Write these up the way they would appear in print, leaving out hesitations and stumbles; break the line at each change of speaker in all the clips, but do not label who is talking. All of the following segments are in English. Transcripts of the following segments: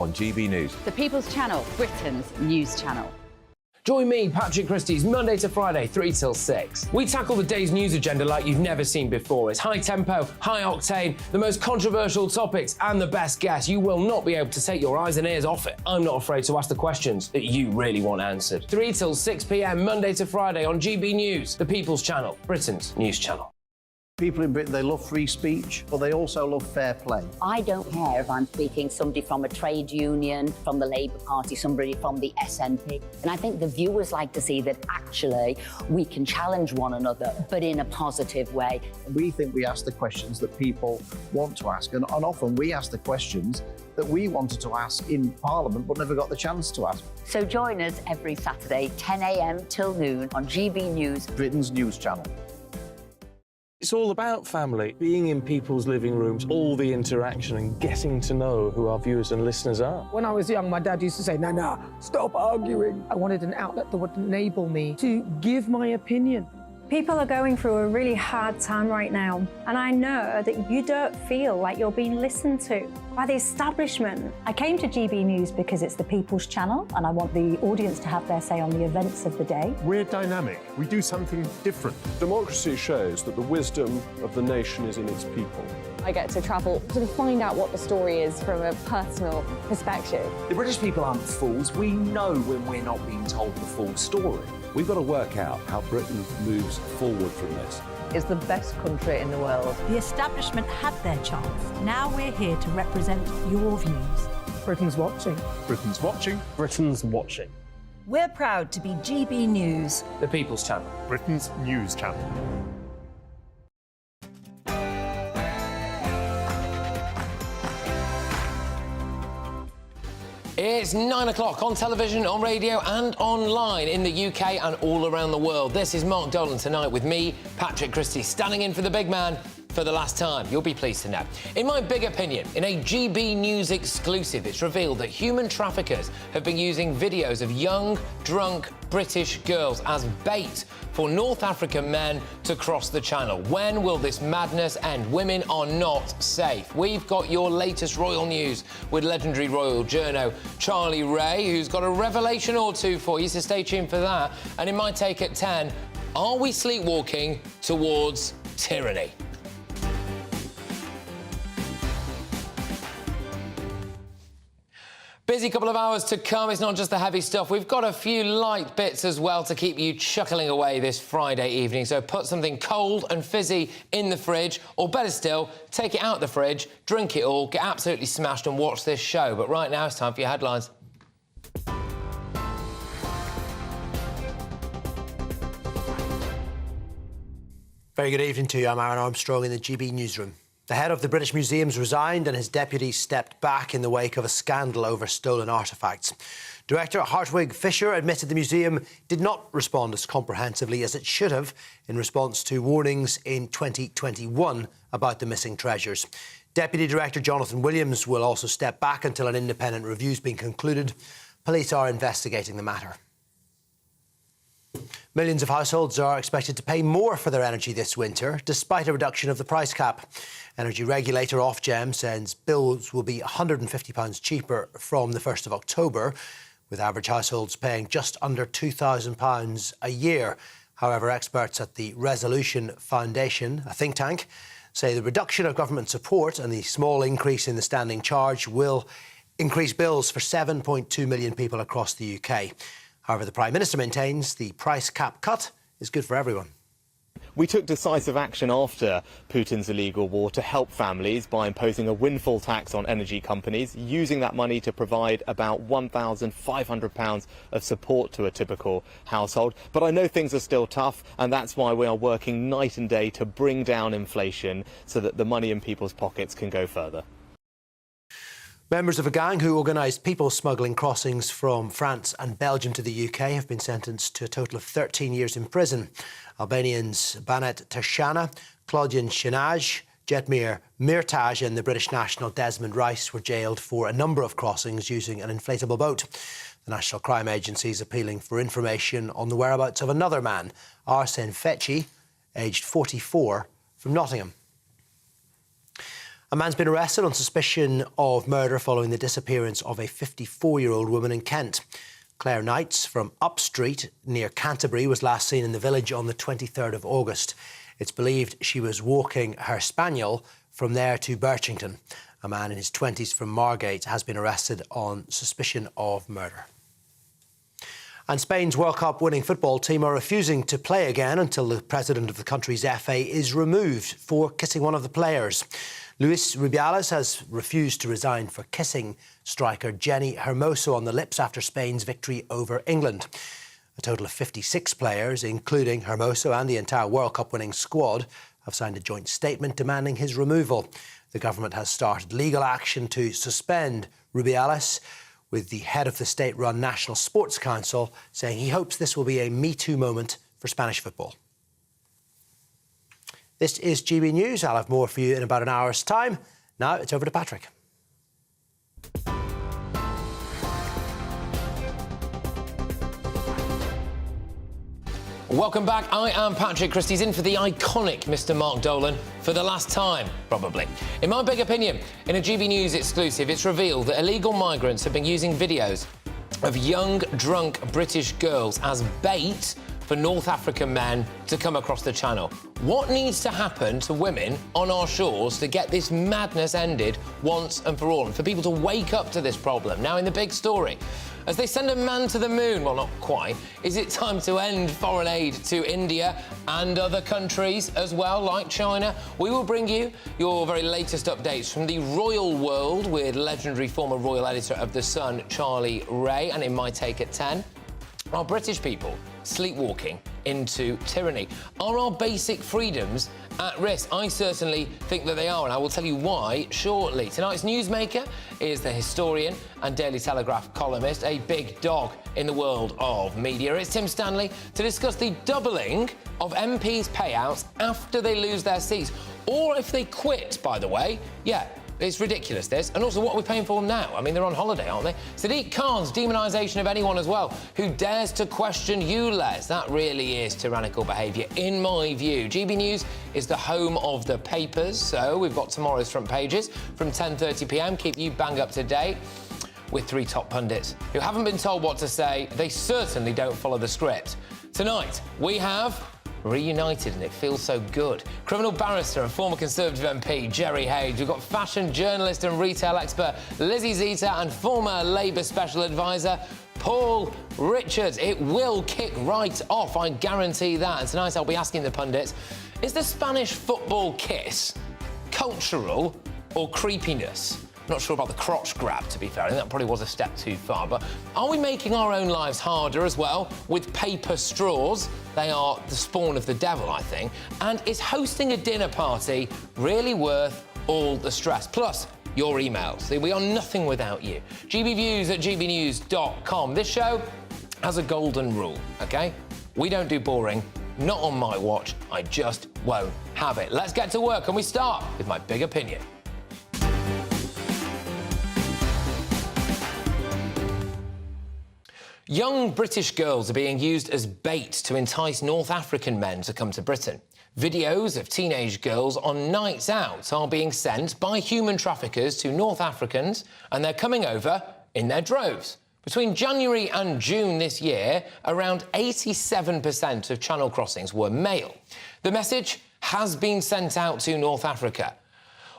on GB News.
The People's Channel, Britain's news channel.
Join me, Patrick Christie's Monday to Friday, 3 till 6. We tackle the day's news agenda like you've never seen before. It's high tempo, high octane, the most controversial topics and the best guests. You will not be able to take your eyes and ears off it. I'm not afraid to ask the questions that you really want answered. 3 till 6 p.m, Monday to Friday on GB News, the People's Channel, Britain's news channel.
People in Britain, they love free speech, but they also love fair play.
I don't care if I'm speaking somebody from a trade union, from the Labour Party, somebody from the SNP. And I think the viewers like to see that actually we can challenge one another, but in a positive way.
We think we ask the questions that people want to ask, and often we ask the questions that we wanted to ask in Parliament but never got the chance to ask.
So join us every Saturday, 10 a.m. till noon on GB News,
Britain's news channel.
It's all about family, being in people's living rooms, all the interaction and getting to know who our viewers and listeners are.
When I was young, my dad used to say, "Nana, stop arguing." I wanted an outlet that would enable me to give my opinion.
People are going through a really hard time right now, and I know that you don't feel like you're being listened to by the establishment. I came to GB News because it's the People's Channel, and I want the audience to have their say on the events of the day.
We're dynamic. We do something different. Democracy shows that the wisdom of the nation is in its people.
I get to travel to find out what the story is from a personal perspective.
The British people aren't fools. We know when we're not being told the full story.
We've got to work out how Britain moves forward from this.
It's the best country in the world.
The establishment had their chance. Now we're here to represent your views.
Britain's watching.
Britain's watching.
Britain's watching.
We're proud to be GB News,
The People's Channel,
Britain's news channel.
It's 9 o'clock on television, on radio and online in the UK and all around the world. This is Mark Dolan tonight with me, Patrick Christie, standing in for the big man for the last time. You'll be pleased to know. In my big opinion, in a GB News exclusive, it's revealed that human traffickers have been using videos of young, drunk British girls as bait for North African men to cross the channel. When will this madness end? Women are not safe. We've got your latest royal news with legendary royal journo Charlie Ray, who's got a revelation or two for you, so stay tuned for that. And in my take at 10, are we sleepwalking towards tyranny? Busy couple of hours to come. It's not just the heavy stuff. We've got a few light bits as well to keep you chuckling away this Friday evening. So put something cold and fizzy in the fridge, or better still, take it out the fridge, drink it all, get absolutely smashed and watch this show. But right now, it's time for your headlines.
Very good evening to you. I'm Aaron Armstrong in the GB newsroom. The head of the British Museums resigned and his deputies stepped back in the wake of a scandal over stolen artefacts. Director Hartwig Fischer admitted the museum did not respond as comprehensively as it should have in response to warnings in 2021 about the missing treasures. Deputy Director Jonathan Williams will also step back until an independent review's been concluded. Police are investigating the matter. Millions of households are expected to pay more for their energy this winter, despite a reduction of the price cap. Energy regulator Ofgem says bills will be £150 cheaper from the 1st of October, with average households paying just under £2,000 a year. However, experts at the Resolution Foundation, a think tank, say the reduction of government support and the small increase in the standing charge will increase bills for 7.2 million people across the UK. However, the Prime Minister maintains the price cap cut is good for everyone.
We took decisive action after Putin's illegal war to help families by imposing a windfall tax on energy companies, using that money to provide about £1,500 of support to a typical household. But I know things are still tough, and that's why we are working night and day to bring down inflation so that the money in people's pockets can go further.
Members of a gang who organised people smuggling crossings from France and Belgium to the UK have been sentenced to a total of 13 years in prison. Albanians Banet Tashana, Claudian Shinaj, Jetmir Mirtaj and the British national Desmond Rice were jailed for a number of crossings using an inflatable boat. The National Crime Agency is appealing for information on the whereabouts of another man, Arsene Fetchi, aged 44, from Nottingham. A man's been arrested on suspicion of murder following the disappearance of a 54-year-old woman in Kent. Claire Knights from Upstreet near Canterbury was last seen in the village on the 23rd of August. It's believed she was walking her spaniel from there to Birchington. A man in his 20s from Margate has been arrested on suspicion of murder. And Spain's World Cup winning football team are refusing to play again until the president of the country's FA is removed for kissing one of the players. Luis Rubiales has refused to resign for kissing striker Jenny Hermoso on the lips after Spain's victory over England. A total of 56 players, including Hermoso and the entire World Cup winning squad, have signed a joint statement demanding his removal. The government has started legal action to suspend Rubiales, with the head of the state-run National Sports Council saying he hopes this will be a Me Too moment for Spanish football. This is GB News. I'll have more for you in about an hour's time. Now it's over to Patrick.
Welcome back. I am Patrick Christie's in for the iconic Mr. Mark Dolan for the last time, probably. In my big opinion, in a GB News exclusive, it's revealed that illegal migrants have been using videos of young, drunk British girls as bait for North African men to come across the channel. What needs to happen to women on our shores to get this madness ended once and for all, and for people to wake up to this problem? Now, in the big story, as they send a man to the moon, well, not quite, is it time to end foreign aid to India and other countries as well, like China? We will bring you your very latest updates from the royal world with legendary former royal editor of The Sun, Charlie Ray, and in my take at 10, are British people sleepwalking into tyranny? Are our basic freedoms at risk? I certainly think that they are, and I will tell you why shortly. Tonight's newsmaker is the historian and Daily Telegraph columnist, a big dog in the world of media. It's Tim Stanley to discuss the doubling of MPs' payouts after they lose their seats, or if they quit, by the way. Yeah, it's ridiculous, this. And also, what are we paying for now? I mean, they're on holiday, aren't they? Sadiq Khan's demonisation of anyone as well who dares to question you, Les. That really is tyrannical behaviour, in my view. GB News is the home of the papers, so we've got tomorrow's front pages from 10:30 p.m. Keep you bang up to date with three top pundits who haven't been told what to say. They certainly don't follow the script. Tonight, we have reunited, and it feels so good. Criminal barrister and former Conservative MP Jerry Hayes. We've got fashion journalist and retail expert Lizzie Zeta and former Labour special advisor Paul Richards. It will kick right off, I guarantee that. And tonight I'll be asking the pundits, is the Spanish football kiss cultural or creepiness? Not sure about the crotch grab, to be fair. I think that probably was a step too far. But are we making our own lives harder as well with paper straws? They are the spawn of the devil, I think. And is hosting a dinner party really worth all the stress? Plus, your emails. We are nothing without you. gbviews@gbnews.com. This show has a golden rule, OK? We don't do boring. Not on my watch. I just won't have it. Let's get to work, and we start with my big opinion. Young British girls are being used as bait to entice North African men to come to Britain. Videos of teenage girls on nights out are being sent by human traffickers to North Africans, and they're coming over in their droves. Between January and June this year, around 87% of channel crossings were male. The message has been sent out to North Africa.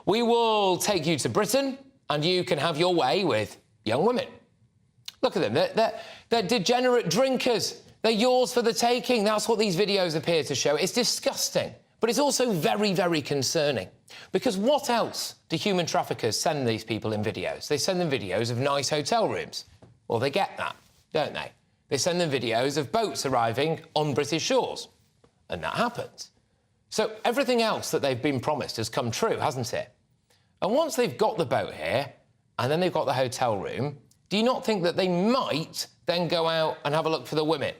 We will take you to Britain, and you can have your way with young women. Look at them. They're degenerate drinkers. They're yours for the taking. That's what these videos appear to show. It's disgusting, but it's also very, very concerning. Because what else do human traffickers send these people in videos? They send them videos of nice hotel rooms. Well, they get that, don't they? They send them videos of boats arriving on British shores. And that happens. So everything else that they've been promised has come true, hasn't it? And once they've got the boat here, and then they've got the hotel room, do you not think that they might then go out and have a look for the women?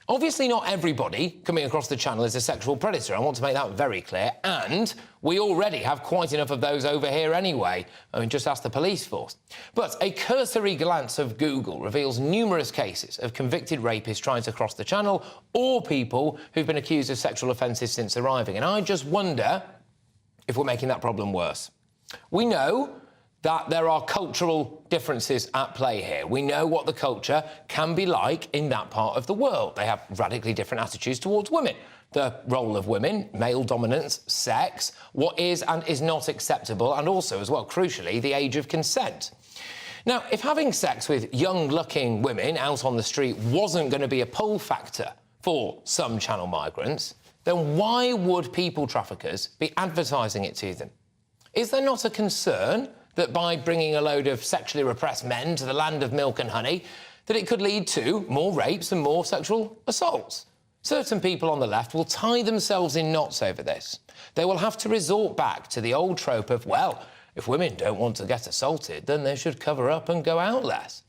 Obviously, not everybody coming across the channel is a sexual predator. I want to make that very clear. And we already have quite enough of those over here anyway. I mean, just ask the police force. But a cursory glance of Google reveals numerous cases of convicted rapists trying to cross the channel, or people who've been accused of sexual offences since arriving. And I just wonder if we're making that problem worse. We know that there are cultural differences at play here. We know what the culture can be like in that part of the world. They have radically different attitudes towards women. The role of women, male dominance, sex, what is and is not acceptable, and also, as well, crucially, the age of consent. Now, if having sex with young-looking women out on the street wasn't going to be a pull factor for some channel migrants, then why would people traffickers be advertising it to them? Is there not a concern that by bringing a load of sexually repressed men to the land of milk and honey, that it could lead to more rapes and more sexual assaults? Certain people on the left will tie themselves in knots over this. They will have to resort back to the old trope of, well, if women don't want to get assaulted, then they should cover up and go out less.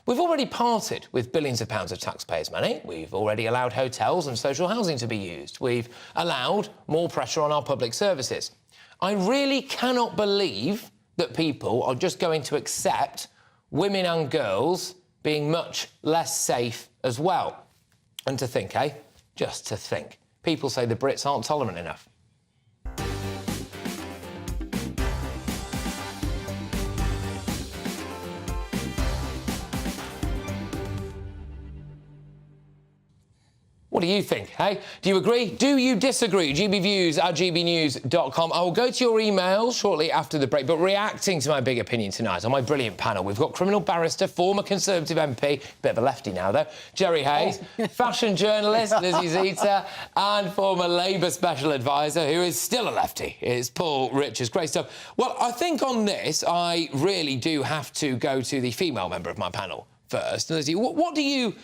We've already parted with billions of pounds of taxpayers' money. We've already allowed hotels and social housing to be used. We've allowed more pressure on our public services. I really cannot believe that people are just going to accept women and girls being much less safe as well. And to think, just to think. People say the Brits aren't tolerant enough. What do you think, hey? Do you agree? Do you disagree? gbviews@gbnews.com. I will go to your emails shortly after the break, but reacting to my big opinion tonight on my brilliant panel, we've got criminal barrister, former Conservative MP, bit of a lefty now, though, Jerry Hayes, fashion journalist, Lizzie Zita, and former Labour special advisor, who is still a lefty, is Paul Richards. Great stuff. Well, I think on this, I really do have to go to the female member of my panel first. Lizzie, what do you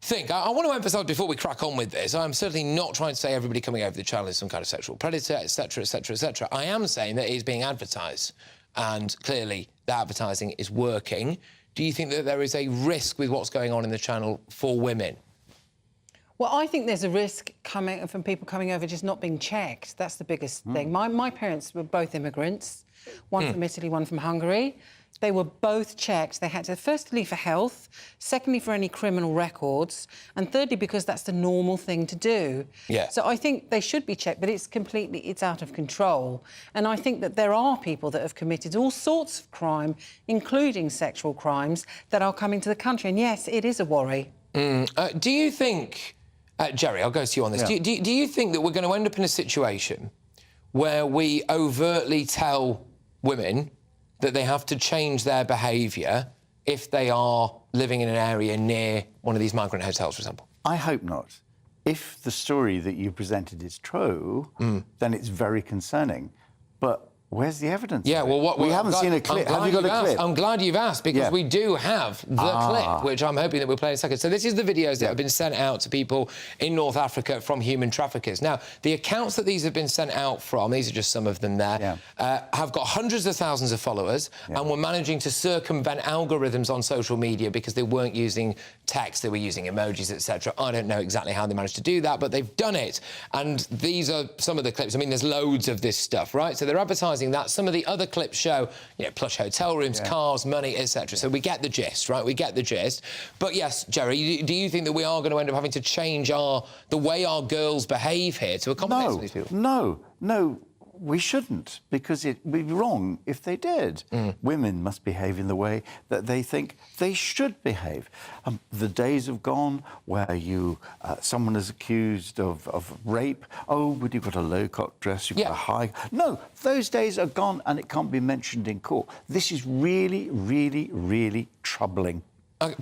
think? I want to emphasise before we crack on with this, I'm certainly not trying to say everybody coming over the channel is some kind of sexual predator, etc, etc, etc. I am saying that it is being advertised, and clearly the advertising is working. Do you think that there is a risk with what's going on in the channel for women?
Well, I think there's a risk coming from people coming over just not being checked. That's the biggest thing. My parents were both immigrants, one from Italy, one from Hungary. They were both checked. They had to, firstly, for health, secondly, for any criminal records, and thirdly, because that's the normal thing to do.
Yeah.
So I think they should be checked, but it's out of control. And I think that there are people that have committed all sorts of crime, including sexual crimes, that are coming to the country. And yes, it is a worry.
Do you think, Jerry, I'll go to you on this.
Yeah.
Do you think that we're going to end up in a situation where we overtly tell women that they have to change their behaviour if they are living in an area near one of these migrant hotels, for example?
I hope not. If the story that you presented is true, then it's very concerning. But where's the evidence?
Yeah, well,
we haven't seen a clip. Have you got a clip?
I'm glad you've asked, because we do have the clip, which I'm hoping that we'll play in a second. So this is the videos that have been sent out to people in North Africa from human traffickers. Now, the accounts that these have been sent out from, these are just some of them there, have got hundreds of thousands of followers, and were managing to circumvent algorithms on social media because they weren't using text, they were using emojis, etc. I don't know exactly how they managed to do that, but they've done it. And these are some of the clips. I mean, there's loads of this stuff, right? So they're advertising that. Some of the other clips show, plush hotel rooms, cars, money, etc. So we get the gist, right? We get the gist. But yes, Jerry, do you think that we are going to end up having to change the way our girls behave here to accommodate these people?
No, we shouldn't, because it would be wrong if they did. Women must behave in the way that they think they should behave. The days have gone where someone is accused of rape. Oh, but you've got a low-cut dress, you've got a high... No, those days are gone, and it can't be mentioned in court. This is really, really, really troubling.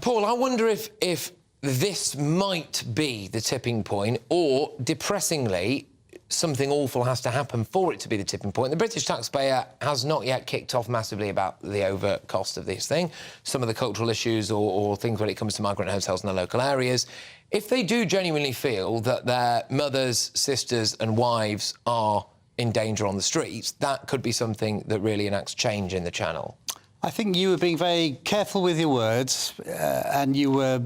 Paul, I wonder if this might be the tipping point, or, depressingly, something awful has to happen for it to be the tipping point. The British taxpayer has not yet kicked off massively about the over cost of this thing, some of the cultural issues or things when it comes to migrant hotels in the local areas. If they do genuinely feel that their mothers, sisters and wives are in danger on the streets, that could be something that really enacts change in the channel.
I think you were being very careful with your words, and you were,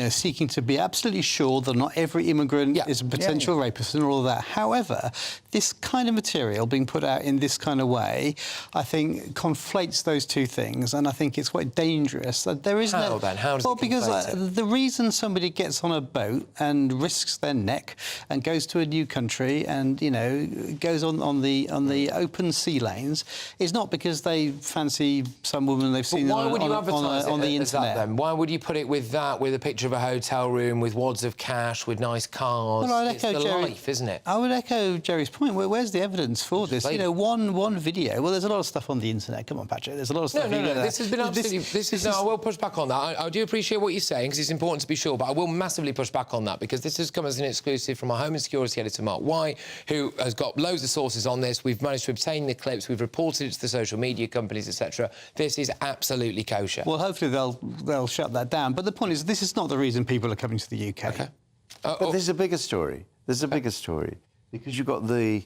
seeking to be absolutely sure that not every immigrant is a potential rapist and all of that. However, this kind of material being put out in this kind of way, I think, conflates those two things, and I think it's quite dangerous. There is
How then? How does it
because
conflate it?
the reason somebody gets on a boat and risks their neck and goes to a new country and goes on the open sea lanes is not because they fancy some woman they've seen
why would you advertise
on the
it as that
internet.
then? Why would you put it with that, with a picture of a hotel room, with wads of cash, with nice cars?
Well, I'd
it's
echo
the
Jerry,
life, isn't it?
I would echo Jerry's point. Where's the evidence for this? One video. Well, there's a lot of stuff on the internet. Come on, Patrick. There's a lot of stuff.
No. This has been absolutely. I will push back on that. I do appreciate what you're saying because it's important to be sure, but I will massively push back on that because this has come as an exclusive from our Home and Security editor, Mark White, who has got loads of sources on this. We've managed to obtain the clips. We've reported it to the social media companies, etc. This is absolutely kosher.
Well, hopefully they'll shut that down. But the point is, this is not the reason people are coming to the UK.
Okay.
But there's a bigger story. There's a bigger story. Because you've got the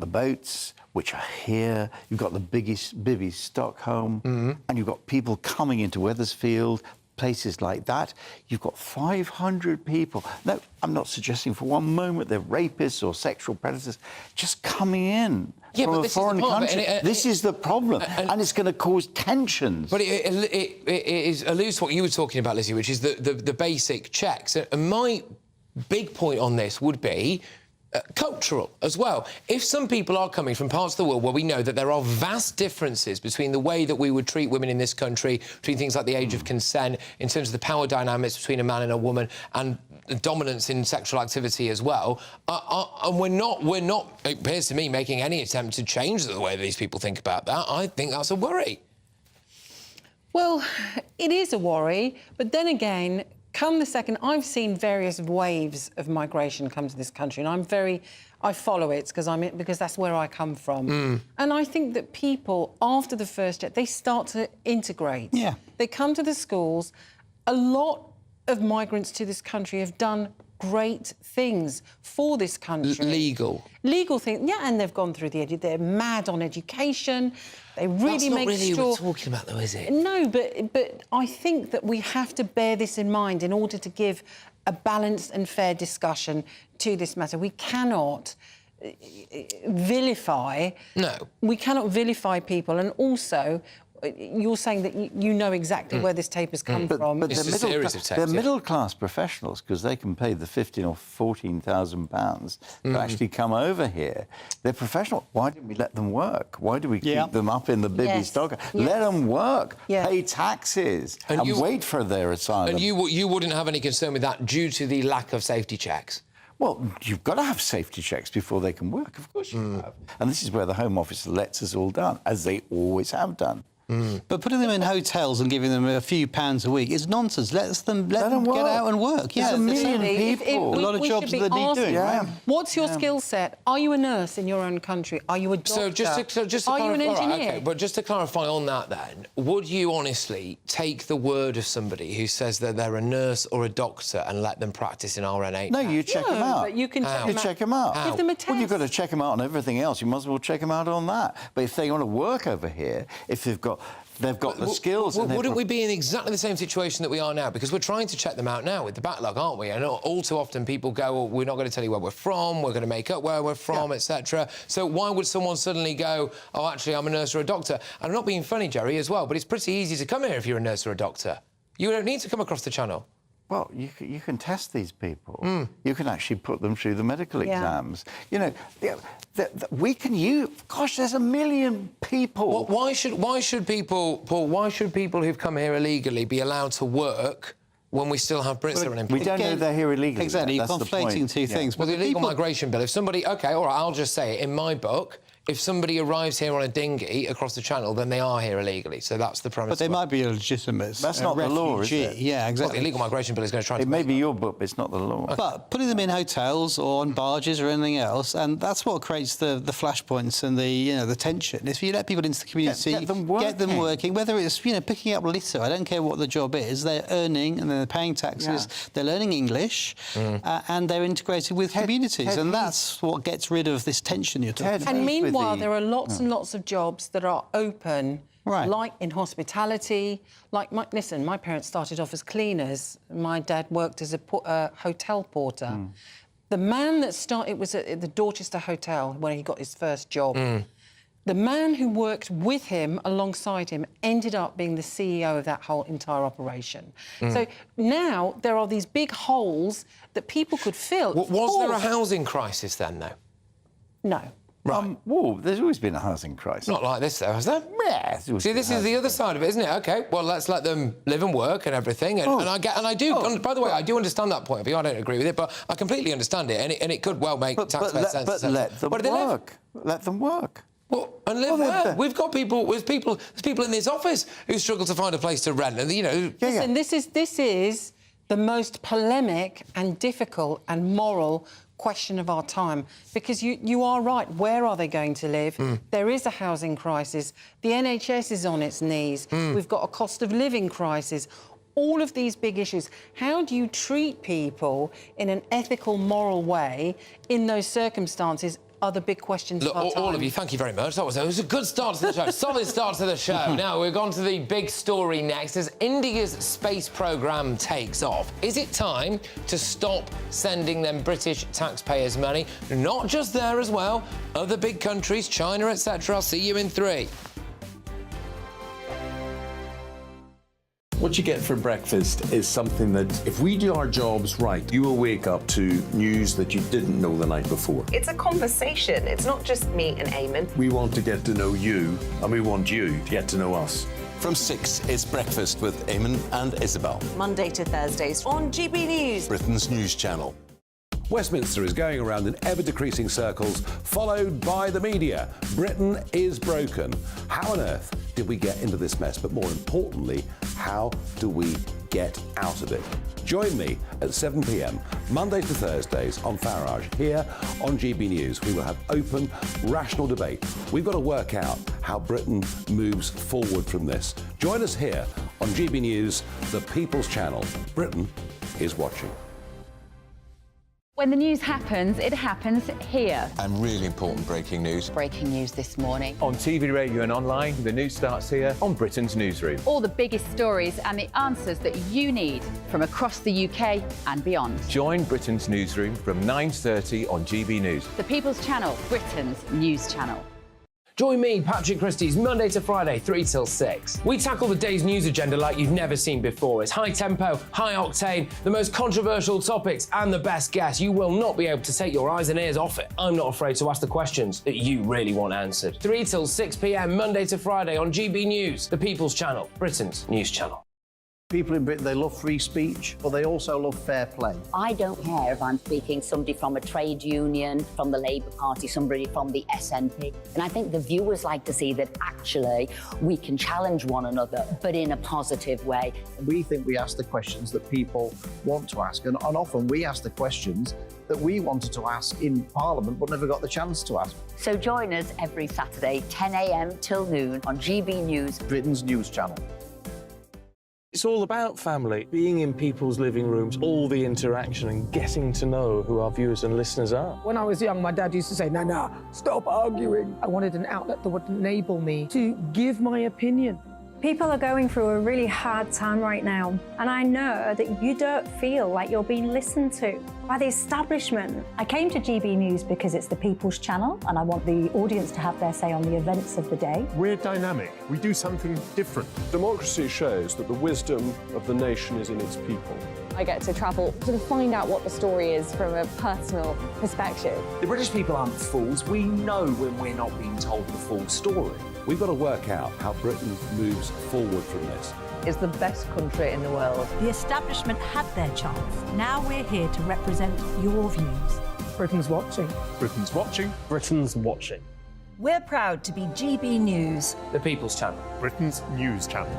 boats, which are here. You've got the Bibby Stockholm, and you've got people coming into Wethersfield, places like that. You've got 500 people. No, I'm not suggesting for one moment they're rapists or sexual predators, just coming in from a foreign country. This is the problem, and it's going to cause tensions.
But it alludes to what you were talking about, Lizzie, which is the basic checks. And my big point on this would be cultural as well. If some people are coming from parts of the world where we know that there are vast differences between the way that we would treat women in this country, between things like the age of consent, in terms of the power dynamics between a man and a woman, and dominance in sexual activity as well, and we're not, it appears to me, making any attempt to change the way these people think about that, I think that's a worry.
Well, it is a worry, but then again, come the second, I've seen various waves of migration come to this country, and I follow it because that's where I come from. And I think that people, after the first jet, they start to integrate. Yeah. They come to the schools. A lot of migrants to this country have done great things for this country. Legal things, yeah, and they've gone through they're mad on education. They really make sure...
That's not really what we're talking about, though, is it?
No, but I think that we have to bear this in mind in order to give a balanced and fair discussion to this matter. We cannot vilify...
No.
We cannot vilify people, and also... You're saying that you know exactly where this tape has come from.
But they're middle-class professionals because they can pay the £15,000 or £14,000 to actually come over here. They're professional. Why didn't we let them work? Why do we keep them up in the Bibby Stock? Let them work, pay taxes, and wait for their asylum.
And you wouldn't have any concern with that due to the lack of safety checks?
Well, you've got to have safety checks before they can work. Of course you have. And this is where the Home Office lets us all down, as they always have done.
But putting them in hotels and giving them a few pounds a week is nonsense. Let them get out and work.
There's a million people.
A lot of jobs that need doing.
Right? What's your skill set? Are you a nurse in your own country? Are you a doctor?
So just to
Are you an engineer?
Right, okay, but just to clarify on that then, would you honestly take the word of somebody who says that they're a nurse or a doctor and let them practice in RN8?
No, you check them out.
But you can
check them out.
Give them a test.
Well, you've got to check them out on everything else. You might as well check them out on that. But if they want to work over here, if they've got the skills.
Wouldn't we be in exactly the same situation that we are now? Because we're trying to check them out now with the backlog, aren't we? And all too often people go, well, we're not going to tell you where we're from, we're going to make up where we're from, etc. So why would someone suddenly go, oh, actually, I'm a nurse or a doctor? And I'm not being funny, Jerry, as well, but it's pretty easy to come here if you're a nurse or a doctor. You don't need to come across the channel.
Well, you can test these people. You can actually put them through the medical exams. You know, we can use... Gosh, there's a million people.
Why should people, Paul, why should people who've come here illegally be allowed to work when we still have Brits that are unemployed?
We don't know they're here illegally.
Exactly, you're conflating two things.
Well, the illegal migration bill, if somebody... OK, all right, I'll just say it. In my book, if somebody arrives here on a dinghy across the channel, then they are here illegally. So that's the premise.
But they might be a legitimate
That's not the law, is it?
Yeah, exactly.
Well, the illegal migration bill is going to try to...
It may be your book, but it's not the law.
Okay. But putting them in hotels or on barges or anything else, and that's what creates the flashpoints and the tension. If you let people into the community, get them working, whether it's picking up litter, I don't care what the job is, they're earning and they're paying taxes, they're learning English, and they're integrated with communities, and that's what gets rid of this tension you're talking about.
And meanwhile, there are lots and lots of jobs that are open
Right.
like in hospitality. Like, my parents started off as cleaners. My dad worked as a hotel porter. The man that started, it was at the Dorchester Hotel when he got his first job. The man who worked with him, alongside him, ended up being the CEO of that whole entire operation. So now there are these big holes that people could fill.
Was there a housing crisis then, though?
No.
Right.
There's always been a housing crisis.
Not like this, though, has there?
Yeah.
See, this is the other side of it, isn't it? OK, well, let's let them live and work and everything. And I do, by the way, I do understand that point of view. I don't agree with it, but I completely understand it, and it could well make taxpayer sense.
But let them work. Let them work.
Well, and live there. We've got people. There's people in this office who struggle to find a place to rent, and you know.
Listen, this is the most polemic and difficult and moral question of our time, because you are right. Where are they going to live? There is a housing crisis. The NHS is on its knees. We've got a cost of living crisis. All of these big issues. How do you treat people in an ethical, moral way in those circumstances are the big questions of our time.
All of you, thank you very much. It was a good start to the show. Solid start to the show. Now, we've gone to the big story next. As India's space programme takes off, is it time to stop sending them British taxpayers' money? Not just there as well. Other big countries, China, etc. I'll see you in 3.
What you get for breakfast is something that, if we do our jobs right, you will wake up to news that you didn't know the night before.
It's a conversation. It's not just me and Eamon.
We want to get to know you, and we want you to get to know us.
From 6, it's Breakfast with Eamon and Isabel.
Monday to Thursdays on GB News.
Britain's news channel.
Westminster is going around in ever-decreasing circles, followed by the media. Britain is broken. How on earth did we get into this mess? But more importantly, how do we get out of it? Join me at 7 p.m, Mondays to Thursdays on Farage, here on GB News. We will have open, rational debate. We've got to work out how Britain moves forward from this. Join us here on GB News, the People's Channel. Britain is watching.
When the news happens, it happens here.
And really important breaking news.
Breaking news this morning.
On TV, radio and online, the news starts here on Britain's Newsroom.
All the biggest stories and the answers that you need from across the UK and beyond.
Join Britain's Newsroom from 9:30 on GB News.
The People's Channel, Britain's news channel.
Join me, Patrick Christie's Monday to Friday, 3 till 6. We tackle the day's news agenda like you've never seen before. It's high tempo, high octane, the most controversial topics and the best guests. You will not be able to take your eyes and ears off it. I'm not afraid to ask the questions that you really want answered. 3 till 6 p.m, Monday to Friday on GB News, the People's Channel, Britain's news channel.
People in Britain, they love free speech, but they also love fair play.
I don't care if I'm speaking somebody from a trade union, from the Labour Party, somebody from the SNP. And I think the viewers like to see that actually we can challenge one another, but in a positive way.
We think we ask the questions that people want to ask, and often we ask the questions that we wanted to ask in Parliament but never got the chance to ask.
So join us every Saturday, 10 a.m. till noon on GB News,
Britain's news channel.
It's all about family, being in people's living rooms, all the interaction and getting to know who our viewers and listeners are.
When I was young, my dad used to say, "Nana, stop arguing." I wanted an outlet that would enable me to give my opinion.
People are going through a really hard time right now, and I know that you don't feel like you're being listened to by the establishment. I came to GB News because it's the People's Channel, and I want the audience to have their say on the events of the day.
We're dynamic. We do something different. Democracy shows that the wisdom of the nation is in its people.
I get to travel to find out what the story is from a personal perspective.
The British people aren't fools. We know when we're not being told the full story.
We've got to work out how Britain moves forward from this.
It's the best country in the world.
The establishment had their chance. Now we're here to represent your views.
Britain's watching.
Britain's watching.
Britain's watching.
We're proud to be GB News,
The People's Channel.
Britain's news channel.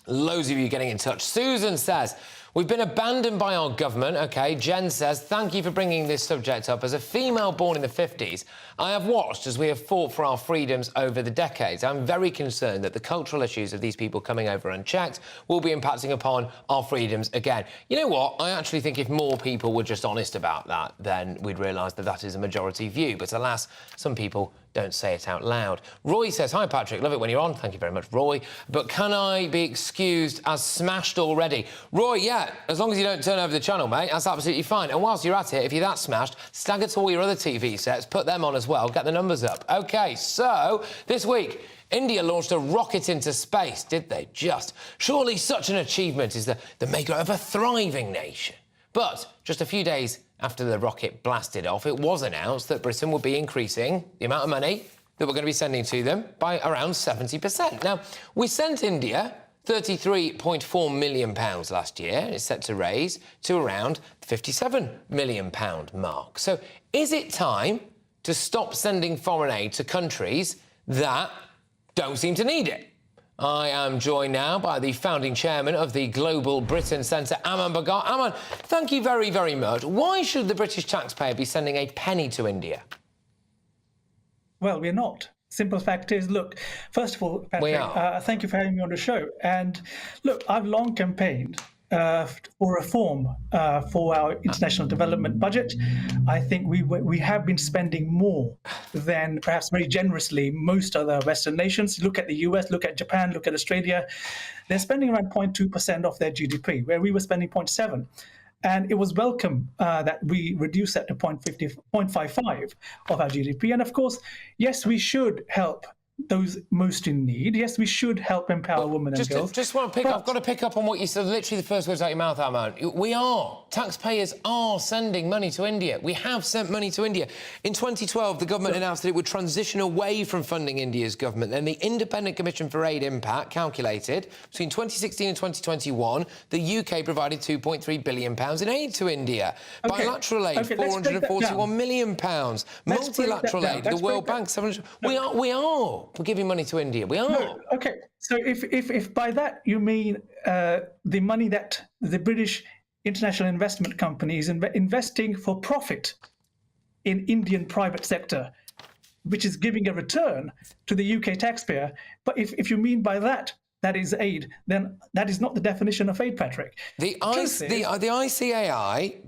Loads of you getting in touch. Susan says, We've been abandoned by our government, OK? Jen says, thank you for bringing this subject up. As a female born in the 50s, I have watched as we have fought for our freedoms over the decades. I'm very concerned that the cultural issues of these people coming over unchecked will be impacting upon our freedoms again. You know what? I actually think if more people were just honest about that, then we'd realise that that is a majority view. But alas, some people don't say it out loud. Roy says, hi, Patrick, love it when you're on. Thank you very much, Roy. But can I be excused as smashed already? Roy, yeah, as long as you don't turn over the channel, mate, that's absolutely fine. And whilst you're at it, if you're that smashed, stagger to all your other TV sets, put them on as well, get the numbers up. OK, so this week, India launched a rocket into space, did they? Just. Surely such an achievement is the maker of a thriving nation. But just a few days after the rocket blasted off, it was announced that Britain would be increasing the amount of money that we're going to be sending to them by around 70%. Now, we sent India £33.4 million last year, and it's set to raise to around the £57 million mark. So is it time to stop sending foreign aid to countries that don't seem to need it? I am joined now by the founding chairman of the Global Britain Centre, Aman Bagar. Aman, thank you very, very much. Why should the British taxpayer be sending a penny to India?
Well, we're not. Simple fact is, look, first of all, Patrick, thank you for having me on the show. And look, I've long campaigned for reform for our international development budget. I think we have been spending more than perhaps very generously most other Western nations. Look at the US, look at Japan, look at Australia. They're spending around 0.2% of their GDP, where we were spending 0.7%. And it was welcome that we reduced that to 0.55 of our GDP. And of course, yes, we should help those most in need. Yes, we should help empower women and girls.
I've got to pick up on what you said, literally the first words out of your mouth, Aman. Taxpayers are sending money to India. We have sent money to India. In 2012, the government announced that it would transition away from funding India's government. Then the Independent Commission for Aid Impact calculated between 2016 and 2021, the UK provided £2.3 billion in aid to India. Bilateral aid, £441 million. Multilateral aid, the World Bank, $700. We're giving money to India. We are.
No, OK, so if by that you mean the money that the British international investment company is investing for profit in Indian private sector, which is giving a return to the UK taxpayer, but if you mean by that is aid, then that is not the definition of aid, Patrick.
The ICAI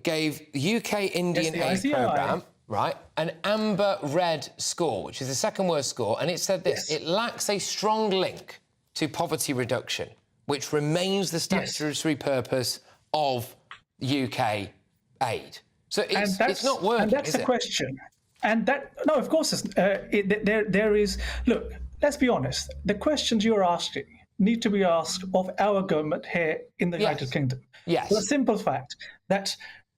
gave UK Indian aid programme, right, an amber red score, which is the second worst score, and it said this: it lacks a strong link to poverty reduction, which remains the statutory purpose of UK aid. So it's not working,
and that's the question. And that, no, of course, there is, look, let's be honest, the questions you're asking need to be asked of our government here in the United Kingdom.
Yes.
For the simple fact that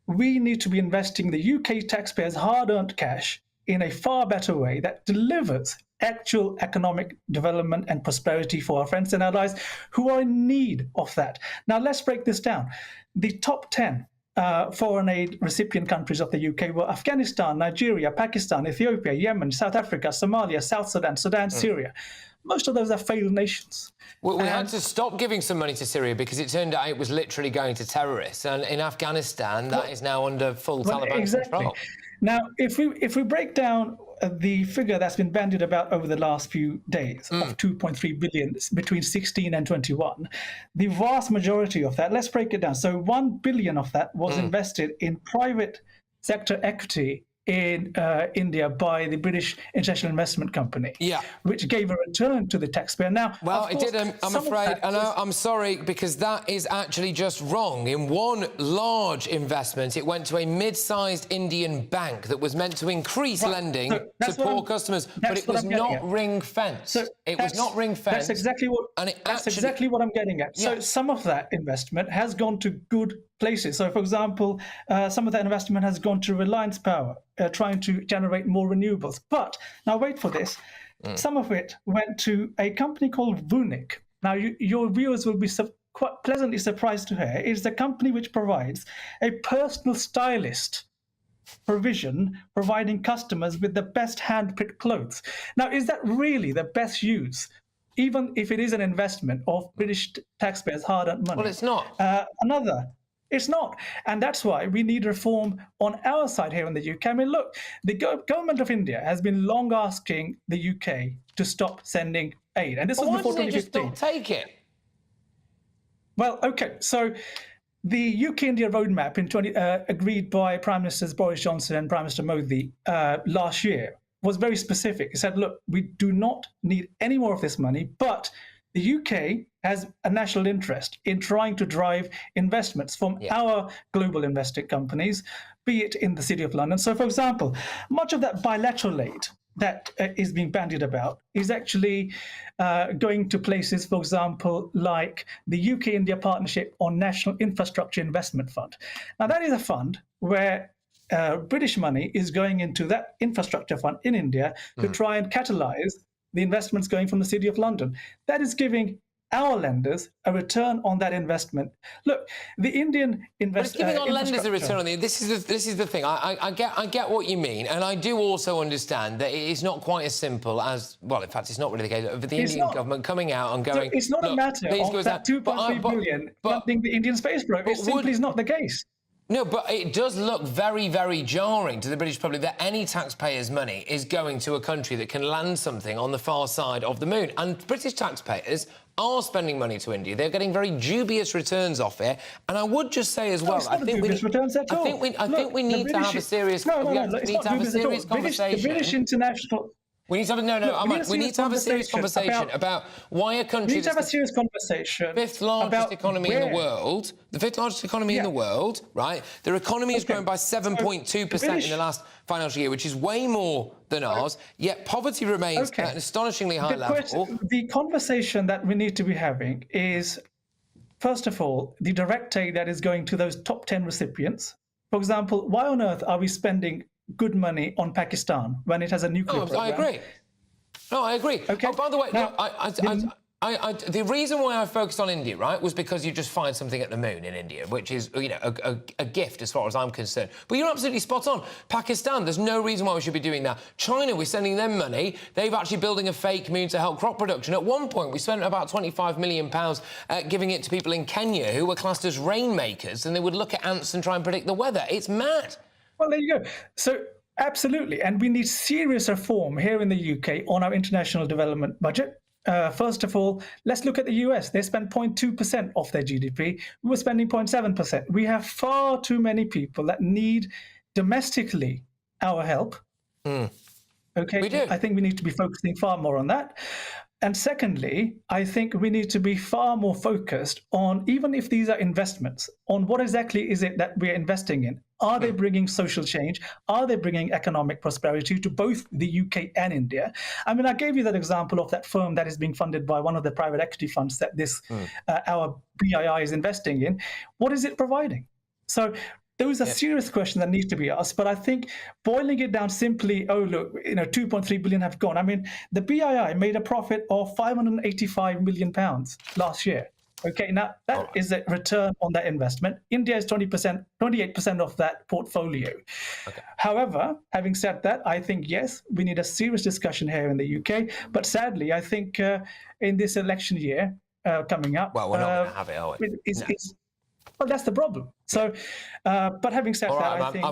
we need to be investing the UK taxpayers' hard-earned cash in a far better way that delivers actual economic development and prosperity for our friends and allies who are in need of that. Now, let's break this down. The top 10 foreign aid recipient countries of the UK were Afghanistan, Nigeria, Pakistan, Ethiopia, Yemen, South Africa, Somalia, South Sudan, Syria. Most of those are failed nations.
We had to stop giving some money to Syria because it turned out it was literally going to terrorists. And in Afghanistan, that is now under full Taliban control.
Now, if we break down the figure that's been bandied about over the last few days of 2.3 billion between 16 and 21, the vast majority of that, let's break it down. So 1 billion of that was invested in private sector equity in India by the British International Investment Company, which gave a return to the taxpayer. Now,
well, it didn't, I'm afraid, and I'm sorry, because that is actually just wrong. In one large investment, it went to a mid-sized Indian bank that was meant to increase lending to poor customers, but it was not ring-fenced. It was not ring-fenced.
That's exactly what I'm getting at. So some of that investment has gone to good places. So, for example, some of that investment has gone to Reliance Power, trying to generate more renewables. But now wait for this. Some of it went to a company called Vunik. Now, your viewers will be quite pleasantly surprised to hear it's the company which provides a personal stylist provision, providing customers with the best hand-picked clothes. Now, is that really the best use? Even if it is an investment of British taxpayers' hard-earned money.
Well, it's not.
Another It's not. And that's why we need reform on our side here in the UK. I mean, look, the government of India has been long asking the UK to stop sending aid. And this was before 2015.
Why doesn't it just not take it?
Well, OK, so the UK-India roadmap agreed by Prime Ministers Boris Johnson and Prime Minister Modi last year was very specific. It said, look, we do not need any more of this money, but the UK has a national interest in trying to drive investments from our global investing companies, be it in the City of London. So, for example, much of that bilateral aid that is being bandied about is actually going to places, for example, like the UK-India Partnership on National Infrastructure Investment Fund. Now, that is a fund where British money is going into that infrastructure fund in India to try and catalyze the investments going from the City of London. That is giving our lenders a return on that investment. Look, the Indian
It's giving our lenders a return on the. This is the thing. I get what you mean, and I do also understand that it's not quite as simple as, well, in fact, it's not really the case. But the Indian government coming out and going,
it's not a matter of that 2.3 billion funding the Indian space program. It simply is not the case.
No, but it does look very, very jarring to the British public that any taxpayer's money is going to a country that can land something on the far side of the moon. And British taxpayers are spending money to India. They're getting very dubious returns off it. And I would just say as well, I think we need to have a serious conversation.
The British international.
We need to have we need to have a serious conversation about why a country.
We need to have a serious conversation.
Fifth largest economy in the world. The fifth largest economy in the world, right? Their economy has grown by 7.2% in the last financial year, which is way more than ours. Yet poverty remains at an astonishingly high level.
The conversation that we need to be having is, first of all, the direct aid that is going to those top 10 recipients. For example, why on earth are we spending good money on Pakistan when it has a nuclear program?
I agree. No, I agree.
Okay.
Oh, by the way, now, the reason why I focused on India, right, was because you just find something at the moon in India, which is, you know, a gift as far as I'm concerned. But you're absolutely spot on. Pakistan, there's no reason why we should be doing that. China, we're sending them money. They've actually building a fake moon to help crop production. At one point, we spent about £25 million giving it to people in Kenya who were classed as rainmakers, and they would look at ants and try and predict the weather. It's mad.
Well, there you go. So, absolutely. And we need serious reform here in the UK on our international development budget. First of all, let's look at the US. They spend 0.2% of their GDP. We were spending 0.7%. We have far too many people that need domestically our help. Okay,
we do.
I think we need to be focusing far more on that. And secondly, I think we need to be far more focused on, even if these are investments, on what exactly is it that we're investing in? Are they bringing social change? Are they bringing economic prosperity to both the UK and India? I mean, I gave you that example of that firm that is being funded by one of the private equity funds that our BII is investing in. What is it providing? So those are serious questions that need to be asked. But I think boiling it down simply, oh, look, 2.3 billion have gone. I mean, the BII made a profit of £585 million last year. Okay, now that is a return on that investment. India is 28% of that portfolio. Okay. However, having said that, I think, yes, we need a serious discussion here in the UK. But sadly, I think in this election year coming up...
Well, we're not going to have it, are we?
Well, that's the problem. So, but having said that, I think...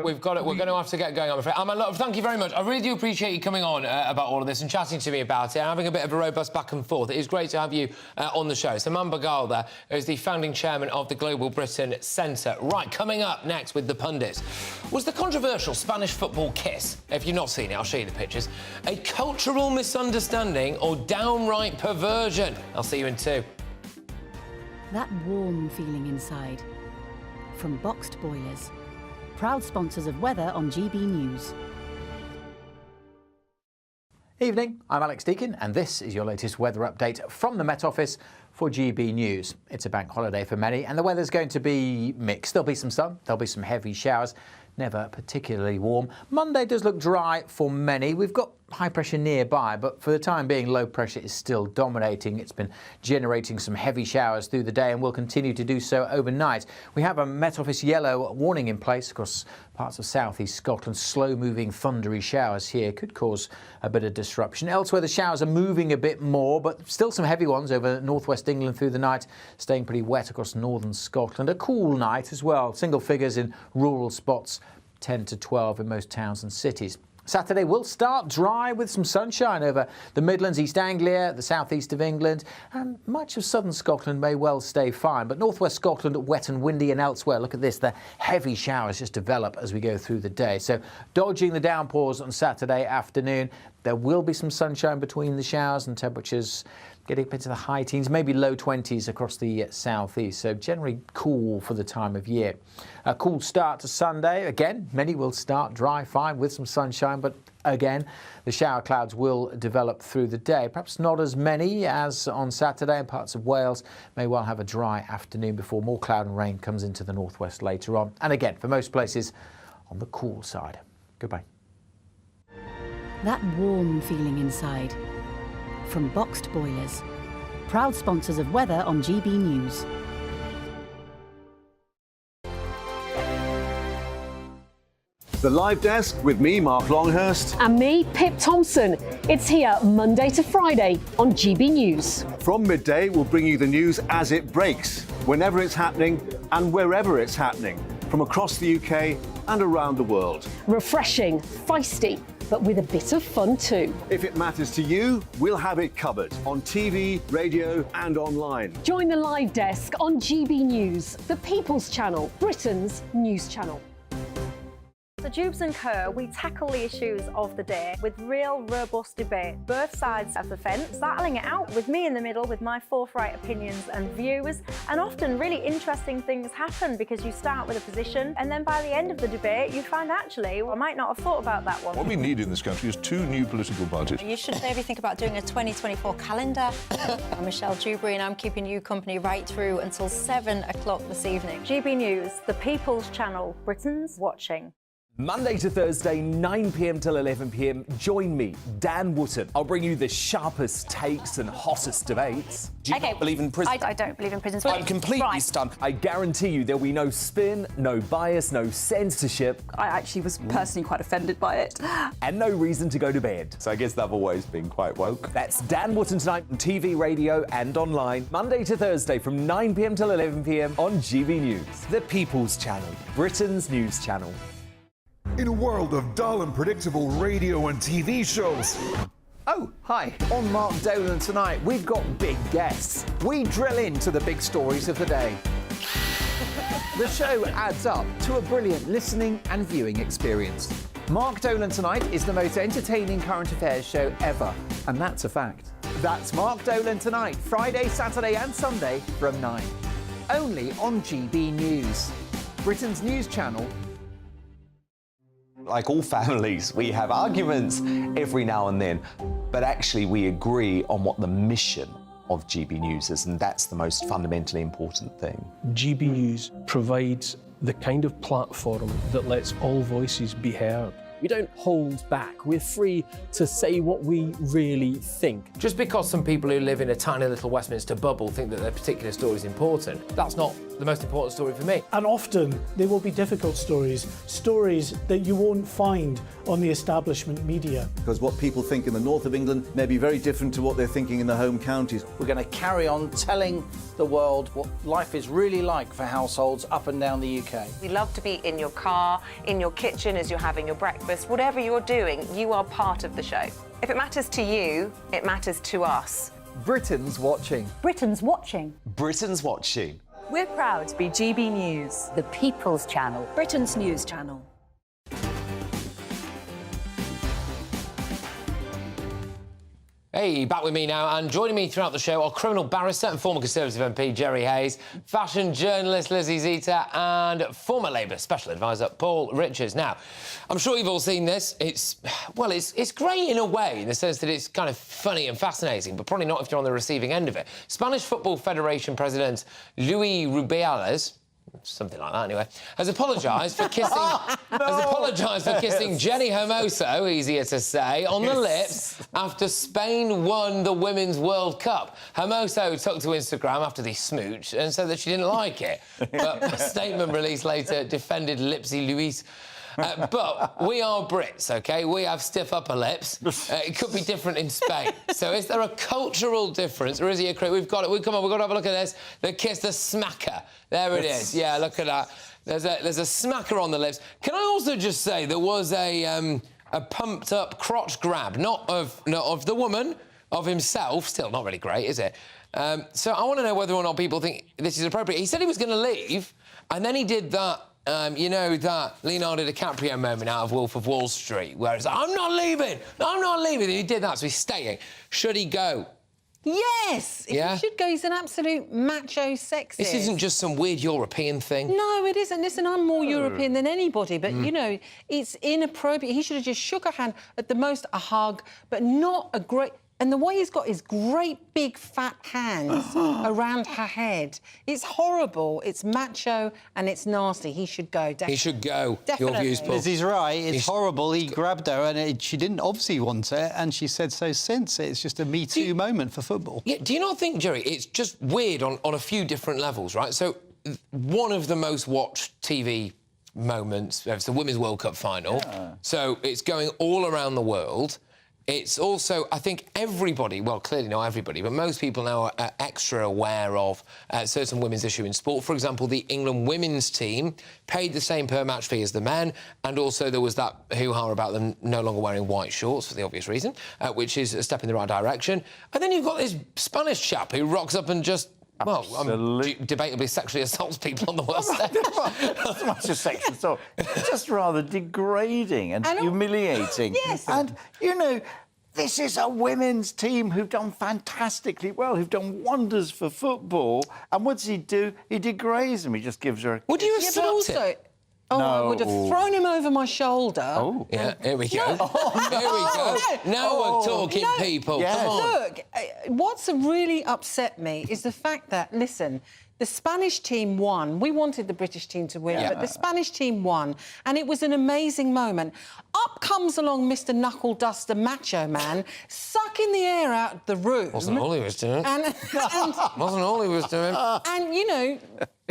We're going to have to get going, I'm afraid. Look, thank you very much. I really do appreciate you coming on about all of this and chatting to me about it and having a bit of a robust back and forth. It is great to have you on the show. So, Man Bagal there is the founding chairman of the Global Britain Centre. Right, coming up next with the pundits was the controversial Spanish football kiss. If you've not seen it, I'll show you the pictures. A cultural misunderstanding or downright perversion? I'll see you in 2.
That warm feeling inside. From Boxed Boilers. Proud sponsors of weather on GB News.
Evening, I'm Alex Deakin, and this is your latest weather update from the Met Office for GB News. It's a bank holiday for many, and the weather's going to be mixed. There'll be some sun, there'll be some heavy showers, never particularly warm. Monday does look dry for many. We've got high pressure nearby, but for the time being, low pressure is still dominating. It's been generating some heavy showers through the day and will continue to do so overnight. We have a Met Office yellow warning in place across parts of southeast Scotland. Slow-moving, thundery showers here could cause a bit of disruption. Elsewhere, the showers are moving a bit more, but still some heavy ones over northwest England through the night, staying pretty wet across northern Scotland. A cool night as well. Single figures in rural spots, 10 to 12 in most towns and cities. Saturday will start dry with some sunshine over the Midlands, East Anglia, the southeast of England, and much of southern Scotland may well stay fine. But northwest Scotland wet and windy, and elsewhere, look at this, the heavy showers just develop as we go through the day. So dodging the downpours on Saturday afternoon. There will be some sunshine between the showers and temperatures getting up into the high teens, maybe low 20s across the southeast. So generally cool for the time of year. A cool start to Sunday. Again, many will start dry, fine with some sunshine, but again, the shower clouds will develop through the day. Perhaps not as many as on Saturday, and parts of Wales may well have a dry afternoon before more cloud and rain comes into the northwest later on. And again, for most places, on the cool side. Goodbye.
That warm feeling inside. From Boxed Boilers, proud sponsors of weather on GB News.
The Live Desk with me, Mark Longhurst.
And me, Pip Thompson. It's here Monday to Friday on GB News.
From midday, we'll bring you the news as it breaks, whenever it's happening and wherever it's happening, from across the UK and around the world.
Refreshing, feisty, but with a bit of fun too.
If it matters to you, we'll have it covered on TV, radio and online.
Join the Live Desk on GB News, the People's Channel, Britain's news channel.
So Jubes and Kerr, we tackle the issues of the day with real robust debate, both sides of the fence, battling it out with me in the middle with my forthright opinions and views. And often really interesting things happen because you start with a position and then by the end of the debate you find actually, well, I might not have thought about that one.
What we need in this country is 2 new political budgets.
You should maybe think about doing a 2024 calendar. I'm Michelle Dewberry and I'm keeping you company right through until 7 o'clock this evening.
GB News, the People's Channel, Britain's watching.
Monday to Thursday, 9 p.m. till 11 p.m. Join me, Dan Wootton. I'll bring you the sharpest takes and hottest debates.
Do you not
believe in prison?
I don't believe in prisons.
I'm completely stunned. I guarantee you there'll be no spin, no bias, no censorship.
I actually was personally quite offended by it.
And no reason to go to bed.
So I guess they've always been quite woke.
That's Dan Wootton tonight on TV, radio and online. Monday to Thursday from 9 p.m. till 11 p.m. on GB News. The People's Channel, Britain's news channel.
In a world of dull and predictable radio and TV shows.
Oh, hi. On Mark Dolan tonight, we've got big guests. We drill into the big stories of the day. The show adds up to a brilliant listening and viewing experience. Mark Dolan Tonight is the most entertaining current affairs show ever, and that's a fact. That's Mark Dolan Tonight, Friday, Saturday and Sunday from 9. Only on GB News, Britain's news channel.
Like all families, we have arguments every now and then, but actually we agree on what the mission of GB News is, and that's the most fundamentally important thing.
GB News provides the kind of platform that lets all voices be heard. We don't hold back. We're free to say what we really think.
Just because some people who live in a tiny little Westminster bubble think that their particular story is important, that's not the most important story for me.
And often they will be difficult stories, stories that you won't find on the establishment media.
Because what people think in the north of England may be very different to what they're thinking in the home counties.
We're going to carry on telling the world what life is really like for households up and down the UK.
We love to be in your car, in your kitchen as you're having your breakfast. Whatever you're doing, you are part of the show. If it matters to you, it matters to us.
Britain's watching.
Britain's watching.
Britain's watching.
We're proud to be GB News,
the People's Channel,
Britain's news channel.
Hey, back with me now, and joining me throughout the show are criminal barrister and former Conservative MP Jerry Hayes, fashion journalist Lizzie Zeta, and former Labour Special Advisor Paul Richards. Now, I'm sure you've all seen this. It's great in a way, in the sense that it's kind of funny and fascinating, but probably not if you're on the receiving end of it. Spanish Football Federation President Luis Rubiales something like that anyway, has apologised for kissing has apologised for kissing Jenny Hermoso, easier to say, on the lips after Spain won the Women's World Cup. Hermoso took to Instagram after the smooch and said that she didn't like it. But a statement released later defended Lipsy Louise. But we are Brits, OK? We have stiff upper lips. It could be different in Spain. So is there a cultural difference, or is it a... We've got it. Come on, we've got to have a look at this. The kiss, the smacker. There it is. Yeah, look at that. There's a smacker on the lips. Can I also just say there was a pumped-up crotch grab, not of the woman, of himself. Still not really great, is it? So I want to know whether or not people think this is appropriate. He said he was going to leave, and then he did that... you know, that Leonardo DiCaprio moment out of Wolf of Wall Street, where it's like, I'm not leaving! And he did that, so he's staying. Should he go?
Yes!
Yeah?
He should go. He's an absolute macho sexist.
This isn't just some weird European thing.
No, it isn't. Listen, I'm more European than anybody, but, you know, it's inappropriate. He should have just shook her hand, at the most a hug, but not a great... And the way he's got his great big fat hands around her head, it's horrible, it's macho and it's nasty. He should go, definitely.
He should go.
Definitely.
Your views, Paul?
He's right, it's horrible. He grabbed her and she didn't obviously want it, and she said so since. It's just a Me Too moment for football.
Yeah, do you not think, Jerry, it's just weird on a few different levels, right? So, one of the most watched TV moments, it's the Women's World Cup final, so it's going all around the world. It's also, I think, everybody, well, clearly not everybody, but most people now are extra aware of certain women's issue in sport. For example, the England women's team paid the same per-match fee as the men, and also there was that hoo-ha about them no longer wearing white shorts, for the obvious reason, which is a step in the right direction. And then you've got this Spanish chap who rocks up and just... Well, debatably sexually assaults people on the world stage.
Not so much a sexual assault, just rather degrading and humiliating.
Yes.
And, you know, this is a women's team who've done fantastically well, who've done wonders for football. And what does he do? He degrades them. He just gives her a...
Would you have
but
slapped
also...
him?
Oh,
No.
I would have thrown him over my shoulder.
Oh.
Yeah, here we go.
No.
Here we go. Now we're talking,
No.
people.
Yes.
Come on.
Look, what's really upset me is the fact that, listen, the Spanish team won. We wanted the British team to win, but the Spanish team won, and it was an amazing moment. Up comes along Mr. Knuckle Duster Macho Man, sucking the air out of the room.
Wasn't all he was doing. Wasn't all he was doing.
And, you know...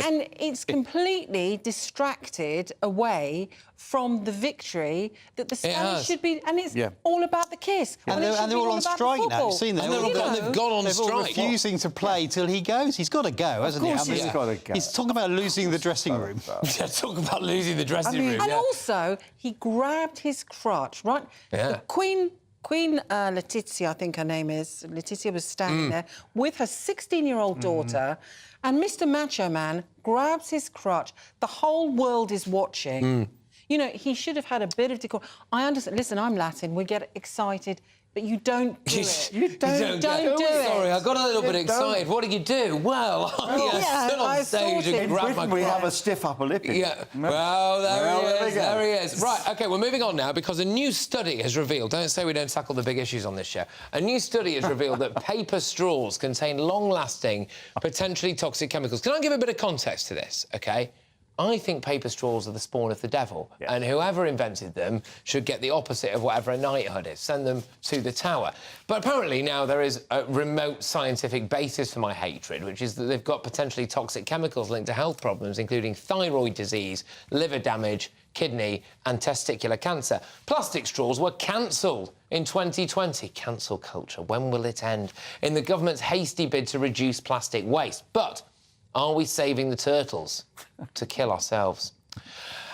And it's completely distracted away from the victory that the Spanish should be... And it's all about the kiss.
And they're all on strike now. You've seen them.
They've gone on
They're
strike.
all refusing to play till he goes. He's got to go, hasn't he?
Of course he's got to go.
He's talking about losing the dressing room.
Yeah, talk about losing the dressing room.
And also, he grabbed his crotch, right?
Yeah.
The Queen Letizia, I think her name is, Letizia was standing there with her 16-year-old daughter, and Mr. Macho Man grabs his crotch. The whole world is watching. You know, he should have had a bit of decorum. I understand. Listen, I'm Latin. We get excited. But you don't do it.
You don't
do it.
Sorry, I got a little bit excited. What did you do? Well, I stood on stage and grabbed my crotch.
We have a stiff upper lip.
Yeah. Well, there he is. Right, OK, we're moving on now because a new study has revealed... Don't say we don't tackle the big issues on this show. A new study has revealed that paper straws contain long-lasting, potentially toxic chemicals. Can I give a bit of context to this, OK? I think paper straws are the spawn of the devil, and whoever invented them should get the opposite of whatever a knighthood is, send them to the tower. But apparently now there is a remote scientific basis for my hatred, which is that they've got potentially toxic chemicals linked to health problems, including thyroid disease, liver damage, kidney and testicular cancer. Plastic straws were cancelled in 2020. Cancel culture, when will it end? In the government's hasty bid to reduce plastic waste. But are we saving the turtles to kill ourselves?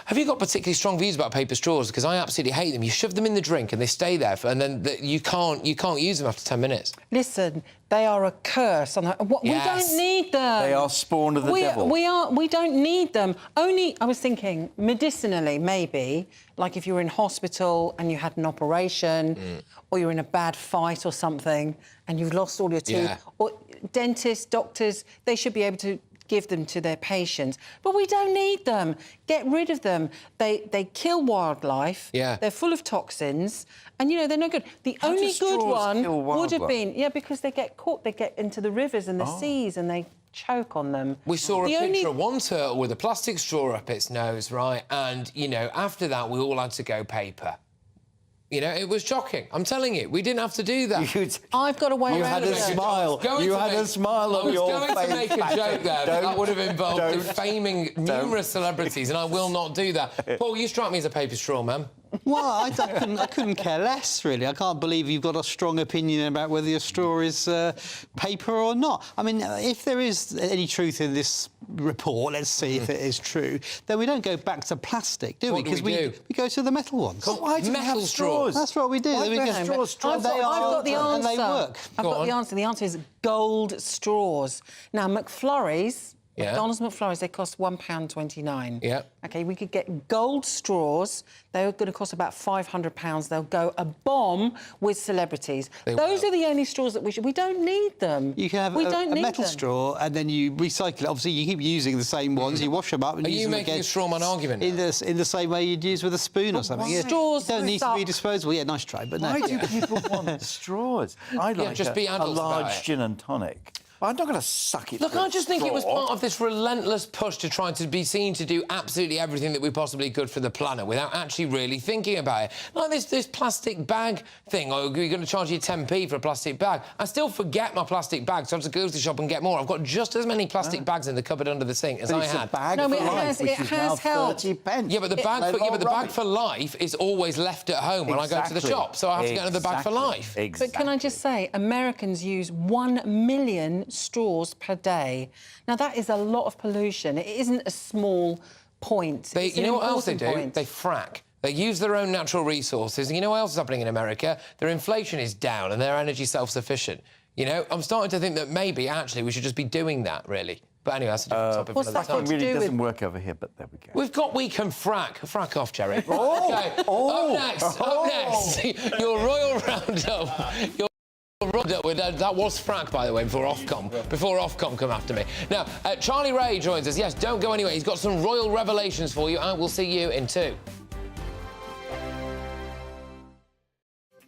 Have you got particularly strong views about paper straws? Because I absolutely hate them. You shove them in the drink and they stay there, and then you can't use them after 10 minutes.
Listen, they are a curse. We don't need them.
They are spawn of the devil.
We don't need them. Only, I was thinking, medicinally, maybe, like if you were in hospital and you had an operation, or you're in a bad fight or something, and you've lost all your teeth, or dentists, doctors, they should be able to give them to their patients. But we don't need them. Get rid of them. They kill wildlife.
Yeah.
They're full of toxins. And, you know, they're no good. The
How do
only good
straws
one
kill
would have
wildlife?
been... Yeah, because they get caught. They get into the rivers and the seas and they choke on them.
We saw a
The
picture of one turtle with a plastic straw up its nose, right? And, you know, after that, we all had to go paper. You know, it was shocking. I'm telling you, we didn't have to do that.
I've got a way
You
around
had a
it.
smile. You had a smile on your face.
I was going to make a joke there, but that would have involved
Don't.
defaming numerous celebrities, and I will not do that. Paul, you strike me as a paper straw man.
Well, I couldn't care less, really. I can't believe you've got a strong opinion about whether your straw is paper or not. I mean, if there is any truth in this report, let's see if it is true, then we don't go back to plastic, do we?
What do we do?
We go to the metal ones.
Why do you have straws?
That's what we do.
Why do you have straws?
I've got the answer.
And they work.
I've got the answer. The answer is gold straws. Now, McFlurry's,
Yeah.
McDonald's McFlurry's, they cost £1.29.
Yeah.
OK, we could get gold straws. They're going to cost about £500. They'll go a bomb with celebrities. Those are the only straws that we don't need them.
You can have a metal straw and then you recycle it. Obviously, you keep using the same ones. You wash them up and
Are
use
you
them
making
again
a straw man argument?
in the same way you'd use with a spoon or something. Yeah.
Straws
don't need to be
suck.
disposable. Yeah, nice try, but no.
Why do people want straws? I like
just be
a
adults about
large
it.
gin and tonic. I'm not going to suck it.
Look,
through
I
a
just think it was
straw.
part of this relentless push to try to be seen to do absolutely everything that we possibly could for the planet without actually really thinking about it. Like this plastic bag thing, or you're going to charge you 10p for a plastic bag. I still forget my plastic bag, so I have to go to the shop and get more. I've got just as many plastic bags in the cupboard under the sink as
But
I
it's a
had.
bag
No, but
for
it
life,
has-
which
it
is
has
now
helped.
30 pence.
Yeah, but the bag for life is always left at home when I go to the
Exactly.
shop, so I have to get another bag for life.
But can I just say, Americans use 1 million straws per day. Now, that is a lot of pollution. It isn't a small point. It's
You
an
know what else they
important
do?
point.
They frack. They use their own natural resources. And you know what else is happening in America? Their inflation is down and they're energy self-sufficient. You know, I'm starting to think that maybe, actually, we should just be doing that, really. But anyway, that's a different topic for another time.
It really doesn't work over here, but there we go.
We can frack. Frack off, Jerry. Okay. Up next, your Royal Roundup. That was frack, by the way, before Ofcom come after me. Now, Charlie Ray joins us. Yes, don't go anywhere. He's got some royal revelations for you, and we'll see you in 2.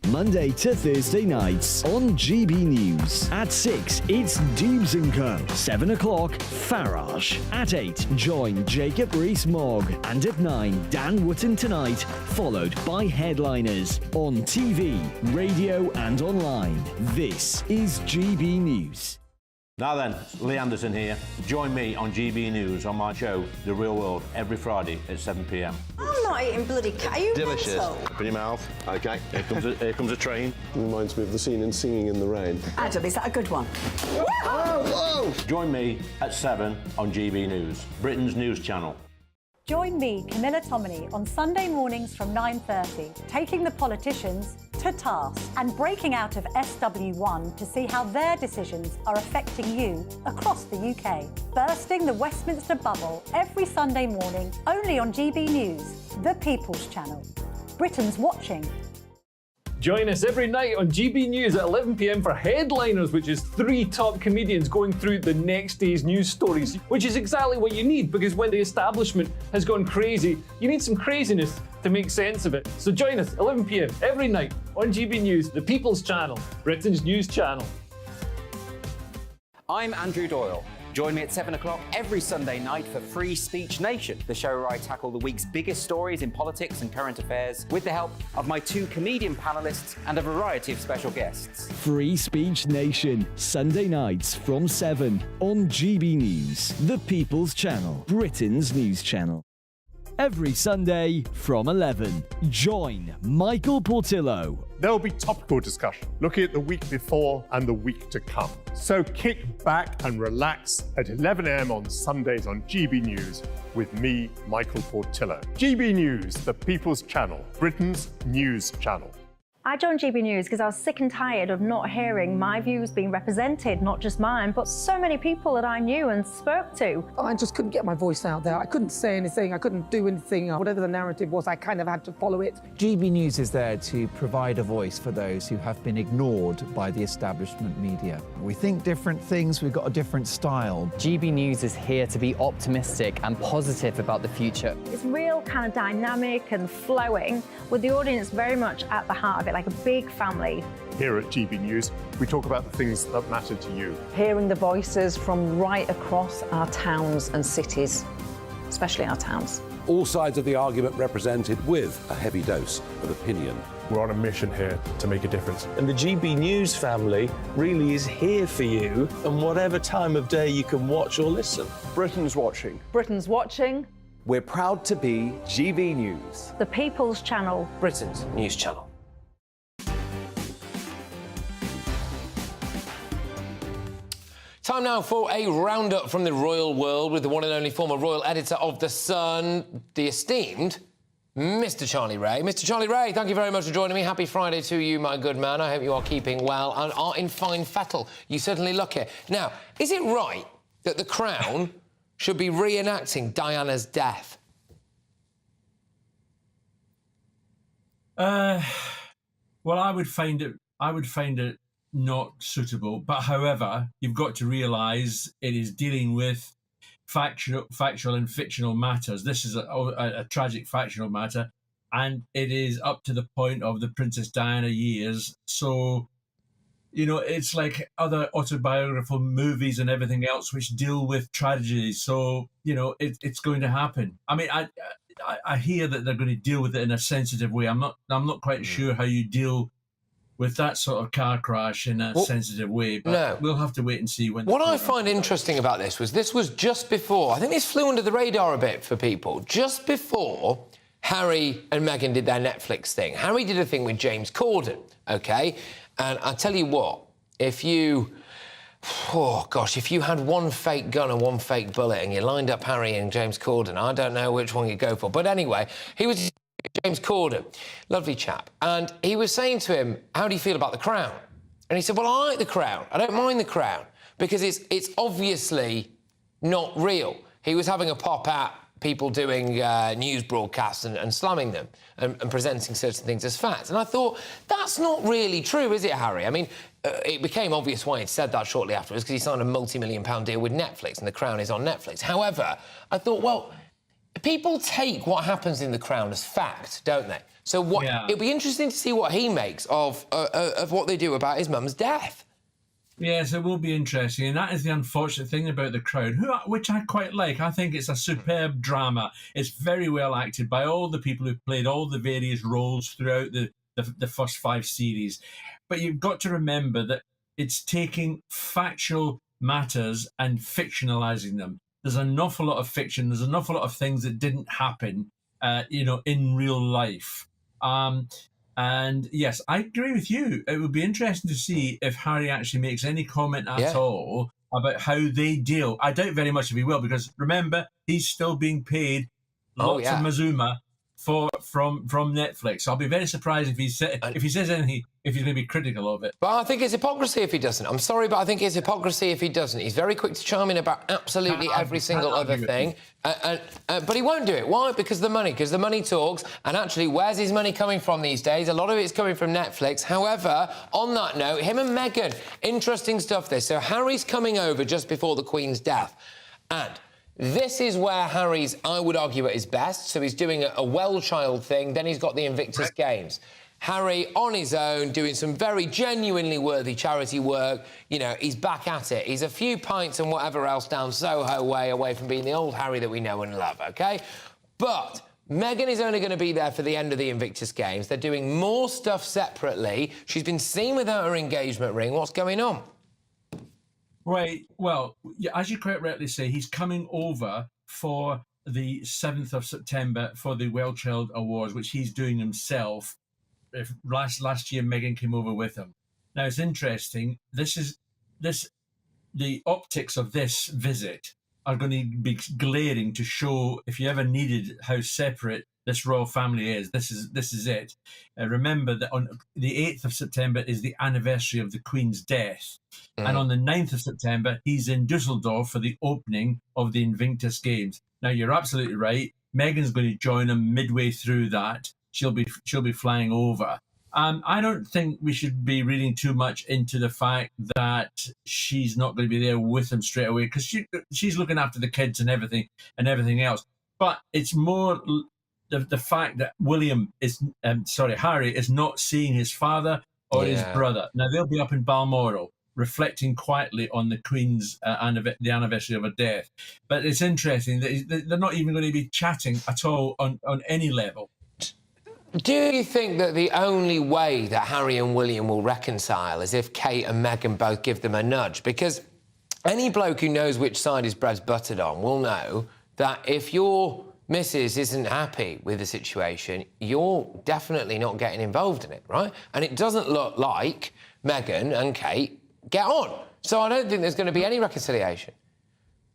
Monday to Thursday nights on GB News. At 6, it's Dubes & Co. 7 o'clock, Farage. At 8, join Jacob Rees-Mogg. And at 9, Dan Wootton Tonight, followed by Headliners. On TV, radio and online. This is GB News.
Now then, Lee Anderson here. Join me on GB News on my show, The Real World, every Friday at 7 p.m.
I'm not eating bloody cat. Are you
Delicious.
mental?
Open your mouth. OK, here comes a train.
Reminds me of the scene in Singing in the Rain.
Adam, is that a good one?
Whoa! Join me at 7 on GB News, Britain's news channel.
Join me, Camilla Tominey, on Sunday mornings from 9:30, taking the politicians to task and breaking out of SW1 to see how their decisions are affecting you across the UK. Bursting the Westminster bubble every Sunday morning, only on GB News, the People's Channel. Britain's watching.
Join us every night on GB News at 11 p.m. for Headliners, which is 3 top comedians going through the next day's news stories, which is exactly what you need, because when the establishment has gone crazy, you need some craziness to make sense of it. So join us 11 p.m. every night on GB News, the People's Channel, Britain's news channel.
I'm Andrew Doyle. Join me at 7 o'clock every Sunday night for Free Speech Nation, the show where I tackle the week's biggest stories in politics and current affairs with the help of my 2 comedian panellists and a variety of special guests.
Free Speech Nation, Sunday nights from 7 on GB News, the People's Channel, Britain's news channel. Every Sunday from 11, join Michael Portillo.
There will be topical discussion, looking at the week before and the week to come. So kick back and relax at 11 a.m. on Sundays on GB News with me, Michael Portillo. GB News, the People's Channel, Britain's news channel.
I joined GB News because I was sick and tired of not hearing my views being represented, not just mine, but so many people that I knew and spoke to.
I just couldn't get my voice out there. I couldn't say anything. I couldn't do anything. Whatever the narrative was, I kind of had to follow it.
GB News is there to provide a voice for those who have been ignored by the establishment media. We think different things, we've got a different style.
GB News is here to be optimistic and positive about the future.
It's real kind of dynamic and flowing, with the audience very much at the heart of it, like a big family.
Here at GB News, we talk about the things that matter to you.
Hearing the voices from right across our towns and cities, especially our towns.
All sides of the argument represented with a heavy dose of opinion.
We're on a mission here to make a difference.
And the GB News family really is here for you, and whatever time of day you can watch or listen.
Britain's watching.
Britain's watching.
We're proud to be GB News.
The People's Channel.
Britain's news channel. Time now for a roundup from the royal world with the one and only former royal editor of The Sun, the esteemed Mr. Charlie Ray. Mr. Charlie Ray, thank you very much for joining me. Happy Friday to you, my good man. I hope you are keeping well and are in fine fettle. You certainly look it. Now, is it right that the Crown should be reenacting Diana's death?
Well, I would find it not suitable. But however, you've got to realise it is dealing with factual and fictional matters. This is a tragic factual matter, and it is up to the point of the Princess Diana years. So, you know, it's like other autobiographical movies and everything else which deal with tragedies. So, you know, it's going to happen. I mean, I hear that they're going to deal with it in a sensitive way. I'm not quite sure how you deal with that sort of car crash in a sensitive way, but we'll have to wait and see when.
What I find interesting about this was just before, I think this flew under the radar a bit for people, just before Harry and Meghan did their Netflix thing. Harry did a thing with James Corden, OK? And I tell you what, if you had one fake gun and one fake bullet and you lined up Harry and James Corden, I don't know which one you'd go for. But anyway, he was James Corden, lovely chap. And he was saying to him, how do you feel about the Crown? And he said, well, I like the Crown. I don't mind the Crown because it's obviously not real. He was having a pop at people doing news broadcasts and slamming them and presenting certain things as facts. And I thought, that's not really true, is it, Harry? I mean, it became obvious why he'd said that shortly afterwards because he signed a multi-million-pound deal with Netflix and the Crown is on Netflix. However, I thought, well, people take what happens in The Crown as fact, don't they? So it'll be interesting to see what he makes of what they do about his mum's death.
Yes, it will be interesting, and that is the unfortunate thing about The Crown, which I quite like. I think it's a superb drama. It's very well acted by all the people who've played all the various roles throughout the first 5 series. But you've got to remember that it's taking factual matters and fictionalising them. There's an awful lot of fiction. There's an awful lot of things that didn't happen, in real life. And yes, I agree with you. It would be interesting to see if Harry actually makes any comment at all about how they deal. I doubt very much if he will, because remember, he's still being paid lots of Mazuma from Netflix. So I'll be very surprised if he says anything, if he's going to be critical of it.
But I think it's hypocrisy if he doesn't. I'm sorry, but I think it's hypocrisy if he doesn't. He's very quick to chime in about absolutely every single other thing. But he won't do it. Why? Because the money talks. And actually, where's his money coming from these days? A lot of it's coming from Netflix. However, on that note, him and Meghan, interesting stuff this. So Harry's coming over just before the Queen's death. And this is where Harry's, I would argue, at his best. So he's doing a well-child thing. Then he's got the Invictus Games. Harry, on his own, doing some very genuinely worthy charity work. You know, he's back at it. He's a few pints and whatever else down Soho way away from being the old Harry that we know and love, OK? But Meghan is only going to be there for the end of the Invictus Games. They're doing more stuff separately. She's been seen without her engagement ring. What's going on?
Right. Well, as you quite rightly say, he's coming over for the 7th of September for the Well Child Awards, which he's doing himself. Last year, Meghan came over with him. Now, it's interesting. The optics of this visit are going to be glaring to show, if you ever needed how separate this royal family is, this is it. Remember that on the 8th of September is the anniversary of the Queen's death. And on the 9th of September, he's in Dusseldorf for the opening of the Invictus Games. Now, you're absolutely right. Meghan's going to join him midway through that. She'll be flying over. I don't think we should be reading too much into the fact that she's not going to be there with him straight away, because she's looking after the kids and everything else. But it's more the fact that Harry is not seeing his father or his brother. Now, they'll be up in Balmoral, reflecting quietly on the Queen's the anniversary of her death. But it's interesting that they're not even going to be chatting at all on any level.
Do you think that the only way that Harry and William will reconcile is if Kate and Meghan both give them a nudge? Because any bloke who knows which side his bread's buttered on will know that if your missus isn't happy with the situation, you're definitely not getting involved in it, right? And it doesn't look like Meghan and Kate get on. So I don't think there's going to be any reconciliation.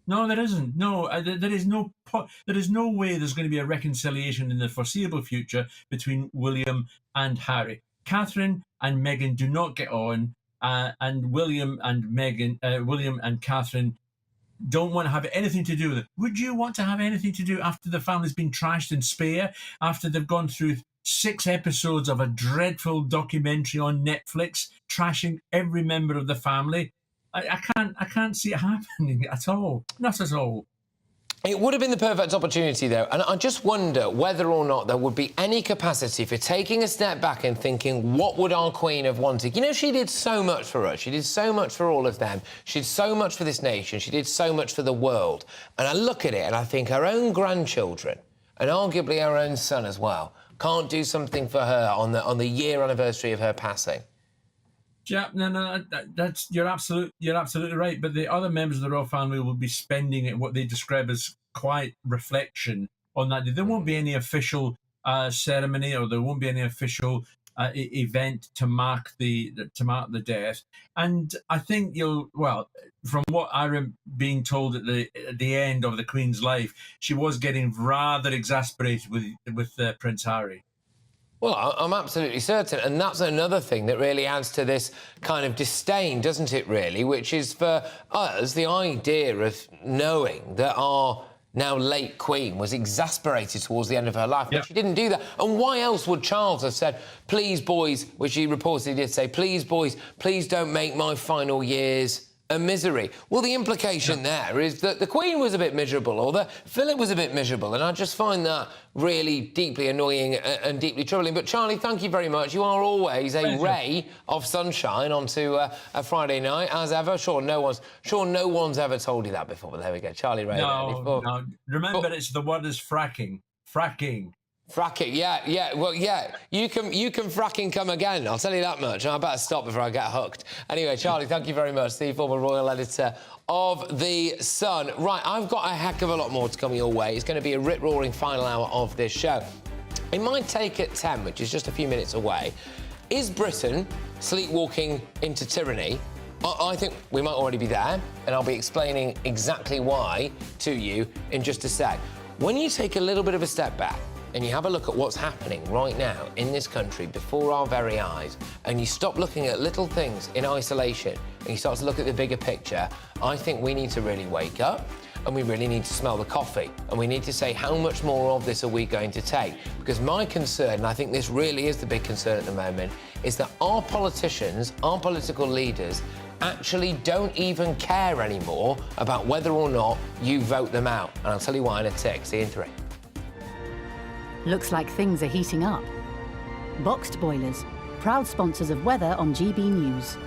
No, there isn't. No, there is no way there's going to be a reconciliation in the foreseeable future between William and Harry. Catherine and Meghan do not get on, and William and Catherine don't want to have anything to do with it. Would you want to have anything to do after the family's been trashed in Speyer, after they've gone through 6 episodes of a dreadful documentary on Netflix, trashing every member of the family? I can't see it happening at all. Not at all.
It would have been the perfect opportunity, though, and I just wonder whether or not there would be any capacity for taking a step back and thinking, what would our Queen have wanted? You know, she did so much for us. She did so much for all of them. She did so much for this nation. She did so much for the world. And I look at it and I think her own grandchildren, and arguably her own son as well, can't do something for her on the year anniversary of her passing.
Yeah, no, you're absolutely right. But the other members of the royal family will be spending it what they describe as quiet reflection on that day. There won't be any official ceremony, or there won't be any official event to mark the death. And I think from what I'm being told at the end of the Queen's life, she was getting rather exasperated with Prince Harry.
Well, I'm absolutely certain, and that's another thing that really adds to this kind of disdain, doesn't it, really, which is for us the idea of knowing that our now late Queen was exasperated towards the end of her life. But she didn't do that. And why else would Charles have said, please, boys, which he reportedly did say, please, boys, please don't make my final years a misery? Well, the implication there is that the Queen was a bit miserable, or that Philip was a bit miserable, and I just find that really deeply annoying and deeply troubling. But, Charlie, thank you very much. You are always a ray of sunshine onto a Friday night, as ever. Sure, no one's ever told you that before, but there we go. Charlie Ray.
No. Remember, it's the word is fracking. Fracking.
Fracking, yeah. Well, yeah, you can fracking come again, I'll tell you that much. I better stop before I get hooked. Anyway, Charlie, thank you very much, the former royal editor of The Sun. Right, I've got a heck of a lot more to come your way. It's going to be a rip-roaring final hour of this show. In my take at 10, which is just a few minutes away, is Britain sleepwalking into tyranny? I think we might already be there, and I'll be explaining exactly why to you in just a sec. When you take a little bit of a step back, and you have a look at what's happening right now in this country before our very eyes, and you stop looking at little things in isolation, and you start to look at the bigger picture, I think we need to really wake up, and we really need to smell the coffee, and we need to say, how much more of this are we going to take? Because my concern, and I think this really is the big concern at the moment, is that our politicians, our political leaders, actually don't even care anymore about whether or not you vote them out. And I'll tell you why in a tick. See you in 3.
Looks like things are heating up. Boxed boilers, proud sponsors of weather on GB News.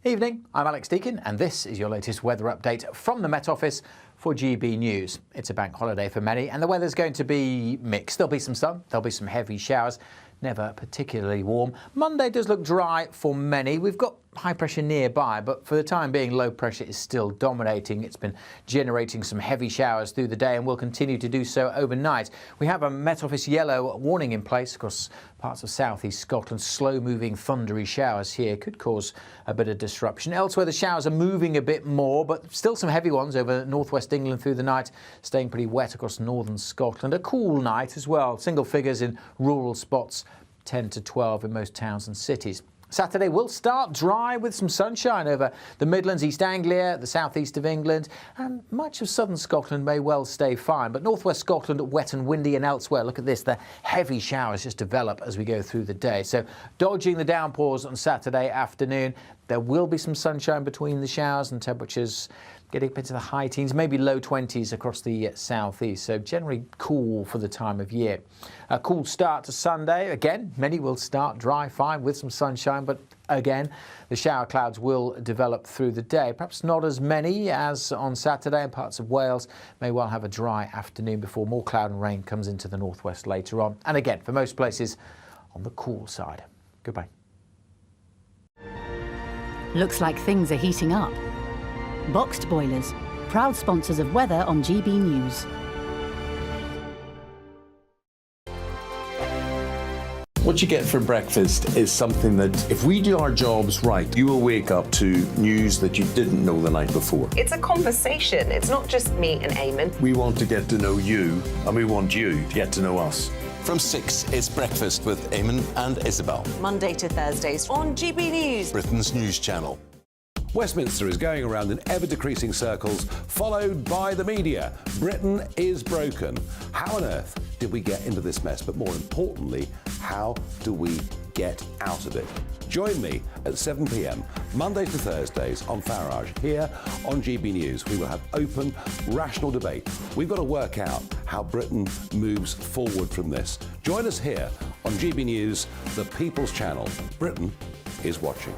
Evening, I'm Alex Deakin, and this is your latest weather update from the Met Office for GB News. It's a bank holiday for many, and the weather's going to be mixed. There'll be some sun, there'll be some heavy showers, never particularly warm. Monday does look dry for many. We've got high pressure nearby, but for the time being, low pressure is still dominating. It's been generating some heavy showers through the day and will continue to do so overnight. We have a Met Office yellow warning in place across parts of southeast Scotland. Slow-moving, thundery showers here could cause a bit of disruption. Elsewhere, the showers are moving a bit more, but still some heavy ones over northwest England through the night, staying pretty wet across northern Scotland. A cool night as well. Single figures in rural spots, 10 to 12 in most towns and cities. Saturday will start dry with some sunshine over the Midlands, East Anglia, the southeast of England, and much of southern Scotland may well stay fine. But northwest Scotland wet and windy, and elsewhere, look at this, the heavy showers just develop as we go through the day. So dodging the downpours on Saturday afternoon. There will be some sunshine between the showers and temperatures getting up into the high teens, maybe low 20s across the southeast. So generally cool for the time of year. A cool start to Sunday. Again, many will start dry, fine with some sunshine, but again, the shower clouds will develop through the day. Perhaps not as many as on Saturday, and parts of Wales may well have a dry afternoon before more cloud and rain comes into the northwest later on. And again, for most places, on the cool side. Goodbye.
Looks like things are heating up. Boxed boilers, proud sponsors of weather on GB News.
What you get for breakfast is something that, if we do our jobs right, you will wake up to news that you didn't know the night before.
It's a conversation. It's not just me and Eamon.
We want to get to know you, and we want you to get to know us.
From 6, it's Breakfast with Eamon and Isabel.
Monday to Thursdays on GB News,
Britain's news channel.
Westminster is going around in ever-decreasing circles, followed by the media. Britain is broken. How on earth did we get into this mess? But more importantly, how do we get out of it? Join me at 7 p.m, Monday to Thursdays on Farage, here on GB News. We will have open, rational debate. We've got to work out how Britain moves forward from this. Join us here on GB News, the People's Channel. Britain is watching.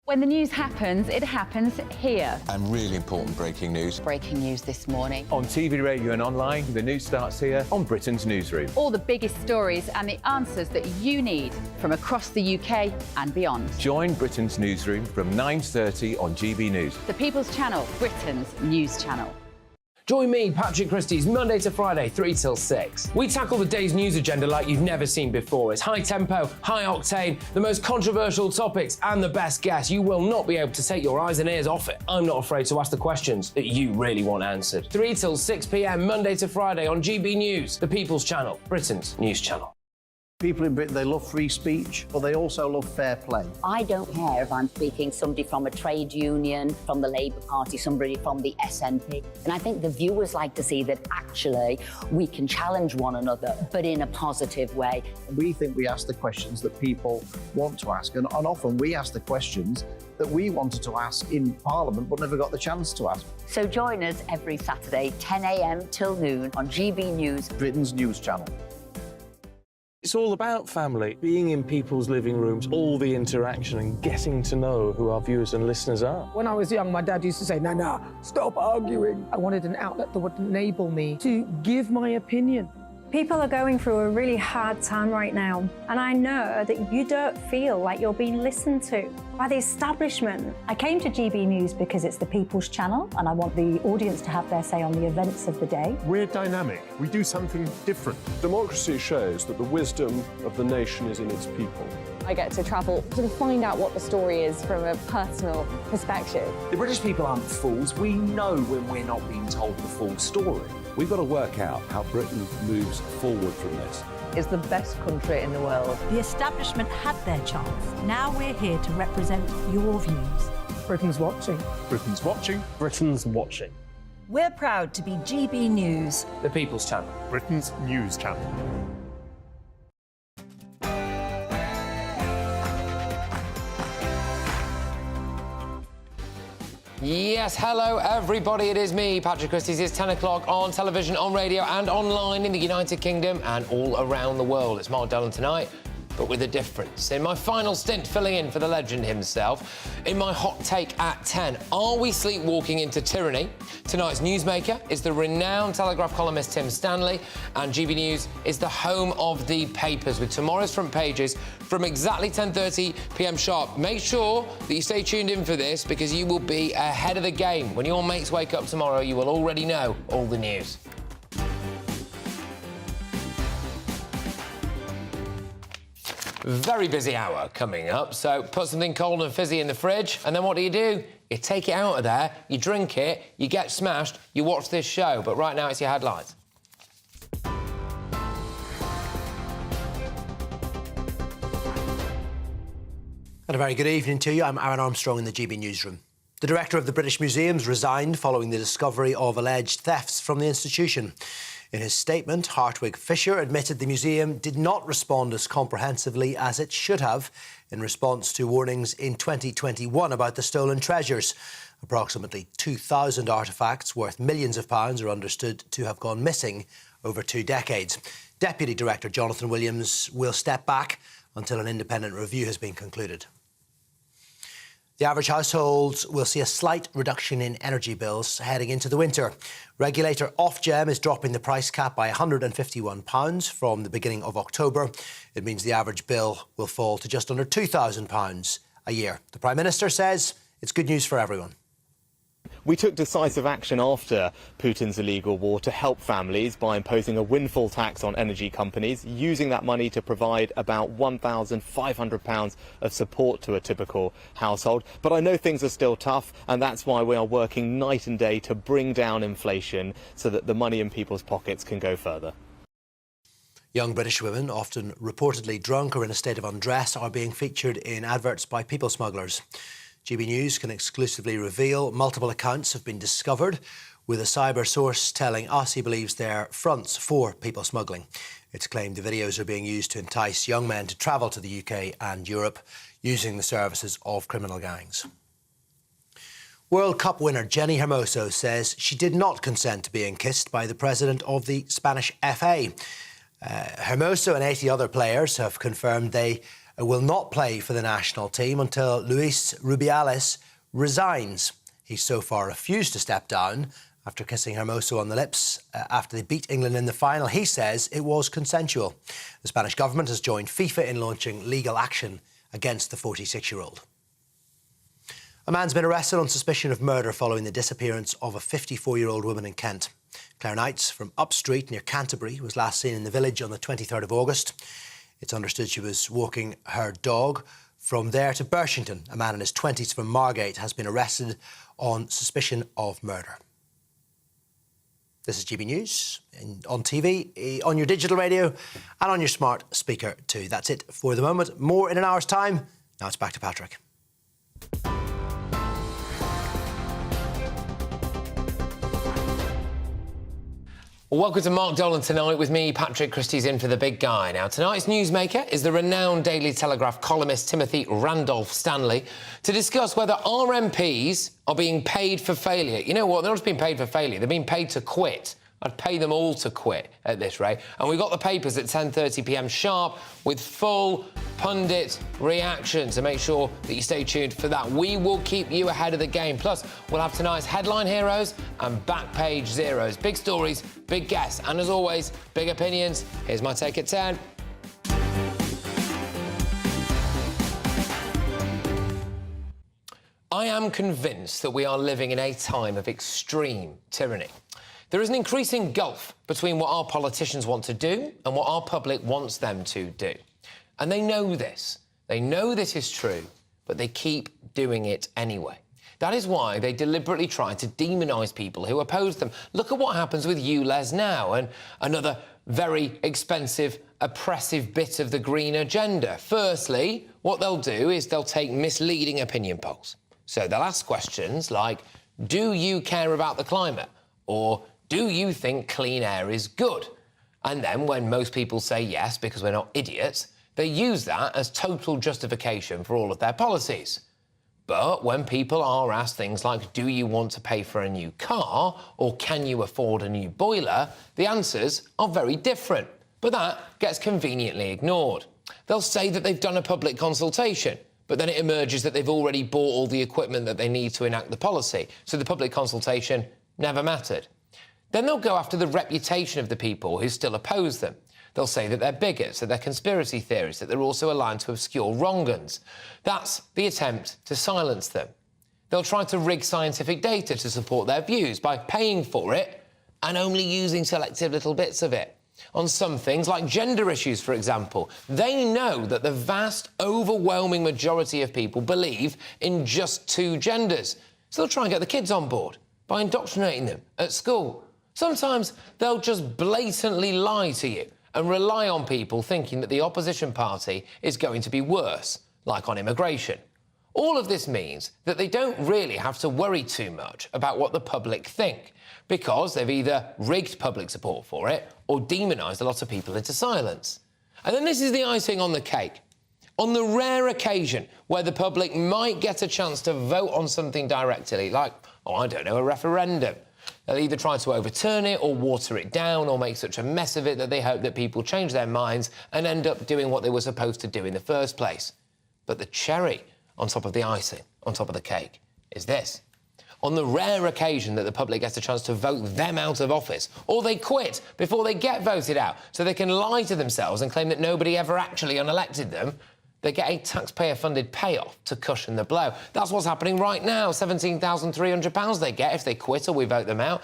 When the news happens, it happens here.
And really important breaking news.
Breaking news this morning.
On TV, radio and online, the news starts here on Britain's Newsroom.
All the biggest stories and the answers that you need from across the UK and beyond.
Join Britain's Newsroom from 9:30 on GB News.
The People's Channel, Britain's news channel.
Join me, Patrick Christie's, Monday to Friday, 3 till 6. We tackle the day's news agenda like you've never seen before. It's high tempo, high octane, the most controversial topics, and the best guests. You will not be able to take your eyes and ears off it. I'm not afraid to ask the questions that you really want answered. 3 till 6 p.m, Monday to Friday on GB News, the People's Channel, Britain's news channel.
People in Britain, they love free speech, but they also love fair play.
I don't care if I'm speaking somebody from a trade union, from the Labour Party, somebody from the SNP. And I think the viewers like to see that actually we can challenge one another, but in a positive way.
We think we ask the questions that people want to ask, and often we ask the questions that we wanted to ask in Parliament but never got the chance to ask.
So join us every Saturday, 10 a.m. till noon on GB News,
Britain's news channel.
It's all about family, being in people's living rooms, all the interaction and getting to know who our viewers and listeners are.
When I was young, my dad used to say, "Nana, stop arguing." I wanted an outlet that would enable me to give my opinion.
People are going through a really hard time right now, and I know that you don't feel like you're being listened to by the establishment. I came to GB News because it's the People's Channel, and I want the audience to have their say on the events of the day.
We're dynamic. We do something different. Democracy shows that the wisdom of the nation is in its people.
I get to travel to find out what the story is from a personal perspective.
The British people aren't fools. We know when we're not being told the full story.
We've got to work out how Britain moves forward from this.
It's the best country in the world.
The establishment had their chance. Now we're here to represent your views.
Britain's watching.
Britain's watching.
Britain's watching.
We're proud to be GB News,
The People's Channel,
Britain's news channel.
Yes, hello everybody, it is me, Patrick Christie's. It's 10 o'clock on television, on radio and online in the United Kingdom and all around the world. It's Mark Dolan tonight but with a difference. In my final stint filling in for the legend himself, in my hot take at 10, are we sleepwalking into tyranny? Tonight's newsmaker is the renowned Telegraph columnist Tim Stanley, and GB News is the home of the papers with tomorrow's front pages from exactly 10:30 p.m. sharp. Make sure that you stay tuned in for this because you will be ahead of the game. When your mates wake up tomorrow, you will already know all the news. Very busy hour coming up, so put something cold and fizzy in the fridge, and then what do? You take it out of there, you drink it, you get smashed, you watch this show. But right now, it's your headlines.
And a very good evening to you. I'm Aaron Armstrong in the GB newsroom. The director of the British Museums resigned following the discovery of alleged thefts from the institution. In his statement, Hartwig Fisher admitted the museum did not respond as comprehensively as it should have in response to warnings in 2021 about the stolen treasures. Approximately 2,000 artefacts worth millions of pounds are understood to have gone missing over 2 decades. Deputy Director Jonathan Williams will step back until an independent review has been concluded. The average household will see a slight reduction in energy bills heading into the winter. Regulator Ofgem is dropping the price cap by £151 from the beginning of October. It means the average bill will fall to just under £2,000 a year. The Prime Minister says it's good news for everyone.
We took decisive action after Putin's illegal war to help families by imposing a windfall tax on energy companies, using that money to provide about £1,500 of support to a typical household. But I know things are still tough, and that's why we are working night and day to bring down inflation so that the money in people's pockets can go further.
Young British women, often reportedly drunk or in a state of undress, are being featured in adverts by people smugglers. GB News can exclusively reveal multiple accounts have been discovered, with a cyber source telling us he believes they're fronts for people smuggling. It's claimed the videos are being used to entice young men to travel to the UK and Europe using the services of criminal gangs. World Cup winner Jenny Hermoso says she did not consent to being kissed by the president of the Spanish FA. Hermoso and 80 other players have confirmed they will not play for the national team until Luis Rubiales resigns. He's so far refused to step down after kissing Hermoso on the lips after they beat England in the final. He says it was consensual. The Spanish government has joined FIFA in launching legal action against the 46-year-old. A man's been arrested on suspicion of murder following the disappearance of a 54-year-old woman in Kent. Claire Knights from Upstreet near Canterbury was last seen in the village on the 23rd of August. It's understood she was walking her dog from there to Birchington. A man in his 20s from Margate has been arrested on suspicion of murder. This is GB News on TV, on your digital radio and on your smart speaker too. That's it for the moment. More in an hour's time. Now it's back to Patrick.
Well, welcome to Mark Dolan tonight with me, Patrick Christie's in for the big guy. Now, tonight's newsmaker is the renowned Daily Telegraph columnist Timothy Randolph Stanley to discuss whether our MPs are being paid for failure. You know what? They're not just being paid for failure, they're being paid to quit. I'd pay them all to quit at this rate. And we've got the papers at 10:30 p.m. sharp with full pundit reactions. So make sure that you stay tuned for that. We will keep you ahead of the game. Plus, we'll have tonight's headline heroes and back page zeros. Big stories, big guests, and as always, big opinions. Here's my take at 10. I am convinced that we are living in a time of extreme tyranny. There is an increasing gulf between what our politicians want to do and what our public wants them to do. And they know this. They know this is true, but they keep doing it anyway. That is why they deliberately try to demonise people who oppose them. Look at what happens with ULEZ now, and another very expensive, oppressive bit of the green agenda. Firstly, what they'll do is they'll take misleading opinion polls. So they'll ask questions like, do you care about the climate? Or do you think clean air is good? And then when most people say yes, because we're not idiots, they use that as total justification for all of their policies. But when people are asked things like, do you want to pay for a new car, or can you afford a new boiler, the answers are very different. But that gets conveniently ignored. They'll say that they've done a public consultation, but then it emerges that they've already bought all the equipment that they need to enact the policy, so the public consultation never mattered. Then they'll go after the reputation of the people who still oppose them. They'll say that they're bigots, that they're conspiracy theorists, that they're also aligned to obscure wrong-uns. That's the attempt to silence them. They'll try to rig scientific data to support their views by paying for it and only using selective little bits of it. On some things, like gender issues, for example, they know that the vast, overwhelming majority of people believe in just two genders. So they'll try and get the kids on board by indoctrinating them at school. Sometimes they'll just blatantly lie to you and rely on people thinking that the opposition party is going to be worse, like on immigration. All of this means that they don't really have to worry too much about what the public think, because they've either rigged public support for it or demonised a lot of people into silence. And then this is the icing on the cake. On the rare occasion where the public might get a chance to vote on something directly, like, oh, I don't know, a referendum, they'll either try to overturn it or water it down or make such a mess of it that they hope that people change their minds and end up doing what they were supposed to do in the first place. But the cherry on top of the icing, on top of the cake, is this. On the rare occasion that the public gets a chance to vote them out of office, or they quit before they get voted out, so they can lie to themselves and claim that nobody ever actually unelected them, they get a taxpayer-funded payoff to cushion the blow. That's what's happening right now. £17,300 they get if they quit or we vote them out.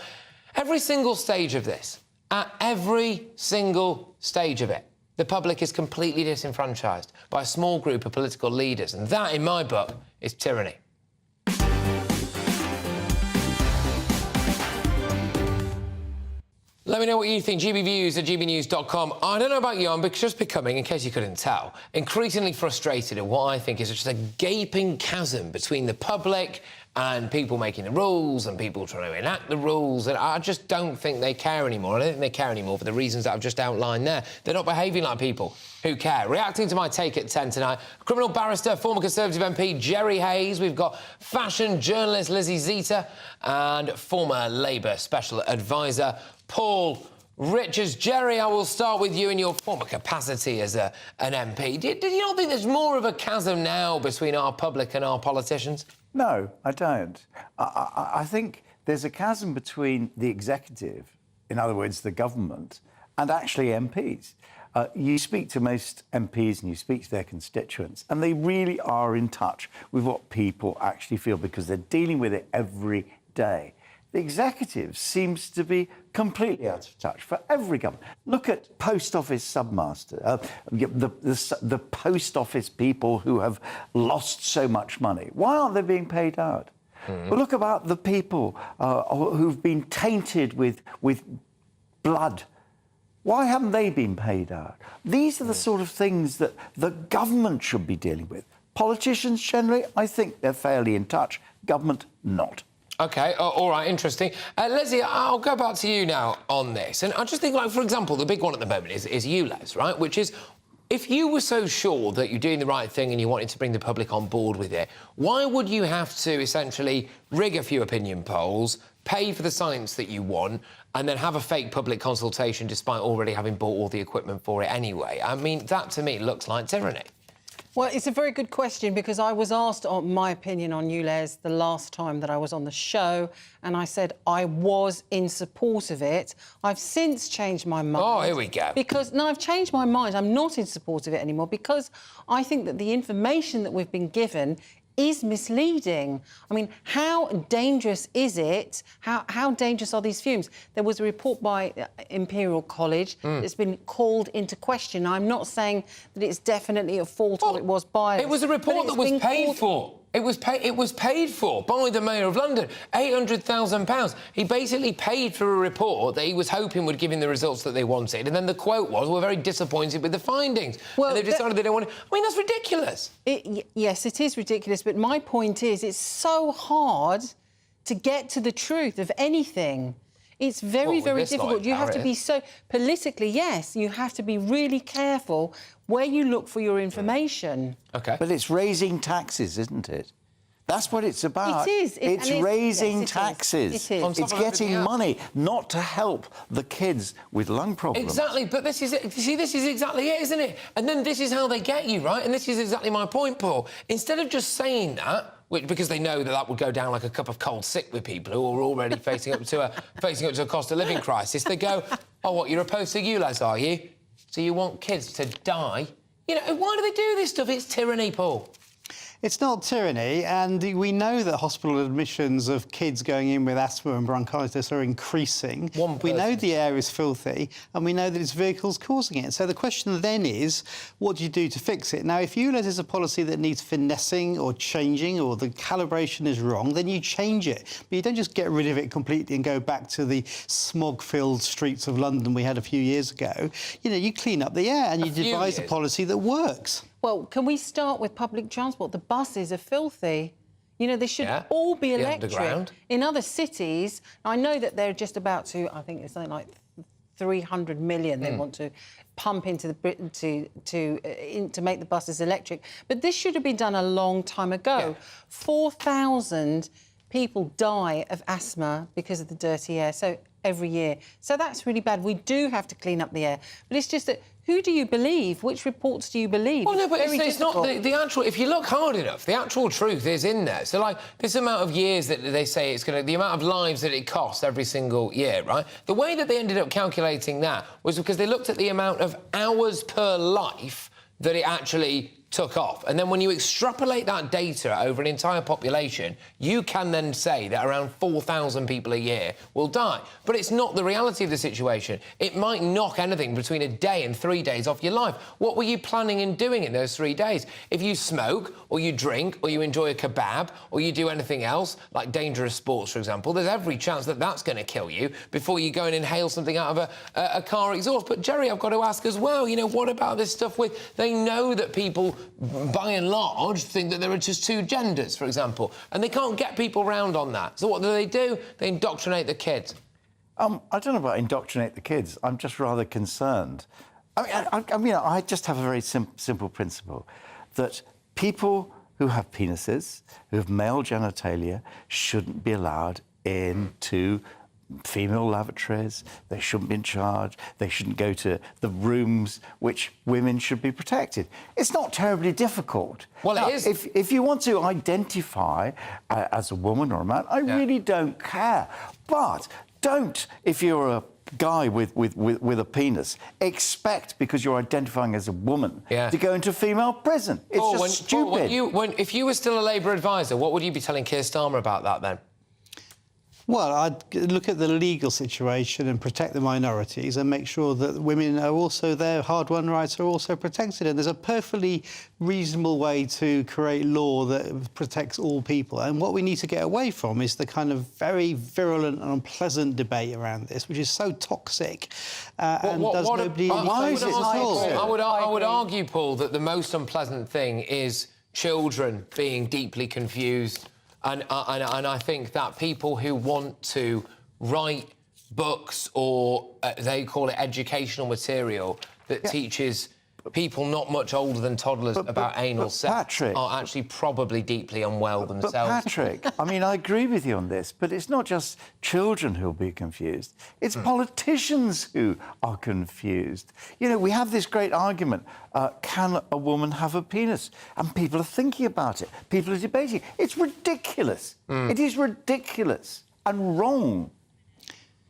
Every single stage of this, at every single stage of it, the public is completely disenfranchised by a small group of political leaders, and that, in my book, is tyranny. Let me know what you think. gbviews@gbnews.com. I don't know about you, I'm just becoming, in case you couldn't tell, increasingly frustrated at what I think is just a gaping chasm between the public and people making the rules and people trying to enact the rules, and I just don't think they care anymore. I don't think they care anymore for the reasons that I've just outlined there. They're not behaving like people who care. Reacting to my take at 10 tonight, criminal barrister, former Conservative MP Jerry Hayes. We've got fashion journalist Lizzie Zeta and former Labour Special Advisor Paul Richards. Jerry, I will start with you in your former capacity as an MP. Did you not think there's more of a chasm now between our public and our politicians?
No, I don't. I think there's a chasm between the executive, in other words, the government, and actually MPs. You speak to most MPs and you speak to their constituents, and they really are in touch with what people actually feel because they're dealing with it every day. The executive seems to be completely out of touch for every government. Look at post office submaster, the post office people who have lost so much money. Why aren't they being paid out? Well, look about the people who've been tainted with blood. Why haven't they been paid out? These are the sort of things that the government should be dealing with. Politicians, generally, I think they're fairly in touch. Government, not.
OK, all right, interesting. Leslie, I'll go back to you now on this. And I just think, like, for example, the big one at the moment is you, Les, right? Which is, if you were so sure that you're doing the right thing and you wanted to bring the public on board with it, why would you have to essentially rig a few opinion polls, pay for the science that you want, and then have a fake public consultation despite already having bought all the equipment for it anyway? I mean, that, to me, looks like tyranny.
Well, it's a very good question because I was asked my opinion on ULEZ the last time that I was on the show, and I said I was in support of it. I've since changed my mind.
Oh, here we go.
I've changed my mind. I'm not in support of it anymore because I think that the information that we've been given is misleading. I mean, how dangerous is it? How dangerous are these fumes? There was a report by Imperial College that's been called into question. I'm not saying that it's definitely a fault or it was biased.
It was a report that was paid for. It was paid for by the Mayor of London, £800,000. He basically paid for a report that he was hoping would give him the results that they wanted, and then the quote was, "We're very disappointed with the findings." Well, and they've decided they don't want it. I mean, that's ridiculous.
Yes, it is ridiculous, but my point is it's so hard to get to the truth of anything. It's very, very difficult. You have to be so... Politically, yes, you have to be really careful where you look for your information.
OK.
But it's raising taxes, isn't it? That's what it's about.
It is.
It's raising taxes.
It is.
It's getting money, not to help the kids with lung problems.
Exactly, but this is it. See, this is exactly it, isn't it? And then this is how they get you, right? And this is exactly my point, Paul. Instead of just saying that, because they know that would go down like a cup of cold sick with people who are already facing up to a cost of living crisis, they go, "Oh, what? You're opposed to ULEZ, are you? So you want kids to die?" You know, why do they do this stuff? It's tyranny, Paul.
It's not tyranny, and we know that hospital admissions of kids going in with asthma and bronchitis are increasing. We know the air is filthy, and we know that it's vehicles causing it. So the question then is, what do you do to fix it? Now, if ULEZ is a policy that needs finessing or changing, or the calibration is wrong, then you change it. But you don't just get rid of it completely and go back to the smog-filled streets of London we had a few years ago. You know, you clean up the air and you devise a policy that works.
Well, can we start with public transport? The buses are filthy. You know, they should all be electric. In other cities, I know that they're just about to, I think it's something like 300 million they want to pump into Britain to make the buses electric. But this should have been done a long time ago. 4,000 people die of asthma because of the dirty air, so every year. So that's really bad. We do have to clean up the air. But it's just that, who do you believe? Which reports do you believe?
Well, no, but it's not the actual... If you look hard enough, the actual truth is in there. So, like, this amount of years that they say it's going to... The amount of lives that it costs every single year, right? The way that they ended up calculating that was because they looked at the amount of hours per life that it actually took off. And then when you extrapolate that data over an entire population, you can then say that around 4,000 people a year will die. But it's not the reality of the situation. It might knock anything between a day and 3 days off your life. What were you planning in doing in those 3 days? If you smoke, or you drink, or you enjoy a kebab, or you do anything else, like dangerous sports, for example, there's every chance that that's going to kill you before you go and inhale something out of a car exhaust. But, Jerry, I've got to ask as well, you know, what about this stuff with... They know that people, by and large, think that there are just two genders, for example, and they can't get people round on that. So what do? They indoctrinate the kids.
I don't know about indoctrinate the kids. I'm just rather concerned. I mean, I just have a very simple principle, that people who have penises, who have male genitalia, shouldn't be allowed into female lavatories. They shouldn't be in charge. They shouldn't go to the rooms which women should be protected. It's not terribly difficult.
Well,
now,
it is.
If you want to identify as a woman or a man, I really don't care. But don't, if you're a guy with a penis, expect, because you're identifying as a woman, to go into female prison. It's just stupid.
If you were still a Labour advisor, what would you be telling Keir Starmer about that then?
Well, I'd look at the legal situation and protect the minorities and make sure that women are also, their hard-won rights are also protected. And there's a perfectly reasonable way to create law that protects all people. And what we need to get away from is the kind of very virulent and unpleasant debate around this, which is so toxic and does nobody any favours at all.
I would argue, Paul, that the most unpleasant thing is children being deeply confused. And I think that people who want to write books or they call it educational material that teaches people not much older than toddlers about anal sex are actually probably deeply unwell themselves.
But Patrick, I mean, I agree with you on this, but it's not just children who'll be confused. It's politicians who are confused. You know, we have this great argument, can a woman have a penis? And people are thinking about it. People are debating. It's ridiculous. It is ridiculous and wrong.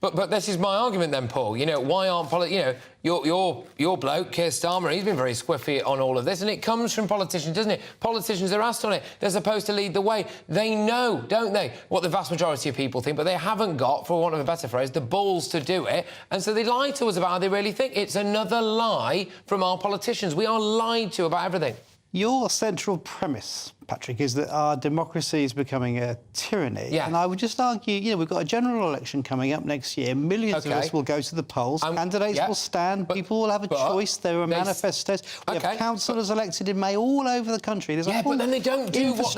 But this is my argument then, Paul. You know, why aren't you know, your bloke, Keir Starmer, he's been very squiffy on all of this, and it comes from politicians, doesn't it? Politicians are asked on it. They're supposed to lead the way. They know, don't they, what the vast majority of people think, but they haven't got, for want of a better phrase, the balls to do it, and so they lie to us about how they really think. It's another lie from our politicians. We are lied to about everything.
Your central premise, Patrick, is that our democracy is becoming a tyranny. Yeah. And I would just argue, you know, we've got a general election coming up next year. Millions of us will go to the polls. Candidates will stand. People will have a choice. There are manifestos. We have councillors elected in May all over the country. There's a
but then they don't do what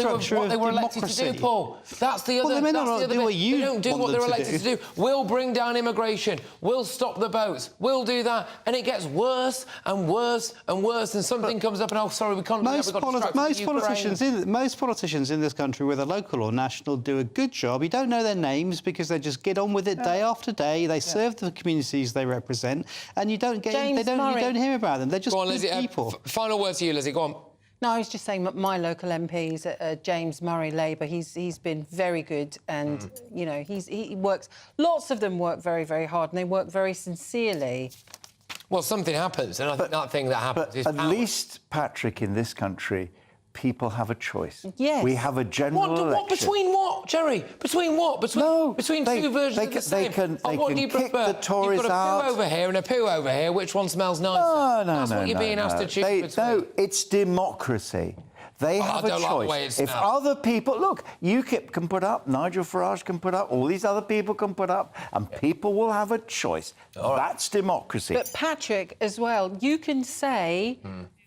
they were elected to do, Paul. That's the other.
They don't
do what they're elected to do. We'll bring down immigration. We'll stop the boats. We'll do that, and it gets worse and worse and worse. And something comes up, and sorry, we can't.
Most politicians that most politicians in this country, whether local or national, do a good job. You don't know their names because they just get on with it day after day. They serve the communities they represent, and you don't get you don't hear about them. They're just
Go on,
good
Lizzie,
people.
Final word to you, Lizzie. Go on.
No, I was just saying that my local MPs, James Murray, Labour, he's been very good, and you know he works. Lots of them work very, very hard, and they work very sincerely.
Well, something happens, and I think that thing that happens is
at
power.
least, Patrick, in this country, people have a choice.
Yes.
We have a general election.
What? Between what, Jerry? Between what? Between two versions of the same. What do you
kick
prefer?
the Tories
You've got a poo
out.
over here and a poo over here. Which one smells nicer?
No,
That's what you're being asked to choose between.
No, it's democracy. They have
I
a
don't like the way it
choice. If
smells.
other people... Look, UKIP can put up, Nigel Farage can put up, all these other people can put up, and people will have a choice. That's democracy.
But Patrick, as well, you can say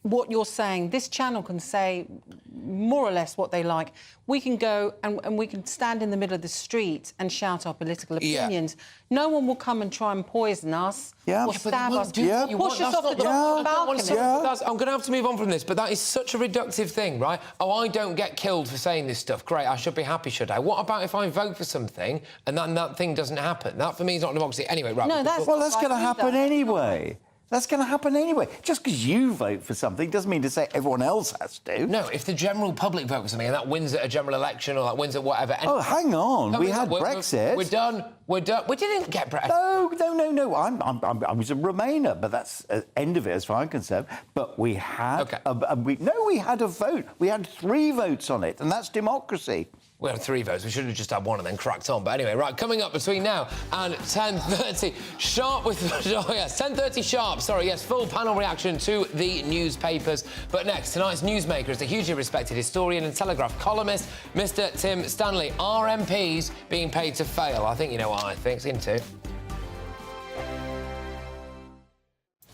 what you're saying. This channel can say more or less what they like. We can go and we can stand in the middle of the street and shout our political opinions. No one will come and try and poison us or stab us. Push us off the top of the balcony.
I'm going to have to move on from this, but that is such a reductive thing, right? Oh, I don't get killed for saying this stuff. Great, I should be happy, should I? What about if I vote for something and then that thing doesn't happen? That, for me, is not democracy. Anyway, right.
No, that's
going to happen anyway. That's going to happen anyway. Just because you vote for something doesn't mean to say everyone else has to.
No, if the general public vote for something and that wins at a general election or that wins at whatever...
Oh, hang on. We had Brexit.
We're done. We're done. We didn't get Brexit.
No. I was a Remainer, but that's the end of it as far as I'm concerned. But we had... we had a vote. We had 3 votes on it, and that's democracy.
We had 3 votes. We should have just had 1 and then cracked on. But anyway, right, coming up between now and 10:30 sharp with... Oh, yes, 10:30 sharp. Sorry, yes, full panel reaction to the newspapers. But next, tonight's newsmaker is the hugely respected historian and Telegraph columnist, Mr. Tim Stanley. Are MPs being paid to fail? I think you know what I think. Into.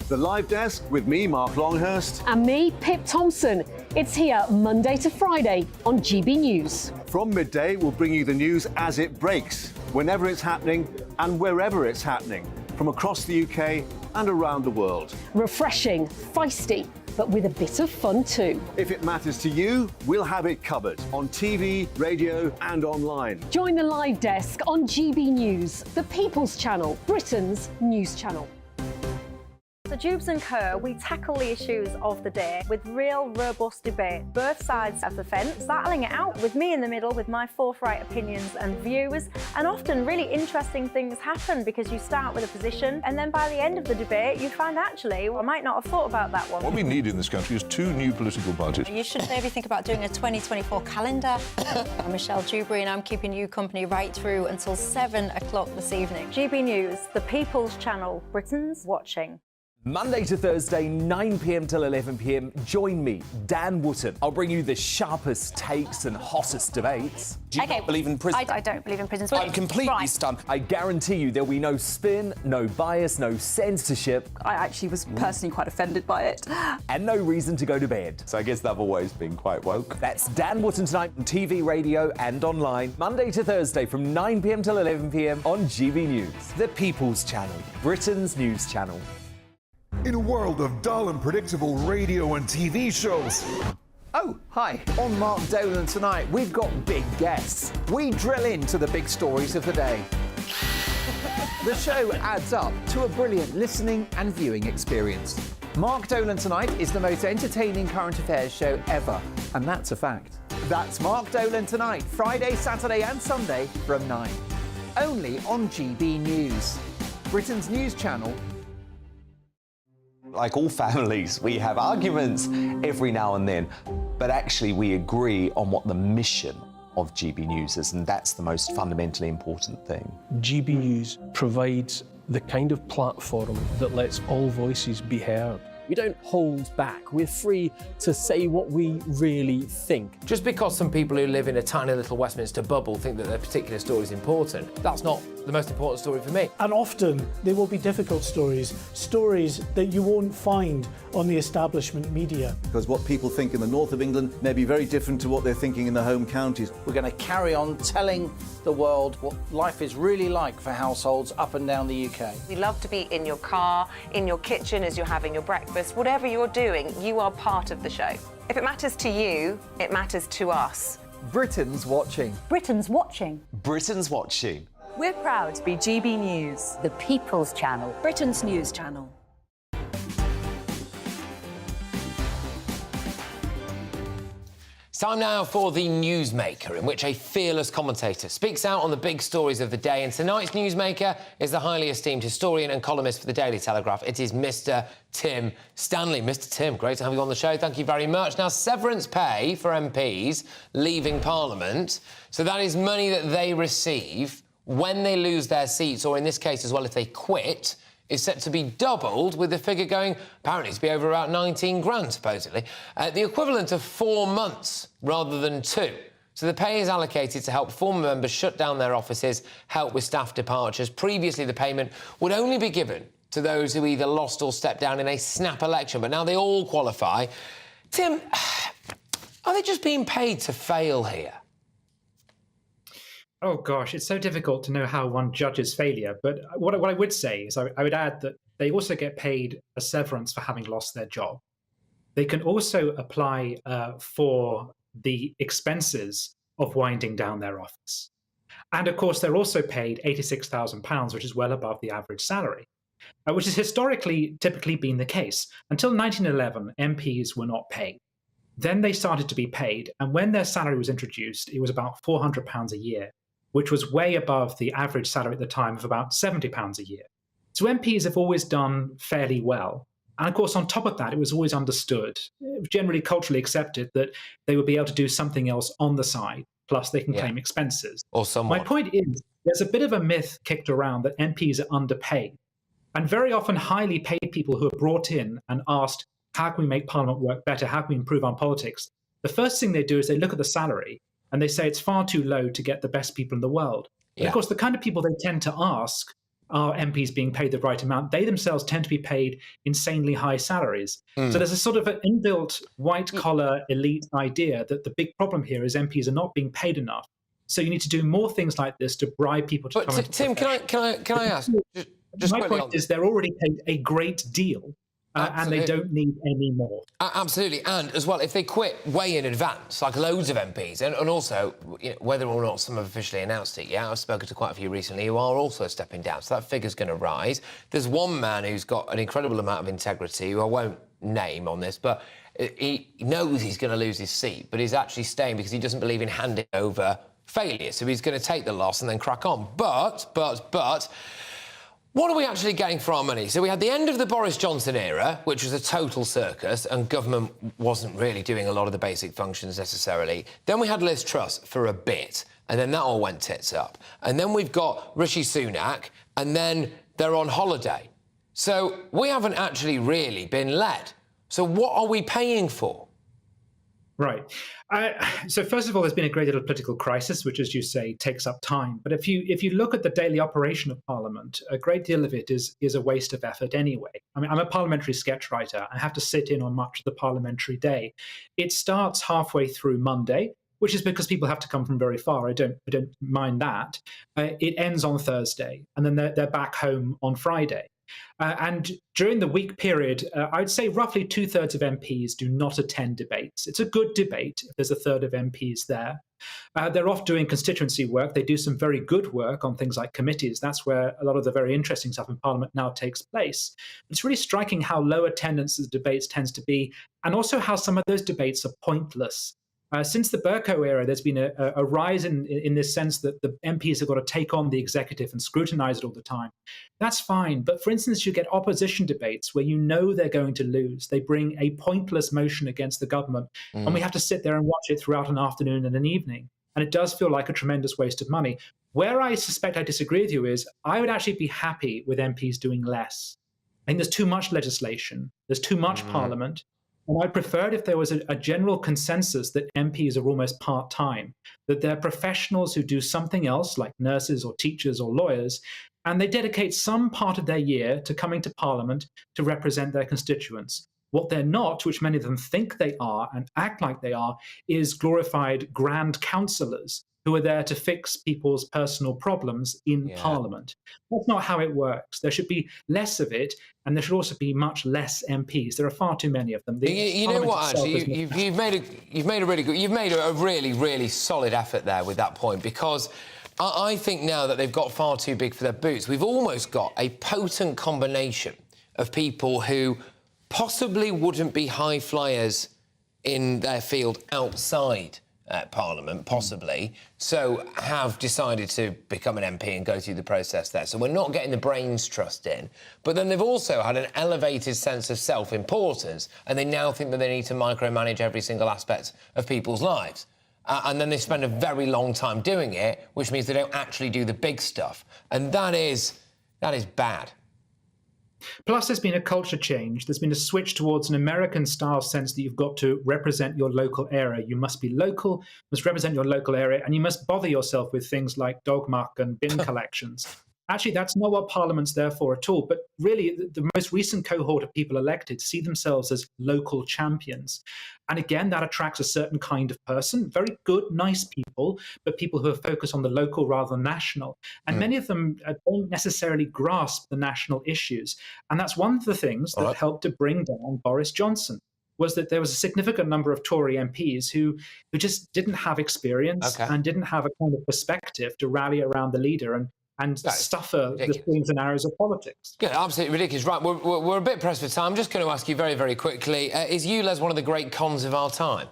The Live Desk with me, Mark Longhurst.
And me, Pip Thompson. It's here Monday to Friday on GB News.
From midday, we'll bring you the news as it breaks, whenever it's happening and wherever it's happening, from across the UK and around the world.
Refreshing, feisty, but with a bit of fun too.
If it matters to you, we'll have it covered on TV, radio and online.
Join the Live Desk on GB News, the People's Channel, Britain's news channel.
So Jubes & Co, we tackle the issues of the day with real, robust debate, both sides of the fence, battling it out with me in the middle with my forthright opinions and views. And often really interesting things happen because you start with a position and then by the end of the debate you find actually, I might not have thought about that one.
What we need in this country is 2 new political parties.
You should maybe think about doing a 2024 calendar. I'm Michelle Dewberry and I'm keeping you company right through until 7 o'clock this evening.
GB News, the People's Channel, Britain's watching.
Monday to Thursday, 9 p.m. till 11 p.m. Join me, Dan Wootton. I'll bring you the sharpest takes and hottest debates.
Do you not believe in
prison?
I don't believe in prisons.
I'm completely stunned. I guarantee you there'll be no spin, no bias, no censorship.
I actually was personally quite offended by it.
And no reason to go to bed.
So I guess they've always been quite woke.
That's Dan Wootton tonight on TV, radio and online. Monday to Thursday from 9 p.m. till 11 p.m. on GB News. The People's Channel, Britain's news channel.
In a world of dull and predictable radio and TV shows.
Oh, hi. On Mark Dolan tonight, we've got big guests. We drill into the big stories of the day. The show adds up to a brilliant listening and viewing experience. Mark Dolan Tonight is the most entertaining current affairs show ever, and that's a fact. That's Mark Dolan Tonight, Friday, Saturday and Sunday from 9. Only on GB News, Britain's news channel.
Like all families, we have arguments every now and then, but actually we agree on what the mission of GB News is, and that's the most fundamentally important thing.
GB News provides the kind of platform that lets all voices be heard. We don't hold back. We're free to say what we really think.
Just because some people who live in a tiny little Westminster bubble think that their particular story is important, that's not the most important story for me.
And often there will be difficult stories, stories that you won't find on the establishment media.
Because what people think in the north of England may be very different to what they're thinking in the home counties.
We're going to carry on telling the world what life is really like for households up and down the UK.
We love to be in your car, in your kitchen as you're having your breakfast. Whatever you're doing, you are part of the show. If it matters to you, it matters to us.
Britain's watching.
Britain's watching.
Britain's watching.
We're proud to be GB News,
The People's Channel.
Britain's news channel.
It's time now for The Newsmaker, in which a fearless commentator speaks out on the big stories of the day. And tonight's Newsmaker is the highly esteemed historian and columnist for the Daily Telegraph. It is Mr. Tim Stanley. Mr. Tim, great to have you on the show. Thank you very much. Now, severance pay for MPs leaving Parliament, so that is money that they receive when they lose their seats, or in this case as well, if they quit, is set to be doubled, with the figure going apparently to be over about 19 grand, supposedly. The equivalent of 4 months rather than 2. So the pay is allocated to help former members shut down their offices, help with staff departures. Previously, the payment would only be given to those who either lost or stepped down in a snap election, but now they all qualify. Tim, are they just being paid to fail here?
Oh, gosh, it's so difficult to know how one judges failure. But what I would say is I would add that they also get paid a severance for having lost their job. They can also apply for the expenses of winding down their office. And, of course, they're also paid £86,000, which is well above the average salary, which has historically typically been the case. Until 1911, MPs were not paid. Then they started to be paid, and when their salary was introduced, it was about £400 a year, which was way above the average salary at the time of about £70 a year. So MPs have always done fairly well. And of course, on top of that, it was always understood, generally culturally accepted, that they would be able to do something else on the side, plus they can claim expenses.
Or someone.
My point is, there's a bit of a myth kicked around that MPs are underpaid. And very often highly paid people who are brought in and asked, how can we make Parliament work better? How can we improve our politics? The first thing they do is they look at the salary and they say it's far too low to get the best people in the world. And of course, the kind of people they tend to ask, are MPs being paid the right amount? They themselves tend to be paid insanely high salaries. So there's a sort of an inbuilt white-collar elite idea that the big problem here is MPs are not being paid enough. So you need to do more things like this to bribe people to come into
Tim, can I ask? Just
my point is they're already paid a great deal. And they don't need any more.
Absolutely. And as well, if they quit way in advance, like loads of MPs, and also, you know, whether or not some have officially announced it, I've spoken to quite a few recently who are also stepping down, so that figure's going to rise. There's one man who's got an incredible amount of integrity, who I won't name on this, but he knows he's going to lose his seat, but he's actually staying because he doesn't believe in handing over failure. So he's going to take the loss and then crack on. But... what are we actually getting for our money? So we had the end of the Boris Johnson era, which was a total circus, and government wasn't really doing a lot of the basic functions necessarily. Then we had Liz Truss for a bit, and then that all went tits up. And then we've got Rishi Sunak, and then they're on holiday. So we haven't actually really been led. So what are we paying for?
Right. So first of all, there's been a great deal of political crisis, which, as you say, takes up time. But if you look at the daily operation of Parliament, a great deal of it is a waste of effort anyway. I mean, I'm a parliamentary sketch writer. I have to sit in on much of the parliamentary day. It starts halfway through Monday, which is because people have to come from very far. I don't mind that. It ends on Thursday, and then they're back home on Friday. And during the week period, I would say roughly 2/3 of MPs do not attend debates. It's a good debate if there's a third of MPs there. They're off doing constituency work. They do some very good work on things like committees. That's where a lot of the very interesting stuff in Parliament now takes place. It's really striking how low attendance the debates tends to be, and also how some of those debates are pointless. Since the Bercow era, there's been a rise in this sense that the MPs have got to take on the executive and scrutinise it all the time. That's fine. But for instance, you get opposition debates where you know they're going to lose. They bring a pointless motion against the government, and we have to sit there and watch it throughout an afternoon and an evening. And it does feel like a tremendous waste of money. Where I suspect I disagree with you is I would actually be happy with MPs doing less. I think there's too much legislation. There's too much Parliament. And I'd prefer it if there was a general consensus that MPs are almost part-time, that they're professionals who do something else, like nurses or teachers or lawyers, and they dedicate some part of their year to coming to Parliament to represent their constituents. What they're not, which many of them think they are and act like they are, is glorified grand councillors who are there to fix people's personal problems in Parliament. That's not how it works. There should be less of it, and there should also be much less MPs. There are far too many of them.
You know what? Actually, you've made a really solid effort there with that point, because I think now that they've got far too big for their boots, we've almost got a potent combination of people who possibly wouldn't be high flyers in their field outside Parliament, possibly, so have decided to become an MP and go through the process there. So we're not getting the brains trust in. But then they've also had an elevated sense of self-importance, and they now think that they need to micromanage every single aspect of people's lives. And then they spend a very long time doing it, which means they don't actually do the big stuff. And that is bad.
Plus, there's been a culture change. There's been a switch towards an American-style sense that you've got to represent your local area. You must be local, must represent your local area, and you must bother yourself with things like dog muck and bin collections. Actually, that's not what Parliament's there for at all. But really, the most recent cohort of people elected see themselves as local champions. And again, that attracts a certain kind of person, very good, nice people, but people who are focused on the local rather than national. And many of them don't necessarily grasp the national issues. And that's one of the things that helped to bring down Boris Johnson, was that there was a significant number of Tory MPs who just didn't have experience and didn't have a kind of perspective to rally around the leader and suffer the slings and arrows of politics.
Yeah, absolutely ridiculous. Right, we're a bit pressed for time. I'm just going to ask you very quickly, is ULEZ one of the great cons of our time?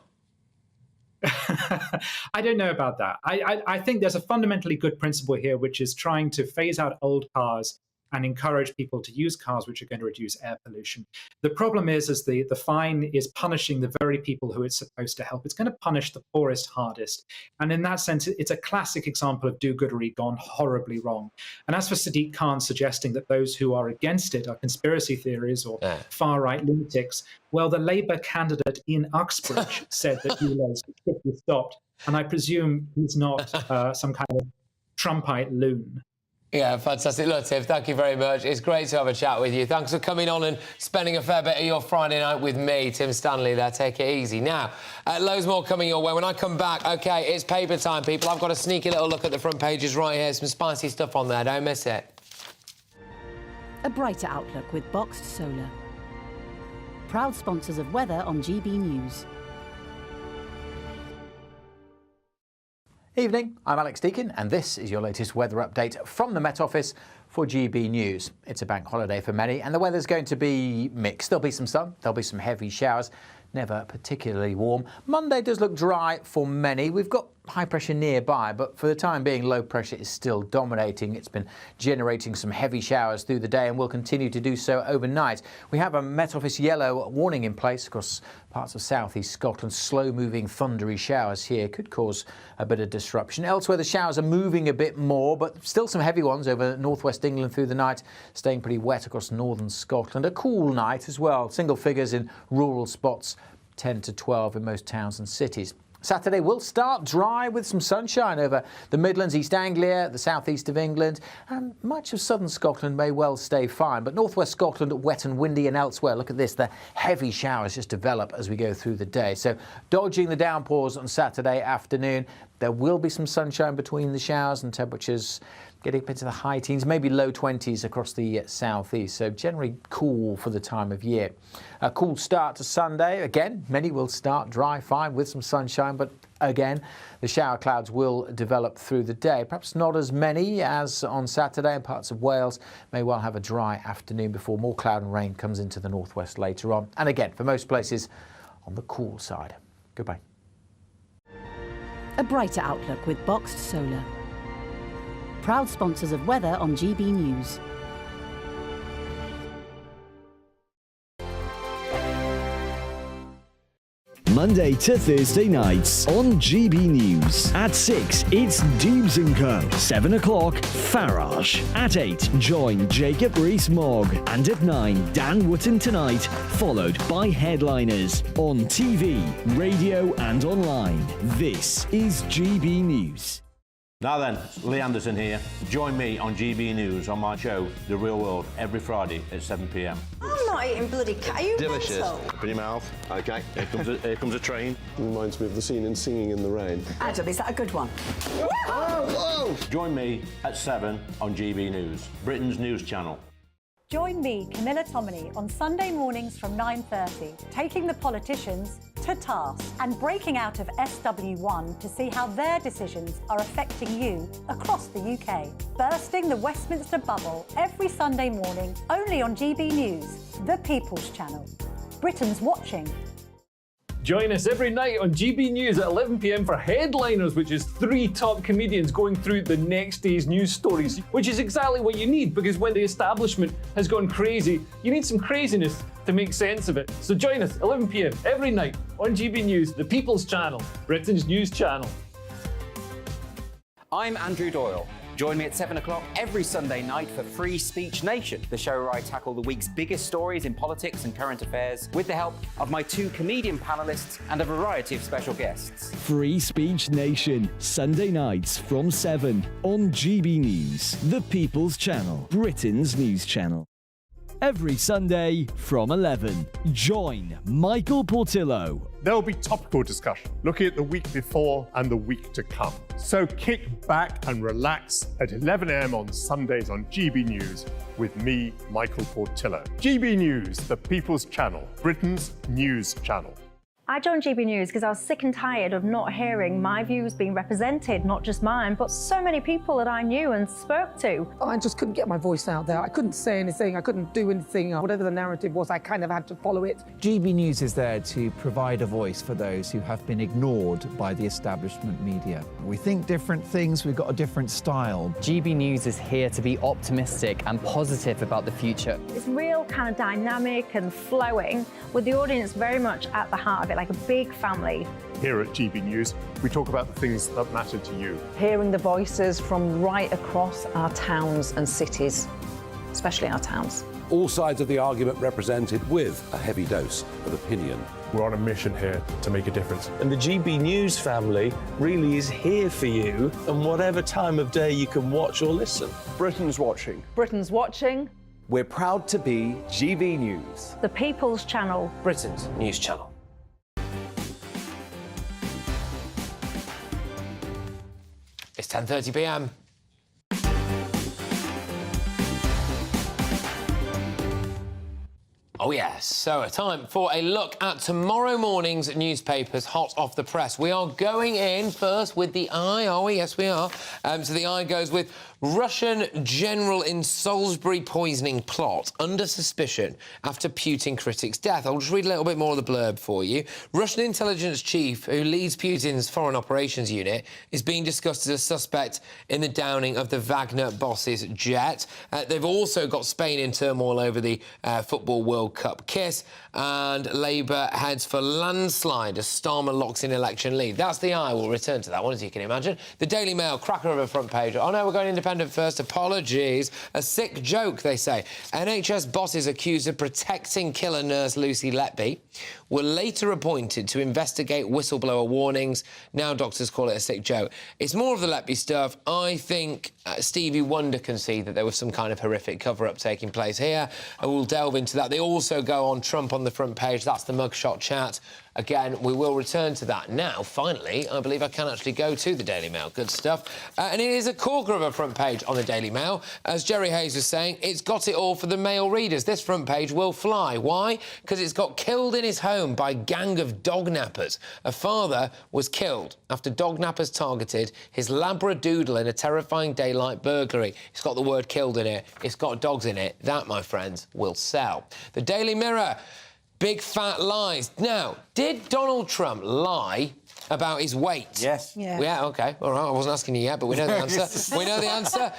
I don't know about that. I think there's a fundamentally good principle here, which is trying to phase out old cars and encourage people to use cars which are going to reduce air pollution. The problem is the fine is punishing the very people who it's supposed to help. It's going to punish the poorest hardest. And in that sense, it's a classic example of do-goodery gone horribly wrong. And as for Sadiq Khan suggesting that those who are against it are conspiracy theories or far-right lunatics, well, the Labour candidate in Uxbridge said that ULEZ should be stopped. And I presume he's not some kind of Trumpite loon.
Yeah, fantastic. Look, Tim, thank you very much. It's great to have a chat with you. Thanks for coming on and spending a fair bit of your Friday night with me, Tim Stanley there. Take it easy. Now, loads more coming your way. When I come back, OK, it's paper time, people. I've got a sneaky little look at the front pages right here. Some spicy stuff on there. Don't miss it.
A brighter outlook with Boxed Solar. Proud sponsors of weather on GB News.
Evening, I'm Alex Deakin, and this is your latest weather update from the Met Office for GB News. It's a bank holiday for many, and the weather's going to be mixed. There'll be some sun, there'll be some heavy showers, never particularly warm. Monday does look dry for many. We've got high pressure nearby, but for the time being, low pressure is still dominating. It's been generating some heavy showers through the day and will continue to do so overnight. We have a Met Office yellow warning in place across parts of southeast Scotland. Slow-moving, thundery showers here could cause a bit of disruption. Elsewhere, the showers are moving a bit more, but still some heavy ones over northwest England through the night, staying pretty wet across northern Scotland. A cool night as well. Single figures in rural spots, 10 to 12 in most towns and cities. Saturday will start dry with some sunshine over the Midlands, East Anglia, the southeast of England, and much of southern Scotland may well stay fine. But northwest Scotland wet and windy, and elsewhere, look at this, the heavy showers just develop as we go through the day. So dodging the downpours on Saturday afternoon. There will be some sunshine between the showers and temperatures getting up into the high teens, maybe low 20s across the southeast. So generally cool for the time of year. A cool start to Sunday. Again, many will start dry, fine with some sunshine, but again, the shower clouds will develop through the day. Perhaps not as many as on Saturday, and parts of Wales may well have a dry afternoon before more cloud and rain comes into the northwest later on. And again, for most places, on the cool side. Goodbye.
A brighter outlook with Boxed Solar. Proud sponsors of weather on GB News.
Monday to Thursday nights on GB News. At 6, it's Dubes & Co. 7 o'clock, Farage. At 8, join Jacob Rees-Mogg. And at 9, Dan Wootton Tonight, followed by Headliners. On TV, radio and online. This is GB News.
Now then, it's Lee Anderson here. Join me on GB News on my show, The Real World, every Friday at 7 p.m.
I'm not eating bloody cat. Are you
Delicious.
mental?
Open your mouth. OK, here comes a train. Reminds me of the scene in Singing in the Rain.
Adam, is that a good one?
Whoa! Join me at 7 on GB News, Britain's news channel.
Join me, Camilla Tominey, on Sunday mornings from 9:30, taking the politicians to task and breaking out of SW1 to see how their decisions are affecting you across the UK. Bursting the Westminster bubble every Sunday morning, only on GB News, the People's Channel. Britain's watching.
Join us every night on GB News at 11 p.m. for Headliners, which is 3 top comedians going through the next day's news stories, which is exactly what you need, because when the establishment has gone crazy, you need some craziness to make sense of it. So join us 11 p.m. every night on GB News, the People's Channel, Britain's news channel.
I'm Andrew Doyle. Join me at 7 o'clock every Sunday night for Free Speech Nation, the show where I tackle the week's biggest stories in politics and current affairs with the help of my 2 comedian panellists and a variety of special guests.
Free Speech Nation, Sunday nights from 7 on GB News, the People's Channel, Britain's news channel. Every Sunday from 11, join Michael Portillo.
There will be topical discussion, looking at the week before and the week to come. So kick back and relax at 11 a.m. on Sundays on GB News with me, Michael Portillo. GB News, the People's Channel, Britain's news channel.
I joined GB News because I was sick and tired of not hearing my views being represented, not just mine, but so many people that I knew and spoke to.
I just couldn't get my voice out there. I couldn't say anything. I couldn't do anything. Whatever the narrative was, I kind of had to follow it.
GB News is there to provide a voice for those who have been ignored by the establishment media. We think different things. We've got a different style.
GB News is here to be optimistic and positive about the future.
It's real kind of dynamic and flowing, with the audience very much at the heart of it, like a big family.
Here at GB News, we talk about the things that matter to you.
Hearing the voices from right across our towns and cities, especially our towns.
All sides of the argument represented with a heavy dose of opinion.
We're on a mission here to make a difference.
And the GB News family really is here for you, and whatever time of day you can watch or listen.
Britain's watching.
Britain's watching.
We're proud to be GB News,
the People's Channel,
Britain's news channel. It's 10:30 p.m. Oh yes, so a time for a look at tomorrow morning's newspapers hot off the press. We are going in first with the Eye, are we? Yes, we are. So the Eye goes with Russian general in Salisbury poisoning plot under suspicion after Putin critic's death. I'll just read a little bit more of the blurb for you. Russian intelligence chief who leads Putin's foreign operations unit is being discussed as a suspect in the downing of the Wagner boss's jet. They've also got Spain in turmoil over the Football World Cup kiss, and Labour heads for landslide as Starmer locks in election lead. That's the Eye. We'll return to that one, as you can imagine. The Daily Mail, cracker of a front page. Oh no, we're going independent first. Apologies. A sick joke, they say. NHS bosses accused of protecting killer nurse Lucy Letby were later appointed to investigate whistleblower warnings. Now doctors call it a sick joke. It's more of the Letby stuff. I think Stevie Wonder can see that there was some kind of horrific cover-up taking place here, and we'll delve into that. They also go on Trump on the front page. That's the mugshot chat. Again, we will return to that. Now, finally, I believe I can actually go to the Daily Mail. Good stuff. And it is a corker of a front page on the Daily Mail. As Jerry Hayes was saying, it's got it all for the male readers. This front page will fly. Why? Because it's got killed in his home by gang of dog nappers. A father was killed after dog nappers targeted his Labradoodle in a terrifying daylight burglary. It's got the word killed in it. It's got dogs in it. That, my friends, will sell. The Daily Mirror. Big fat lies. Now, did Donald Trump lie about his weight?
Yes.
Yeah, OK. All right, I wasn't asking you yet, but we know the answer. We know the answer.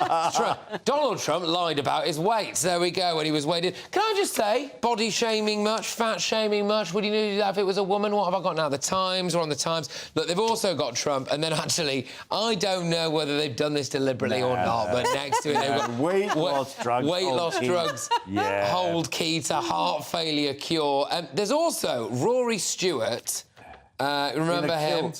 Donald Trump lied about his weight. There we go, when he was weighted. Can I just say, body shaming much, fat shaming much? Would you do that if it was a woman? What have I got now? The Times, or on the Times? Look, they've also got Trump, and then actually, I don't know whether they've done this deliberately or not, but next to it, they've got
weight loss drugs.
Weight loss drugs.
Yeah.
Hold key to heart failure cure. There's also Rory Stewart. Remember him?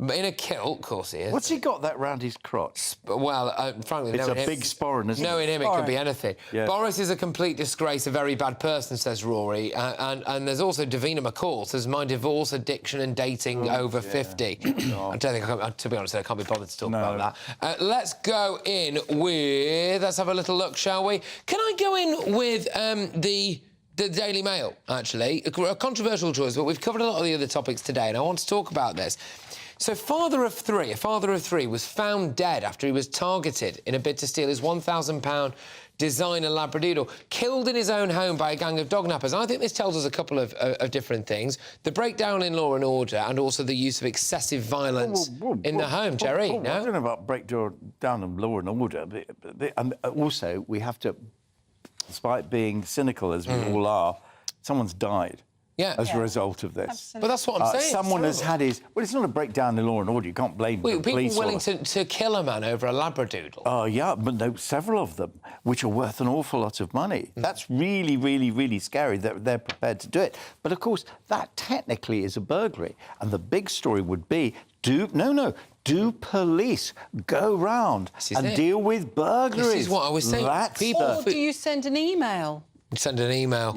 In a kilt, of course he is.
What's he got that round his crotch?
Well, frankly,
it's
knowing
a
him,
big sporran, isn't it?
Knowing him, it could be anything.
Yeah.
Boris is a complete disgrace, a very bad person, says Rory. And there's also Davina McCall says, my divorce, addiction and dating over 50. I don't think, to be honest, I can't be bothered to talk about that. Let's go in with... Let's have a little look, shall we? Can I go in with the Daily Mail, actually? A controversial choice, but we've covered a lot of the other topics today, and I want to talk about this. So a father of three was found dead after he was targeted in a bid to steal his £1,000 designer Labradoodle, killed in his own home by a gang of dog nappers. I think this tells us a couple of different things. The breakdown in law and order and also the use of excessive violence in the home. Jerry, no?
I don't know about breakdown in law and order, and also we have to, despite being cynical as we all are, someone's died. As a result of this.
Absolutely.
But that's what I'm saying.
Someone has had his... Well, it's not a breakdown in law and order. You can't blame the police.
People willing to kill a man over a Labradoodle.
Oh, yeah, but no, several of them, which are worth an awful lot of money. That's really, really, really scary that they're prepared to do it. But, of course, that technically is a burglary. And the big story would be, do police go round and deal with burglaries?
This is what I was saying.
Or do you send an email?
Send an email.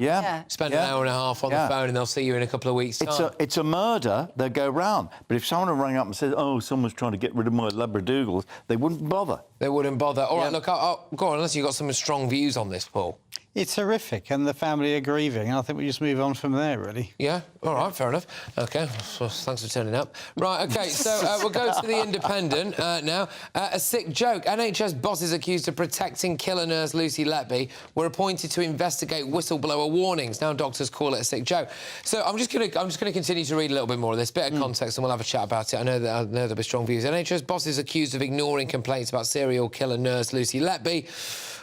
Spend an hour and a half on the phone and they'll see you in a couple of weeks' time.
It's a murder, they'll go round. But if someone rang up and said, oh, someone's trying to get rid of my Labradoodles, they wouldn't bother.
They wouldn't bother. All right, look, go on, unless you've got some strong views on this, Paul.
It's horrific, and the family are grieving. I think we just move on from there, really.
Yeah? All right, fair enough. OK, well, thanks for turning up. Right, OK, so we'll go to The Independent now. A sick joke. NHS bosses accused of protecting killer nurse Lucy Letby were appointed to investigate whistleblower warnings. Now doctors call it a sick joke. So I'm just going to continue to read a little bit more of this, bit of context, and we'll have a chat about it. I know there'll be strong views. NHS bosses accused of ignoring complaints about serial killer nurse Lucy Letby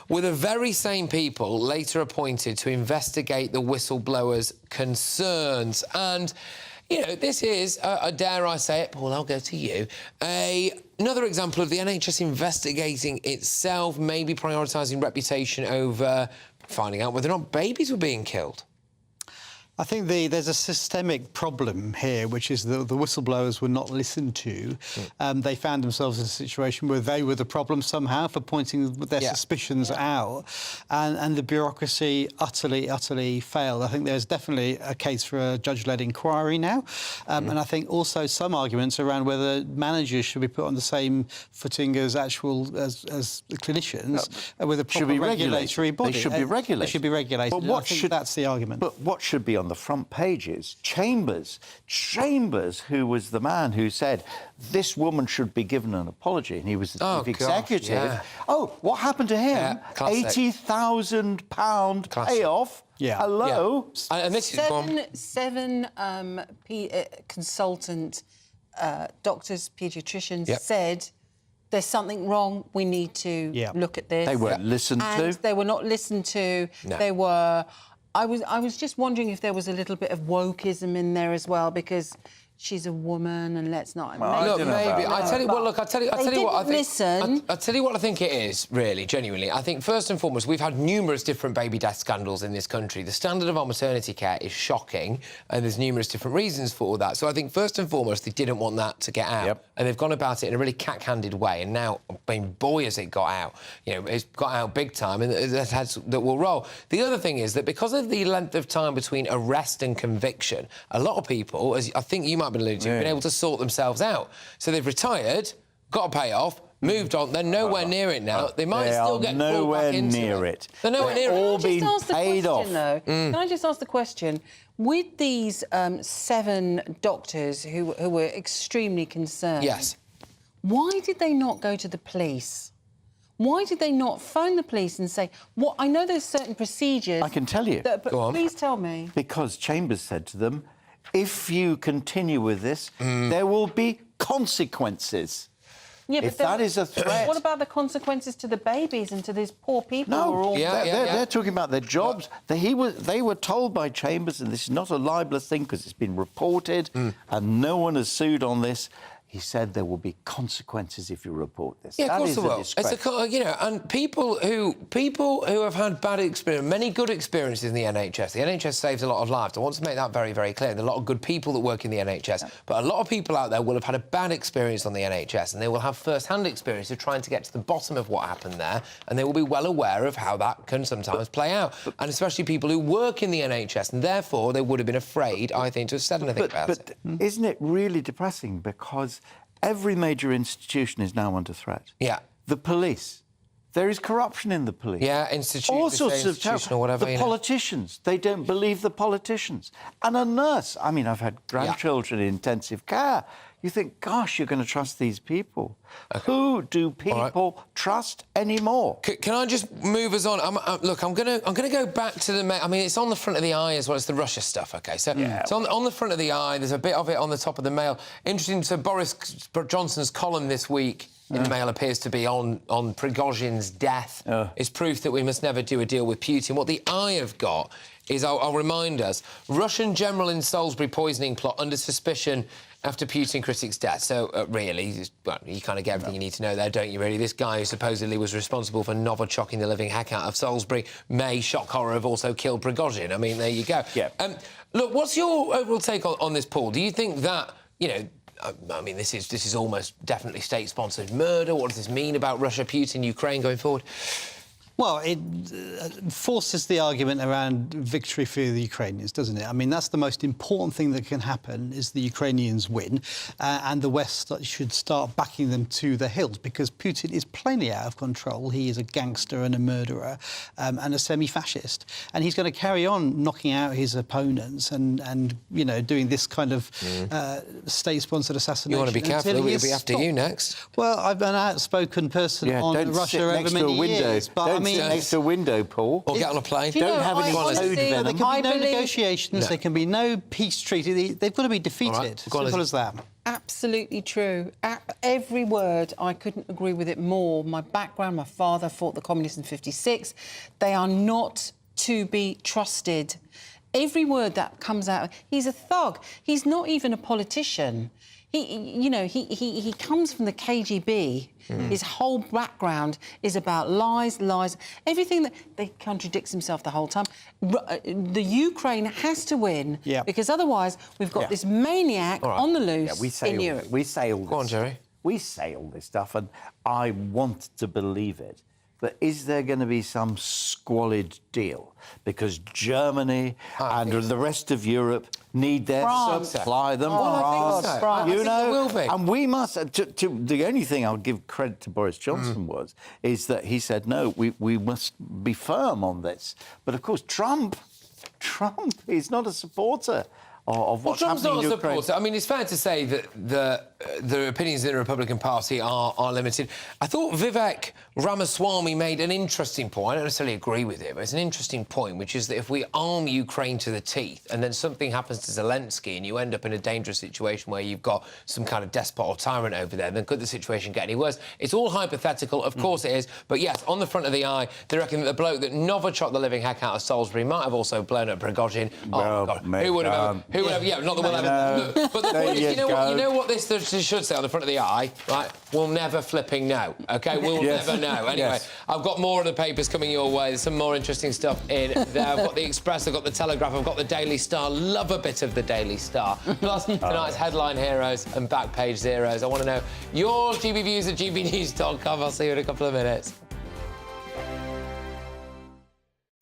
were the very same people later appointed to investigate the whistleblower's concerns. And, you know, this is, dare I say it, Paul, I'll go to you, another example of the NHS investigating itself, maybe prioritising reputation over finding out whether or not babies were being killed.
I think there's a systemic problem here, which is the whistleblowers were not listened to. They found themselves in a situation where they were the problem somehow for pointing their suspicions out, and the bureaucracy utterly failed. I think there's definitely a case for a judge-led inquiry now, and I think also some arguments around whether managers should be put on the same footing as as clinicians with a proper regulatory body.
They should be regulated.
They should be regulated.
But
that's the argument.
But what should be on the front pages? Chambers, who was the man who said this woman should be given an apology, and he was the chief executive.
Yeah.
Oh, what happened to him? £80,000 payoff.
Yeah.
Hello.
Yeah. And this
seven consultant doctors, paediatricians said there's something wrong. We need to look at this.
They weren't listened to.
They were not listened to.
No.
They were. I was just wondering if there was a little bit of wokeism in there as well, because she's a woman, and let's not.
Look, maybe. I tell you what. Look, I tell you what I think.
Listen.
I tell you what I think it is. Really, genuinely, I think first and foremost, we've had numerous different baby death scandals in this country. The standard of our maternity care is shocking, and there's numerous different reasons for all that. So I think first and foremost, they didn't want that to get out, and they've gone about it in a really cack-handed way. And now, I mean, boy, has it got out. You know, it's got out big time, and that will roll. The other thing is that because of the length of time between arrest and conviction, a lot of people, as I think you might have been alluding to, have been able to sort themselves out. So they've retired, got a payoff, moved on. They're nowhere near it now. They might still get pulled back into it. They're nowhere near it.
All being paid off.
Can I just ask the question? With these 7 doctors who were extremely concerned, why did they not go to the police? Why did they not phone the police and say, "What? I know there's certain procedures."
I can tell you.
But please tell me.
Because Chambers said to them, if you continue with this, there will be consequences.
Yeah,
if that is a threat.
What about the consequences to the babies and to these poor people?
No,
who are all
they're talking about their jobs. They were told by Chambers, and this is not a libelous thing because it's been reported and no one has sued on this, he said there will be consequences if you report this.
Yeah, of course there will.
Disgrace.
You know, and people who have had bad experience, many good experiences in the NHS. The NHS saves a lot of lives. I want to make that very, very clear. There are a lot of good people that work in the NHS, but a lot of people out there will have had a bad experience on the NHS, and they will have first-hand experience of trying to get to the bottom of what happened there, and they will be well aware of how that can sometimes play out. And especially people who work in the NHS, and therefore they would have been afraid, I think, to have said anything about it.
But isn't it really depressing? Because every major institution is now under threat.
Yeah.
The police. There is corruption in the police.
Yeah,
all sorts of
or whatever.
The politicians. They don't believe the politicians. And a nurse. I mean, I've had grandchildren in intensive care. You think, gosh, you're going to trust these people. Okay. Who do people trust anymore?
Can I just move us on? Look, I'm going to go back to the... I mean, it's on the front of the eye as well as the Russia stuff, OK? So it's on the front of the eye. There's a bit of it on the top of the Mail. Interesting, so Boris Johnson's column this week in the Mail appears to be on Prigozhin's death. It's proof that we must never do a deal with Putin. What the Eye have got is, I'll remind us, Russian general in Salisbury poisoning plot under suspicion after Putin critic's death. So, really, well, you kind of get everything you need to know there, don't you, really? This guy who supposedly was responsible for Novichoking the living heck out of Salisbury may, shock horror, have also killed Prigozhin. I mean, there you go.
Yeah.
Look, what's your overall take on this, Paul? Do you think that, you know... I mean, this is almost definitely state-sponsored murder. What does this mean about Russia, Putin, Ukraine going forward?
Well, it forces the argument around victory for the Ukrainians, doesn't it? I mean, that's the most important thing that can happen, is the Ukrainians win, and the West should start backing them to the hills, because Putin is plainly out of control. He is a gangster and a murderer and a semi-fascist, and he's going to carry on knocking out his opponents and you know, doing this kind of state-sponsored assassination.
You want to be careful, we'll be after you next.
Well, I've been an outspoken person on Russia over many years, but
sit next to a window, Paul.
Or get on a plane.
Don't
have any code venom.
There can be no negotiations. There can be no peace treaty. They've got to be defeated.
Right.
Simple as that.
Absolutely true. Every word, I couldn't agree with it more. My background, my father fought the communists in '56. They are not to be trusted. Every word that comes out, he's a thug. He's not even a politician. He comes from the KGB. His whole background is about lies. Everything that he contradicts himself the whole time. The Ukraine has to win because otherwise we've got this maniac on the loose in Europe.
We say all this.
Go on, Jerry.
We say all this stuff, and I want to believe it. But is there going to be some squalid deal? Because Germany and the rest of Europe need their supply them. You know, and we must. The only thing I'll give credit to Boris Johnson is that he said no. We must be firm on this. But of course, Trump is not a supporter of what's
Trump's
happening
not
in
a
Ukraine.
supporter. I mean, it's fair to say that the opinions in the Republican Party are limited. I thought Vivek Ramaswamy made an interesting point. I don't necessarily agree with it, but it's an interesting point, which is that if we arm Ukraine to the teeth and then something happens to Zelensky and you end up in a dangerous situation where you've got some kind of despot or tyrant over there, then could the situation get any worse? It's all hypothetical, of course it is, but yes, on the front of the eye, they reckon that the bloke that Novichok the living heck out of Salisbury might have also blown up Prigozhin. Oh, God. Who would have... Yeah, not that we'll ever... But the point is, you know what this should say on the front of the eye, right? We'll never flipping know, OK? We'll never know. Anyway, I've got more of the papers coming your way. There's some more interesting stuff in there. I've got the Express, I've got the Telegraph, I've got the Daily Star. Love a bit of the Daily Star. Plus, tonight's headline heroes and back page zeros. I want to know your GB views at gbnews.com. I'll see you in a couple of minutes.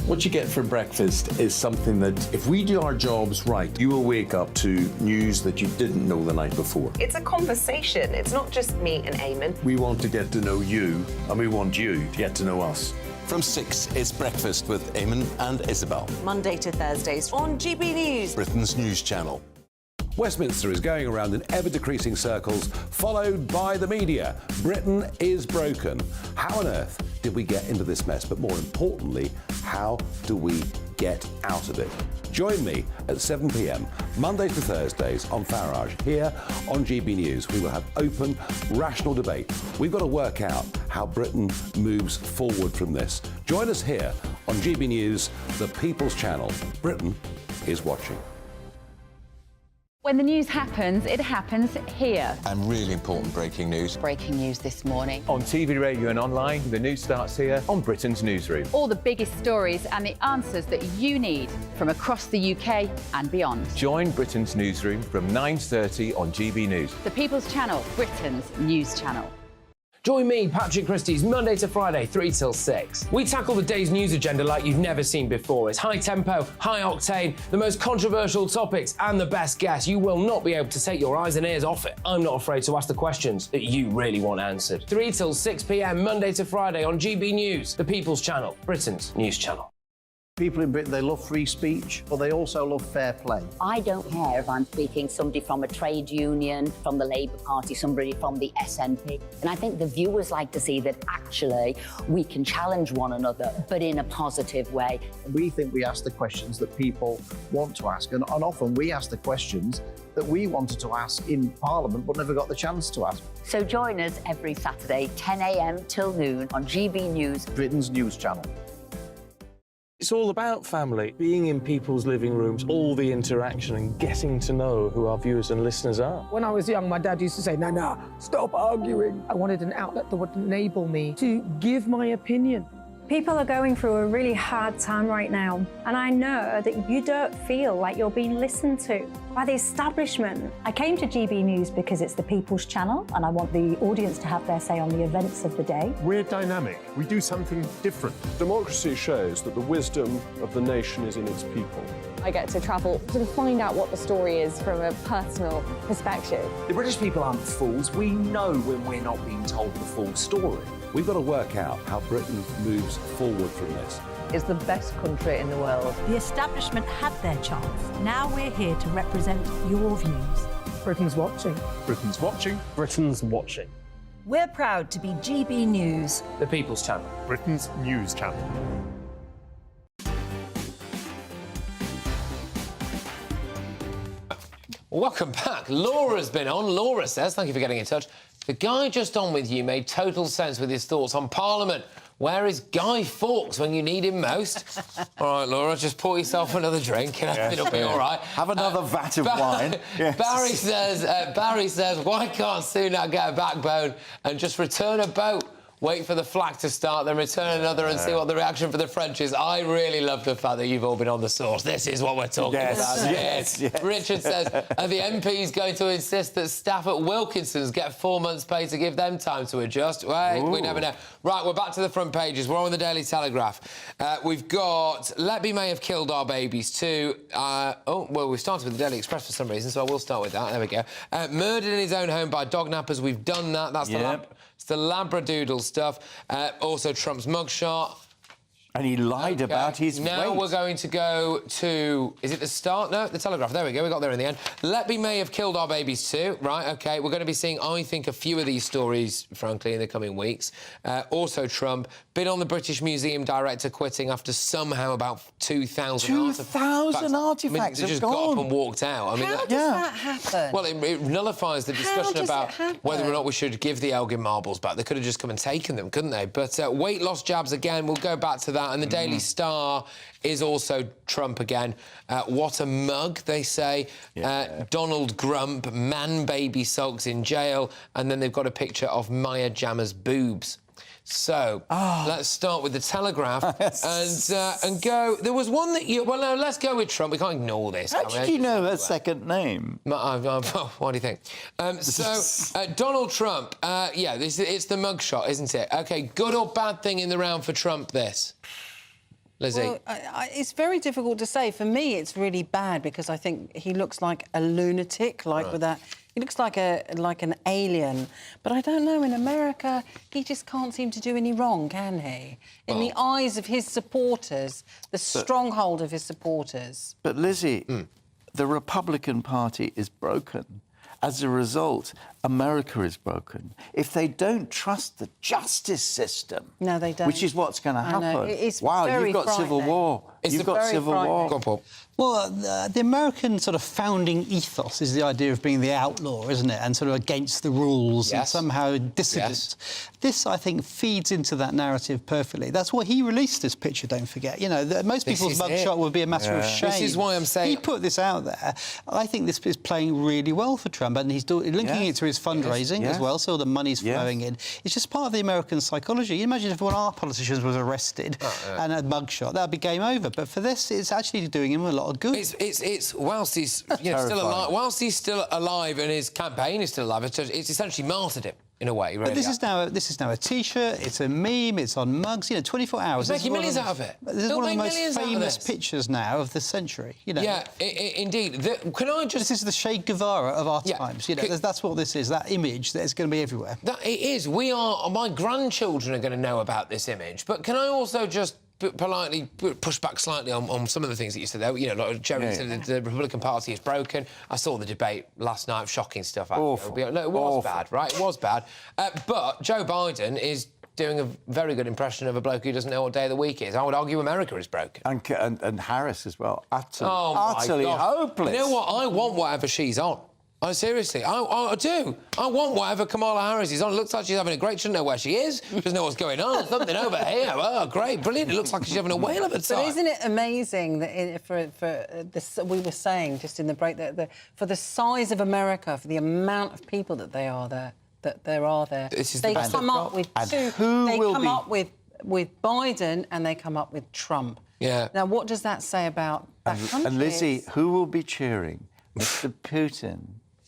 What you get for breakfast is something that, if we do our jobs right, you will wake up to news that you didn't know the night before.
It's a conversation. It's not just me and Eamon.
We want to get to know you, and we want you to get to know us.
From 6, it's Breakfast with Eamon and Isabel.
Monday to Thursdays on GB News.
Britain's news channel.
Westminster is going around in ever-decreasing circles, followed by the media. Britain is broken. How on earth did we get into this mess? But more importantly, how do we get out of it? Join me at 7 p.m, Monday to Thursdays on Farage, here on GB News. We will have open, rational debate. We've got to work out how Britain moves forward from this. Join us here on GB News, the People's Channel. Britain is watching.
When the news happens, it happens here.
And really important breaking news.
Breaking news this morning.
On TV, radio and online, the news starts here on Britain's Newsroom.
All the biggest stories and the answers that you need from across the UK and beyond.
Join Britain's Newsroom from 9:30 on GB News.
The People's Channel, Britain's news channel.
Join me, Patrick Christie's Monday to Friday, 3 till 6. We tackle the day's news agenda like you've never seen before. It's high tempo, high octane, the most controversial topics and the best guests. You will not be able to take your eyes and ears off it. I'm not afraid to ask the questions that you really want answered. 3 till 6 p.m, Monday to Friday on GB News, the People's Channel, Britain's news channel.
People in Britain, they love free speech, but they also love fair play.
I don't care if I'm speaking somebody from a trade union, from the Labour Party, somebody from the SNP. And I think the viewers like to see that actually we can challenge one another, but in a positive way.
We think we ask the questions that people want to ask, and often we ask the questions that we wanted to ask in Parliament but never got the chance to ask.
So join us every Saturday, 10 a.m. till noon on GB News,
Britain's news channel.
It's all about family, being in people's living rooms, all the interaction and getting to know who our viewers and listeners are.
When I was young, my dad used to say, no, stop arguing. I wanted an outlet that would enable me to give my opinion.
People are going through a really hard time right now, and I know that you don't feel like you're being listened to by the establishment. I came to GB News because it's the People's Channel, and I want the audience to have their say on the events of the day.
We're dynamic. We do something different.
Democracy shows that the wisdom of the nation is in its people.
I get to travel to find out what the story is from a personal perspective.
The British people aren't fools. We know when we're not being told the full story.
We've got to work out how Britain moves forward from this.
It's the best country in the world.
The establishment had their chance. Now we're here to represent your views.
Britain's watching.
Britain's watching.
Britain's watching.
We're proud to be GB News,
The People's Channel,
Britain's news channel.
Welcome back. Laura's been on. Laura says, thank you for getting in touch. The guy just on with you made total sense with his thoughts on Parliament. Where is Guy Fawkes when you need him most? All right, Laura, just pour yourself another drink and it'll be all right.
Have another vat of wine. Yes.
Barry says, why can't Sunak get a backbone and just return a boat? Wait for the flag to start, then return another and see what the reaction for the French is. I really love the fact that you've all been on the source. This is what we're talking about.
Yes.
Richard says, are the MPs going to insist that staff at Wilkinson's get 4 months' pay to give them time to adjust? Wait, we never know. Right, we're back to the front pages. We're on the Daily Telegraph. We've got Letby may have killed our babies too. We started with the Daily Express for some reason, so I will start with that. There we go. Murdered in his own home by dog nappers. We've done that. That's it's the Labradoodle stuff. Also, Trump's mugshot.
And he lied about his
Now
weight.
we're going to go to... Is it the Start? No, the Telegraph. There we go. We got there in the end. Letby may have killed our babies too. Right, OK. We're going to be seeing, I think, a few of these stories, frankly, in the coming weeks. Also, Trump bid on the British Museum director quitting after somehow about 2,000 artefacts.
2,000 artefacts
they
have
just
gone.
got up and walked out. I mean,
How does that happen?
Well, it nullifies the discussion
does
about
it happen?
whether or not we should give the Elgin marbles back. They could have just come and taken them, couldn't they? But weight loss jabs again, we'll go back to that. And the Daily Star is also Trump again. What a mug, they say. Donald Grump, man-baby sulks in jail. And then they've got a picture of Maya Jammer's boobs. So, let's start with the Telegraph and go... There was one that you... Well, no, let's go with Trump. We can't ignore this.
How did you know her second name?
What do you think? Donald Trump, it's the mugshot, isn't it? OK, good or bad thing in the round for Trump, this? Lizzie?
Well, it's very difficult to say. For me, it's really bad because I think he looks like a lunatic, with that... He looks like an alien. But I don't know, in America, he just can't seem to do any wrong, can he? In the eyes of his supporters, the stronghold of his supporters.
But, Lizzie, the Republican Party is broken. As a result, America is broken, if they don't trust the justice system.
No, they don't.
Which is what's going to happen.
It's
wow,
very
you've got civil war. You've got civil war.
Go on, Paul.
Well, the American sort of founding ethos is the idea of being the outlaw, isn't it? And sort of against the rules and somehow dissident. This, I think, feeds into that narrative perfectly. That's why he released this picture, don't forget. You know, most people's mugshot would be a matter of shame.
This is why I'm saying...
He put this out there. I think this is playing really well for Trump, and he's linking it to his fundraising as well, so the money's flowing in. It's just part of the American psychology. You imagine if one of our politicians was arrested and a mugshot, that'd be game over. But for this, it's actually doing him a lot of good.
It's whilst he's still alive, whilst he's still alive and his campaign is still alive, it's essentially martyred him in a way. Really.
But this is now a T-shirt. It's a meme. It's on mugs. You know, 24 hours.
He's making millions out of it.
This is one of the most famous pictures now of the century. You know.
Yeah, indeed. Can I just?
This is the Che Guevara of our times. You know, that's what this is. That image that is going to be everywhere.
It is. My grandchildren are going to know about this image. But can I also just politely push back slightly on some of the things that you said there? You know, like Jerry said the Republican Party is broken. I saw the debate last night, shocking stuff.
Awful.
It was bad, right? It was bad. But Joe Biden is doing a very good impression of a bloke who doesn't know what day of the week is. I would argue America is broken.
And Harris as well. Utterly hopeless.
You know what? I want whatever she's on. Oh, seriously, I do. I want whatever Kamala Harris is on. It looks like she's having a great... She doesn't know where she is. She doesn't know what's going on. Something over here. Oh, great, brilliant. It looks like she's having a whale of a time.
But isn't it amazing that for this, we were saying just in the break that for the size of America, for the amount of people that there are there, they come up with two. They come up with Biden and they come up with Trump.
Yeah.
Now, what does that say about that country?
And Lizzie, who will be cheering? Mr. Putin.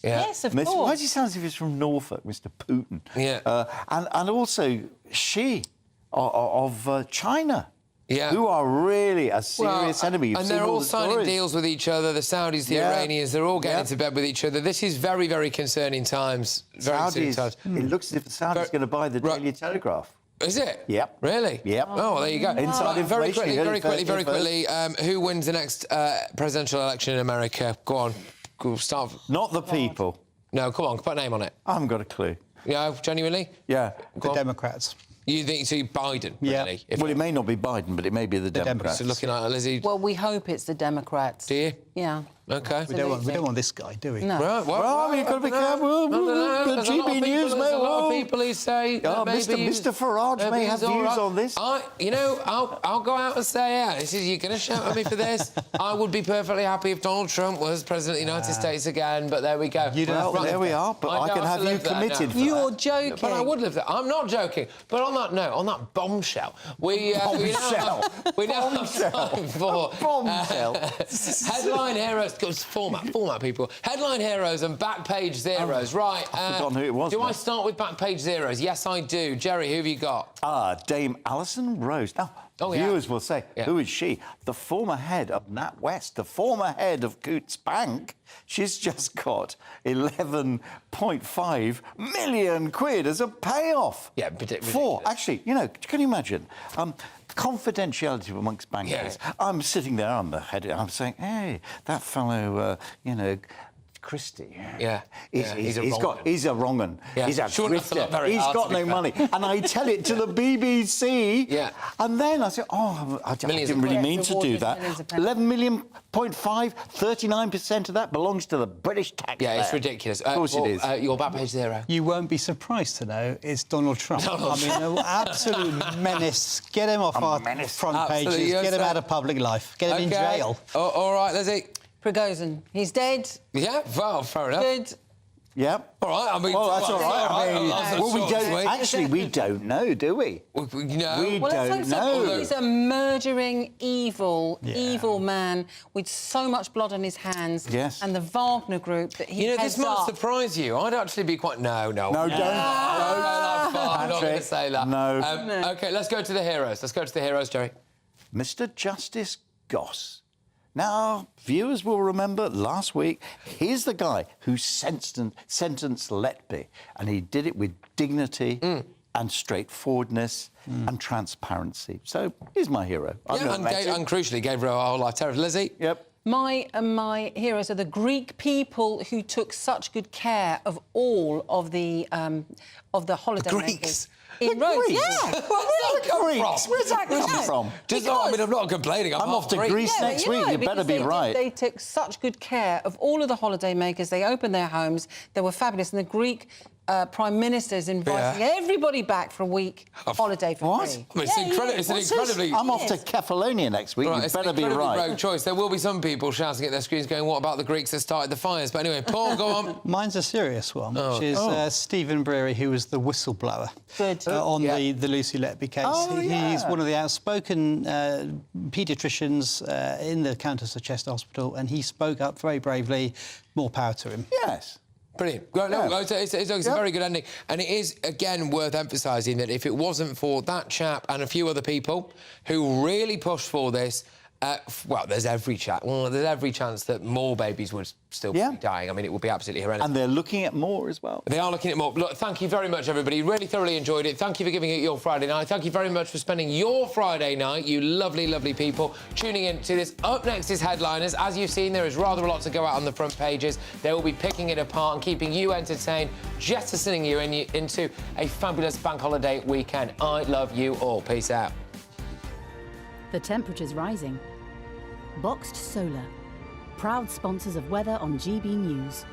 Yeah.
Yes, of course.
Why does he sound as if he's from Norfolk, Mr. Putin?
Yeah.
And also Xi of China.
Yeah.
Who are really a serious enemy. You've
and
seen
they're all
the
signing
stories.
deals with each other. The Saudis, the Iranians, they're all getting into bed with each other. This is very, very concerning times. Very concerning times.
It looks as if the Saudis are going to buy the Daily Telegraph.
Is it?
Yep.
Really?
Yep.
Oh, well, there you go.
Inside
very
information.
very quickly. Who wins the next presidential election in America? Go on. Go start.
Not the people.
No, come on, put a name on it.
I haven't got a clue.
Yeah, genuinely?
Yeah.
The Democrats.
You think so? Biden, really?
Well, it may not be Biden, but it may be the Democrats.
So looking like Lizzie.
Well, we hope it's the Democrats.
Do you?
Yeah.
OK.
We don't want this guy, do we?
No.
Right,
well, you've got to be careful.
There's
GBNews,
a lot of people who say...
Mr. Farage may have views on this.
I'll go out and say, you're going to shout at me for this. I would be perfectly happy if Donald Trump was President of the United States again, but there we go.
There we are, but I can have you committed for that.
You're joking.
But I would live there. I'm not joking. But on that note, on that bombshell, we now have time for headline heroes. Format people. Headline heroes and back page zeros. Right.
I've forgotten who it was.
Do I start with back page zeros? Yes, I do. Jerry, who have you got?
Dame Alison Rose. Now, viewers will say, who is she? The former head of NatWest, the former head of Coots Bank. She's just got 11.5 million quid as a payoff.
Yeah, ridiculous.
Actually, you know, can you imagine? Confidentiality amongst bankers. Yeah. I'm sitting there, I'm the head, I'm saying, hey, that fellow, Christie.
Yeah.
He's a wrong un.
Yeah.
He's a grifter. He's got no money. And I tell it to the BBC.
Yeah.
And then I say, I didn't really mean to do that. 11 million, 0.5, 39% of that belongs to the British taxpayer.
Yeah, it's ridiculous.
Of course it is.
Your back page zero.
You won't be surprised to know it's Donald Trump. An absolute menace. Get him off our front pages. Get him out of public life. Get him in jail.
All right, Lizzie.
Prigozhin. He's dead.
Yeah, well, fair enough.
Good.
Yep.
All right, I mean...
Well, that's all right. We don't know, do we?
No.
We don't know.
He's a murdering, evil man with so much blood on his hands.
Yes.
And the Wagner group that he heads
this might surprise you. I'd actually be quite... No,
don't.
No, that's fine. I'm not going to say that.
No.
OK, let's go to the heroes. Let's go to the heroes, Jerry.
Mr. Justice Goss. Now, viewers will remember last week, here's the guy who sentenced Letby, and he did it with dignity and straightforwardness and transparency. So, he's my hero.
And crucially, gave her a whole life terror. Lizzie?
Yep.
My heroes are the Greek people who took such good care of all of the holiday makers. In Rome.
Greeks?
Yeah.
Where's that come from?
I'm not complaining.
I'm off to Greece next week. You better be right.
They took such good care of all of the holiday makers. They opened their homes. They were fabulous. And the Greek Prime Minister's inviting everybody back for a week holiday for free.
I mean, it's an incredibly...
I'm off to Kefalonia next week. You better be right.
Rogue choice. There will be some people shouting at their screens going, what about the Greeks that started the fires? But anyway, Paul, go on.
Mine's a serious one, which is Stephen Breary, who was the whistleblower on the Lucy Letby case. He's one of the outspoken paediatricians in the Countess of Chester Hospital, and he spoke up very bravely. More power to him.
Yes.
Brilliant. It's a very good ending. And it is, again, worth emphasising that if it wasn't for that chap and a few other people who really pushed for this, there's every chance that more babies would still be dying. I mean, it would be absolutely horrendous.
And they're looking at more as well.
They are looking at more. Look, thank you very much, everybody. Really thoroughly enjoyed it. Thank you for giving it your Friday night. Thank you very much for spending your Friday night, you lovely, lovely people, tuning in to this. Up next is Headliners. As you've seen, there is rather a lot to go out on the front pages. They will be picking it apart and keeping you entertained, jettisoning you into a fabulous bank holiday weekend. I love you all. Peace out.
The temperature's rising. Boxed Solar, proud sponsors of weather on GB News.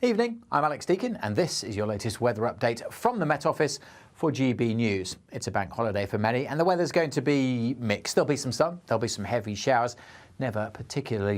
Evening, I'm Alex Deakin, and this is your latest weather update from the Met Office for GB News. It's a bank holiday for many, and the weather's going to be mixed. There'll be some sun, there'll be some heavy showers, never particularly